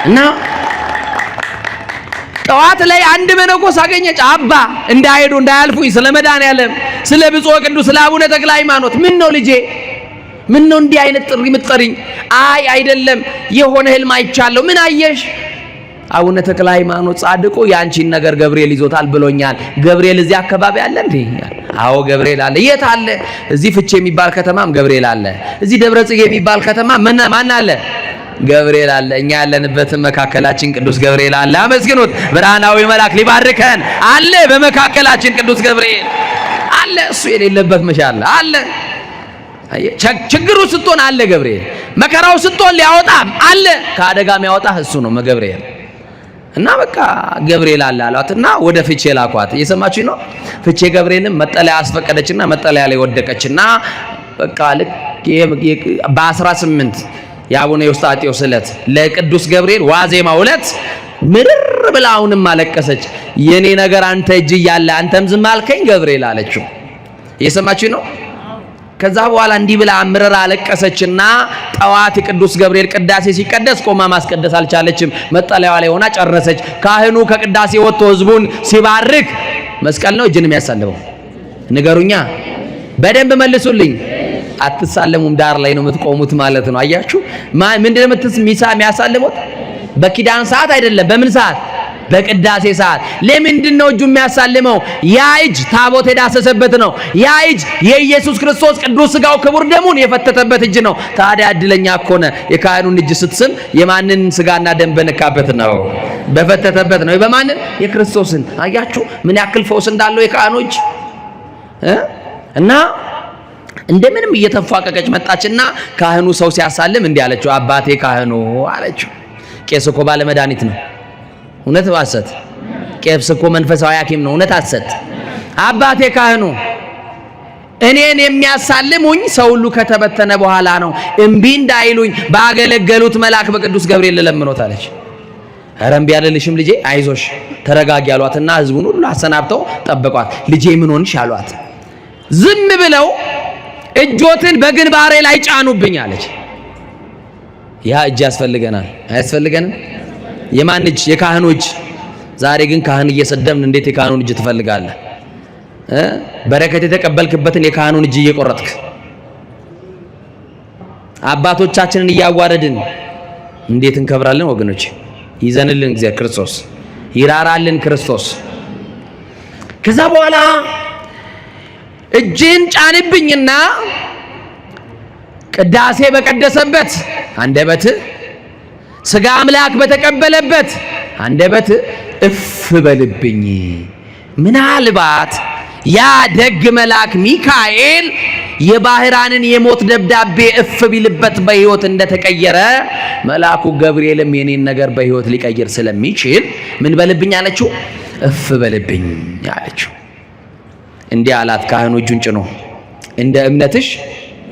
እና ጠዋት ላይ አንድ መነኮስ አገኘች። አባ እንዳይሄዱ እንዳያልፉኝ ስለ መድኃኔዓለም ስለ ብፁዕ ወቅዱስ ስለ አቡነ ተክለ ሃይማኖት። ምን ነው ልጄ፣ ምን ነው እንዲህ አይነት ጥሪ የምትጠሪኝ? አይ አይደለም የሆነ ህልም አይቻለሁ። ምን አየሽ? አቡነ ተክለ ሃይማኖት ጻድቁ ያንቺን ነገር ገብርኤል ይዞታል ብሎኛል። ገብርኤል እዚህ አካባቢ አለ እንዴ? አዎ ገብርኤል አለ። የት አለ? እዚህ ፍቼ የሚባል ከተማም ገብርኤል አለ። እዚህ ደብረ ጽጌ የሚባል ከተማ ማን አለ? ገብርኤል አለ። እኛ ያለንበትም መካከላችን ቅዱስ ገብርኤል አለ። አመስግኑት። ብርሃናዊ መልአክ ሊባርከን አለ። በመካከላችን ቅዱስ ገብርኤል አለ። እሱ የሌለበት መሻል አለ። ችግሩ ስትሆን አለ ገብርኤል። መከራው ስትሆን ሊያወጣም አለ። ከአደጋም ያወጣህ እሱ ነው ገብርኤል። እና በቃ ገብርኤል አለ አሏትና ወደ ፍቼ ላኳት። እየሰማችሁ ነው? ፍቼ ገብርኤልም መጠለያ አስፈቀደችና መጠለያ ላይ ወደቀችና በቃ ልክ በ18 የአቡነ ዮስጣጤዎስ ዕለት ለቅዱስ ገብርኤል ዋዜማው ዕለት ምርር ብላ አሁንም አለቀሰች። የኔ ነገር አንተ እጅ እያለ አንተም ዝም አልከኝ ገብርኤል አለችው። እየሰማችሁ ነው? ከዛ በኋላ እንዲህ ብላ አምረራ አለቀሰችና ጠዋት ቅዱስ ገብርኤል ቅዳሴ ሲቀደስ ቆማ ማስቀደስ አልቻለችም። መጠለያዋ ላይ ሆና ጨረሰች። ካህኑ ከቅዳሴ ወጥቶ ህዝቡን ሲባርክ መስቀል ነው እጅን የሚያሳልመው? ንገሩኛ፣ በደንብ መልሱልኝ። አትሳለሙም፣ ዳር ላይ ነው የምትቆሙት ማለት ነው። አያችሁ ምንድነው የሚያሳልሙት? በኪዳን ሰዓት አይደለም። በምን ሰዓት? በቅዳሴ ሰዓት። ለምንድን ነው እጁ የሚያሳልመው? ያ እጅ ታቦት የዳሰሰበት ነው። ያ እጅ የኢየሱስ ክርስቶስ ቅዱስ ሥጋው ክቡር ደሙን የፈተተበት እጅ ነው። ታዲያ እድለኛ እኮ ነው። የካህኑን እጅ ስትስም የማንን ሥጋና ደም በነካበት ነው? በፈተተበት ነው። በማንን? የክርስቶስን። አያችሁ ምን ያክል ፈውስ እንዳለው የካህኑ እጅ። እና እንደምንም እየተፏቀቀች መጣችና ካህኑ ሰው ሲያሳልም እንዲህ አለችው፣ አባቴ ካህኑ አለችው። ቄስ እኮ ባለ መድኃኒት ነው። እውነት ባሰት? ቄስ እኮ መንፈሳዊ ሐኪም ነው። እውነት አሰት? አባቴ ካህኑ እኔን የሚያሳልሙኝ ሰው ሁሉ ከተበተነ በኋላ ነው። እምቢ እንዳይሉኝ ባገለገሉት መልአክ በቅዱስ ገብርኤል ለለምኖት አለች። ኧረ እምቢ አልልሽም ልጄ፣ አይዞሽ ተረጋጊ አሏትና ህዝቡን ሁሉ አሰናብተው ጠበቋት። ልጄ ምን ሆንሽ አሏት። ዝም ብለው እጆትን በግንባሬ ላይ ጫኑብኝ አለች። ያ እጅ ያስፈልገናል አያስፈልገንም? የማን እጅ? የካህኑ እጅ። ዛሬ ግን ካህን እየሰደብን እንዴት የካህኑን እጅ ትፈልጋለህ? በረከት የተቀበልክበትን የካህኑን እጅ እየቆረጥክ አባቶቻችንን እያዋረድን እንዴት እንከብራለን ወገኖች? ይዘንልን እግዚአብሔር ክርስቶስ፣ ይራራልን ክርስቶስ። ከዛ በኋላ እጅን ጫንብኝና ቅዳሴ በቀደሰበት አንደበት ስጋ አምላክ በተቀበለበት አንደበት እፍ በልብኝ። ምናልባት ያ ደግ መልአክ ሚካኤል የባህራንን የሞት ደብዳቤ እፍ ቢልበት በሕይወት እንደተቀየረ መልአኩ ገብርኤልም የኔን ነገር በሕይወት ሊቀይር ስለሚችል ምን በልብኝ አለችው? እፍ በልብኝ አለችው። እንዲህ አላት። ካህኑ እጁን ጭኖ እንደ እምነትሽ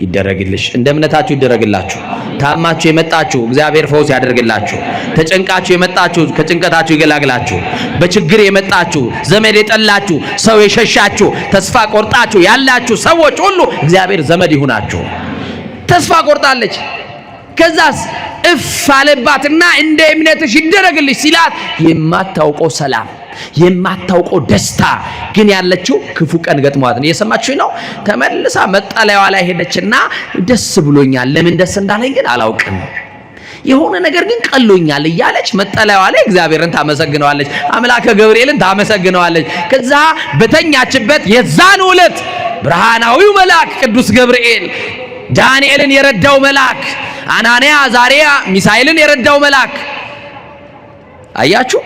ይደረግልሽ፣ እንደ እምነታችሁ ይደረግላችሁ። ታማችሁ የመጣችሁ እግዚአብሔር ፈውስ ያደርግላችሁ። ተጨንቃችሁ የመጣችሁ ከጭንቀታችሁ ይገላግላችሁ። በችግር የመጣችሁ ዘመድ የጠላችሁ ሰው የሸሻችሁ ተስፋ ቆርጣችሁ ያላችሁ ሰዎች ሁሉ እግዚአብሔር ዘመድ ይሁናችሁ። ተስፋ ቆርጣለች። ከዛስ እፍ አለባትና እንደ እምነትሽ ይደረግልሽ ሲላት የማታውቀው ሰላም የማታውቀው ደስታ ግን ያለችው ክፉ ቀን ገጥሟት ነው። እየሰማችሁ ነው። ተመልሳ መጠለያዋ ላይ ሄደችና ደስ ብሎኛል፣ ለምን ደስ እንዳለኝ ግን አላውቅም፣ የሆነ ነገር ግን ቀሎኛል እያለች መጠለያዋ ላይ እግዚአብሔርን ታመሰግነዋለች፣ አምላከ ገብርኤልን ታመሰግነዋለች። ከዛ በተኛችበት የዛን ዕለት ብርሃናዊው መልአክ ቅዱስ ገብርኤል ዳንኤልን የረዳው መልአክ፣ አናንያ አዛርያ ሚሳኤልን የረዳው መልአክ አያችሁ፣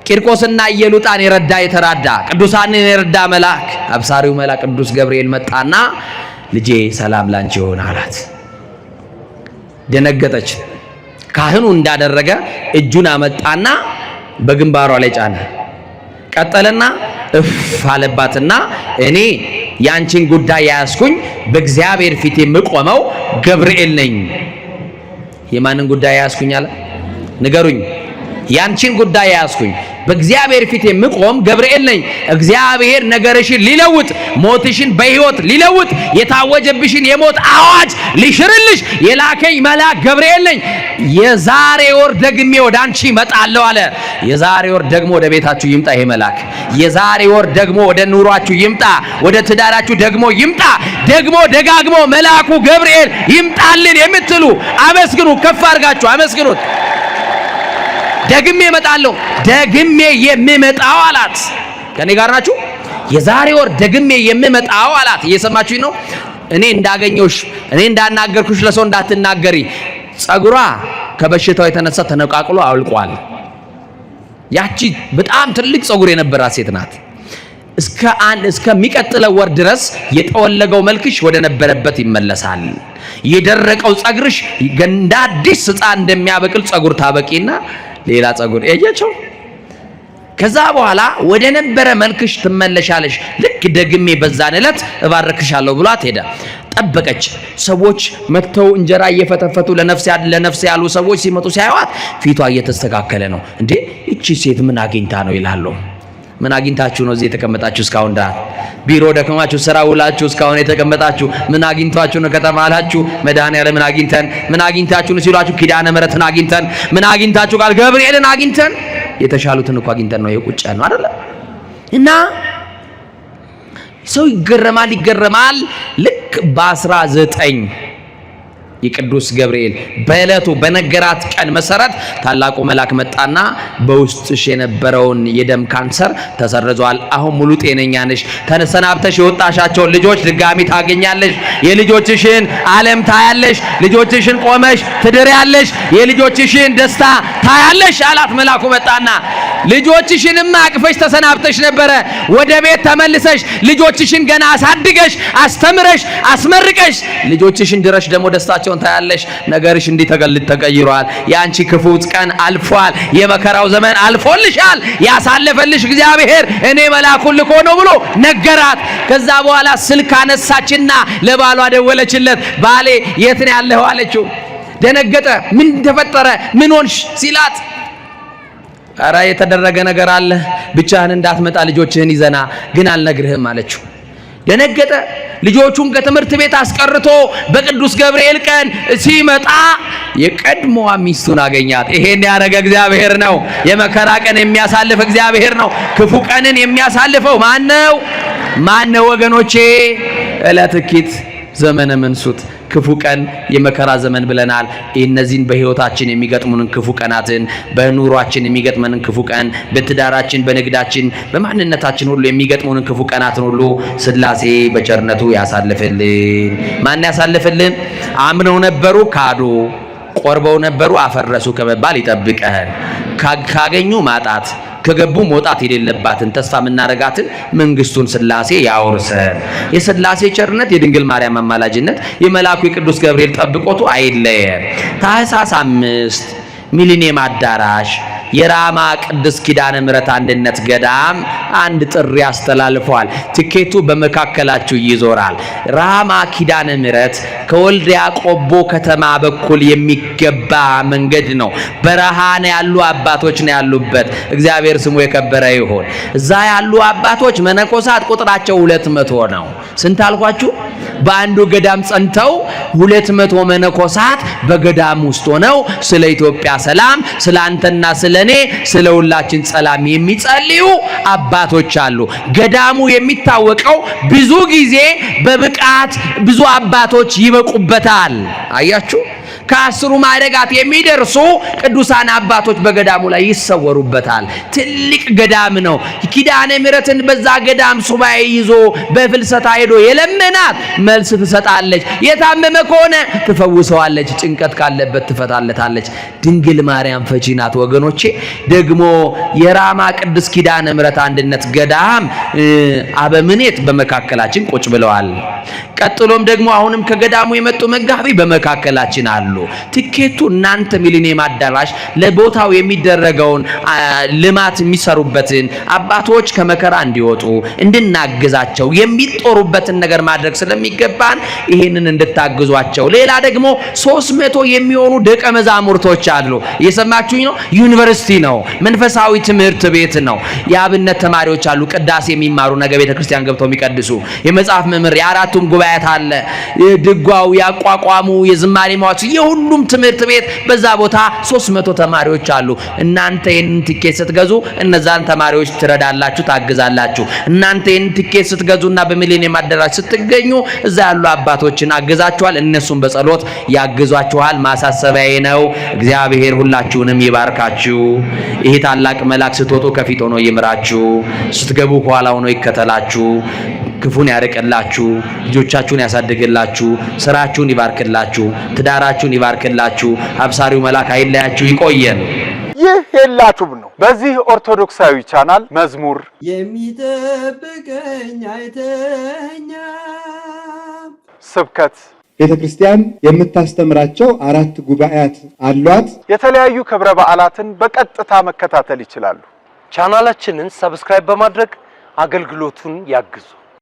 ቂርቆስና ኢየሉጣን የረዳ የተራዳ ቅዱሳንን የረዳ መልአክ አብሳሪው መልአክ ቅዱስ ገብርኤል መጣና ልጄ ሰላም ላንቺ ይሁን አላት። ደነገጠች። ካህኑ እንዳደረገ እጁን አመጣና በግንባሯ ላይ ጫነ። ቀጠለና እፍ አለባትና እኔ ያንቺን ጉዳይ ያያዝኩኝ በእግዚአብሔር ፊት የምቆመው ገብርኤል ነኝ። የማንን ጉዳይ ያያዝኩኝ አለ? ንገሩኝ። ያንቺን ጉዳይ ያያዝኩኝ በእግዚአብሔር ፊት የምቆም ገብርኤል ነኝ። እግዚአብሔር ነገርሽን ሊለውጥ፣ ሞትሽን በሕይወት ሊለውጥ፣ የታወጀብሽን የሞት አዋጅ ሊሽርልሽ የላከኝ መልአክ ገብርኤል ነኝ። የዛሬ ወር ደግሜ ወደ አንቺ እመጣለሁ አለ። የዛሬ ወር ደግሞ ወደ ቤታችሁ ይምጣ ይሄ መልአክ። የዛሬ ወር ደግሞ ወደ ኑሯችሁ ይምጣ፣ ወደ ትዳራችሁ ደግሞ ይምጣ። ደግሞ ደጋግሞ መልአኩ ገብርኤል ይምጣልን የምትሉ አመስግኑ፣ ከፍ አድርጋችሁ አመስግኑት። ደግሜ እመጣለሁ፣ ደግሜ የምመጣው አላት። ከኔ ጋር ናችሁ? የዛሬ ወር ደግሜ የምመጣው አላት። እየሰማችሁኝ ነው? እኔ እንዳገኘሁሽ፣ እኔ እንዳናገርኩሽ ለሰው እንዳትናገሪ። ጸጉሯ ከበሽታው የተነሳ ተነቃቅሎ አውልቋል። ያቺ በጣም ትልቅ ጸጉር የነበራት ሴት ናት። እስከሚቀጥለው ወር ድረስ የጠወለገው መልክሽ ወደ ነበረበት ይመለሳል። የደረቀው ጸጉርሽ እንደ አዲስ ሕፃን እንደሚያበቅል ጸጉር ታበቂና ሌላ ጸጉር ያያቸው። ከዛ በኋላ ወደ ነበረ መልክሽ ትመለሻለሽ። ልክ ደግሜ በዛን ዕለት እባርክሻለሁ ብሏት ሄደ። ጠበቀች። ሰዎች መጥተው እንጀራ እየፈተፈቱ ለነፍስ ያሉ ሰዎች ሲመጡ ሲያዩት ፊቷ እየተስተካከለ ነው። እንዴ እቺ ሴት ምን አግኝታ ነው ይላሉ። ምን አግኝታችሁ ነው እዚህ የተቀመጣችሁ? እስካሁን ዳ ቢሮ ደከማችሁ፣ ስራ ውላችሁ እስካሁን የተቀመጣችሁ ምን አግኝታችሁ ነው ከተባላችሁ፣ መድኃኒዓለም ምን አግኝተን፣ ምን አግኝታችሁ ነው ሲሏችሁ፣ ኪዳነ ምሕረትን አግኝተን፣ ምን አግኝታችሁ ቃል ገብርኤልን አግኝተን፣ የተሻሉትን እኮ አግኝተን ነው የቁጭ ነው አይደለ? እና ሰው ይገረማል። ልክ በ19 የቅዱስ ገብርኤል በእለቱ በነገራት ቀን መሰረት ታላቁ መልአክ መጣና በውስጥሽ የነበረውን የደም ካንሰር ተሰርዟል፣ አሁን ሙሉ ጤነኛ ነሽ፣ ተሰናብተሽ የወጣሻቸውን ልጆች ድጋሚ ታገኛለሽ፣ የልጆችሽን ዓለም ታያለሽ፣ ልጆችሽን ቆመሽ ትድሪያለሽ፣ የልጆችሽን ደስታ ታያለሽ አላት። መልአኩ መጣና ልጆችሽንም አቅፈሽ ተሰናብተሽ ነበረ፣ ወደ ቤት ተመልሰሽ ልጆችሽን ገና አሳድገሽ አስተምረሽ አስመርቀሽ ልጆችሽን ድረሽ ደግሞ ደስታቸው ታያለሽ። ነገርሽ እንዲህ ተቀይሯል። ያንቺ ክፉ ቀን አልፏል። የመከራው ዘመን አልፎልሻል። ያሳለፈልሽ እግዚአብሔር እኔ መልአኩን ልኮ ነው ብሎ ነገራት። ከዛ በኋላ ስልክ አነሳችና ለባሏ ደወለችለት። ባሌ የት ነው ያለኸው አለችው። ደነገጠ። ምን ተፈጠረ? ምን ሆንሽ ሲላት፣ ኧረ የተደረገ ነገር አለ፣ ብቻህን እንዳትመጣ ልጆችህን ይዘና ግን አልነግርህም አለችው። ደነገጠ። ልጆቹን ከትምህርት ቤት አስቀርቶ በቅዱስ ገብርኤል ቀን ሲመጣ የቀድሞዋ ሚስቱን አገኛት። ይሄን ያደረገ እግዚአብሔር ነው። የመከራ ቀን የሚያሳልፍ እግዚአብሔር ነው። ክፉ ቀንን የሚያሳልፈው ማነው? ወገኖቼ? ዕለትኪት ዘመነ መንሱት ክፉ ቀን የመከራ ዘመን ብለናል። እነዚህን በህይወታችን የሚገጥሙንን ክፉ ቀናትን፣ በኑሯችን የሚገጥመንን ክፉ ቀን፣ በትዳራችን፣ በንግዳችን፣ በማንነታችን ሁሉ የሚገጥሙንን ክፉ ቀናትን ሁሉ ሥላሴ በቸርነቱ ያሳልፍልን። ማን ያሳልፍልን? አምነው ነበሩ ካዱ፣ ቆርበው ነበሩ አፈረሱ ከመባል ይጠብቀን። ካገኙ ማጣት ከገቡ መውጣት የሌለባትን ተስፋ የምናረጋትን መንግስቱን ሥላሴ ያወርሰን። የሥላሴ ቸርነት፣ የድንግል ማርያም አማላጅነት፣ የመልአኩ የቅዱስ ገብርኤል ጠብቆቱ አይለየን። ታኅሳስ 5 ሚሊኒየም አዳራሽ የራማ ቅድስት ኪዳነ ምሕረት አንድነት ገዳም አንድ ጥሪ አስተላልፏል። ትኬቱ በመካከላችሁ ይዞራል። ራማ ኪዳነ ምሕረት ከወልዲያ ቆቦ ከተማ በኩል የሚገባ መንገድ ነው። በረሃን ያሉ አባቶች ነው ያሉበት። እግዚአብሔር ስሙ የከበረ ይሁን። እዛ ያሉ አባቶች መነኮሳት ቁጥራቸው 200 ነው። ስንት አልኳችሁ? በአንዱ ገዳም ጸንተው 200 መነኮሳት በገዳም ውስጥ ሆነው ስለ ኢትዮጵያ ሰላም፣ ስለ አንተና ስለ እኔ፣ ስለ ሁላችን ሰላም የሚጸልዩ አባቶች አሉ። ገዳሙ የሚታወቀው ብዙ ጊዜ በብቃት ብዙ አባቶች ይበቁበታል። አያችሁ፣ ከ10 ማዕረጋት የሚደርሱ ቅዱሳን አባቶች በገዳሙ ላይ ይሰወሩበታል። ትልቅ ገዳም ነው። ኪዳነ ምሕረትን በዛ ገዳም ሱባኤ ይዞ በፍልሰታ ሄዶ የለመናት መልስ ትሰጣለች። የታመመ ከሆነ ትፈውሰዋለች። ጭንቀት ካለበት ትፈታለታለች። ድንግል ማርያም ፈቺ ናት ወገኖቼ። ደግሞ የራማ ቅድስት ኪዳነ ምሕረት አንድነት ገዳም አበምኔት በመካከላችን ቁጭ ብለዋል። ቀጥሎም ደግሞ አሁንም ከገዳሙ የመጡ መጋቢ በመካከላችን አሉ። ትኬቱ እናንተ ሚሊኒየም አዳራሽ ለቦታው የሚደረገውን ልማት የሚሰሩበትን አባቶች ከመከራ እንዲወጡ እንድናግዛቸው የሚጦሩበትን ነገር ማድረግ ስለሚገባን ይሄንን እንድታግዟቸው። ሌላ ደግሞ 300 የሚሆኑ ደቀ መዛሙርቶች አሉ። እየሰማችሁኝ ነው? ዩኒቨርሲቲ ነው፣ መንፈሳዊ ትምህርት ቤት ነው። የአብነት ተማሪዎች አሉ፣ ቅዳሴ የሚማሩ ነገ ቤተክርስቲያን ገብተው የሚቀድሱ የመጽሐፍ መምህር፣ የአራቱም ጉባኤያት አለ፣ ድጓው፣ ያቋቋሙ፣ የዝማሬ ማዋት፣ የሁሉም ትምህርት ቤት በዛ ቦታ 300 ተማሪዎች አሉ። እናንተ ይሄንን ቲኬት ስትገዙ እነዛን ተማሪዎች ትረዳላችሁ፣ ታግዛላችሁ። እናንተ ይሄንን ቲኬት ስትገዙና በሚሊኒየም አዳራሽ ስትገኙ እዛ ያሉ አባቶችን አግዛችኋል፣ እነሱም በጸሎት ያግዟችኋል። ማሳሰቢያዬ ነው። እግዚአብሔር ሁላችሁንም ይባርካችሁ። ይሄ ታላቅ መልአክ ስትወጡ ከፊት ሆኖ ይምራችሁ፣ ስትገቡ ከኋላ ሆኖ ይከተላችሁ፣ ክፉን ያርቅላችሁ፣ ልጆቻችሁን ያሳድግላችሁ፣ ስራችሁን ይባርክላችሁ፣ ትዳራችሁን ይባርክላችሁ። አብሳሪው መልአክ አይለያችሁ። ይቆየን። ይህ የላችሁም ነው። በዚህ ኦርቶዶክሳዊ ቻናል መዝሙር የሚጠብቀኝ አይተኛ፣ ስብከት፣ ቤተ ክርስቲያን የምታስተምራቸው 4 ጉባኤያት አሏት። የተለያዩ ክብረ በዓላትን በቀጥታ መከታተል ይችላሉ። ቻናላችንን ሰብስክራይብ በማድረግ አገልግሎቱን ያግዙ።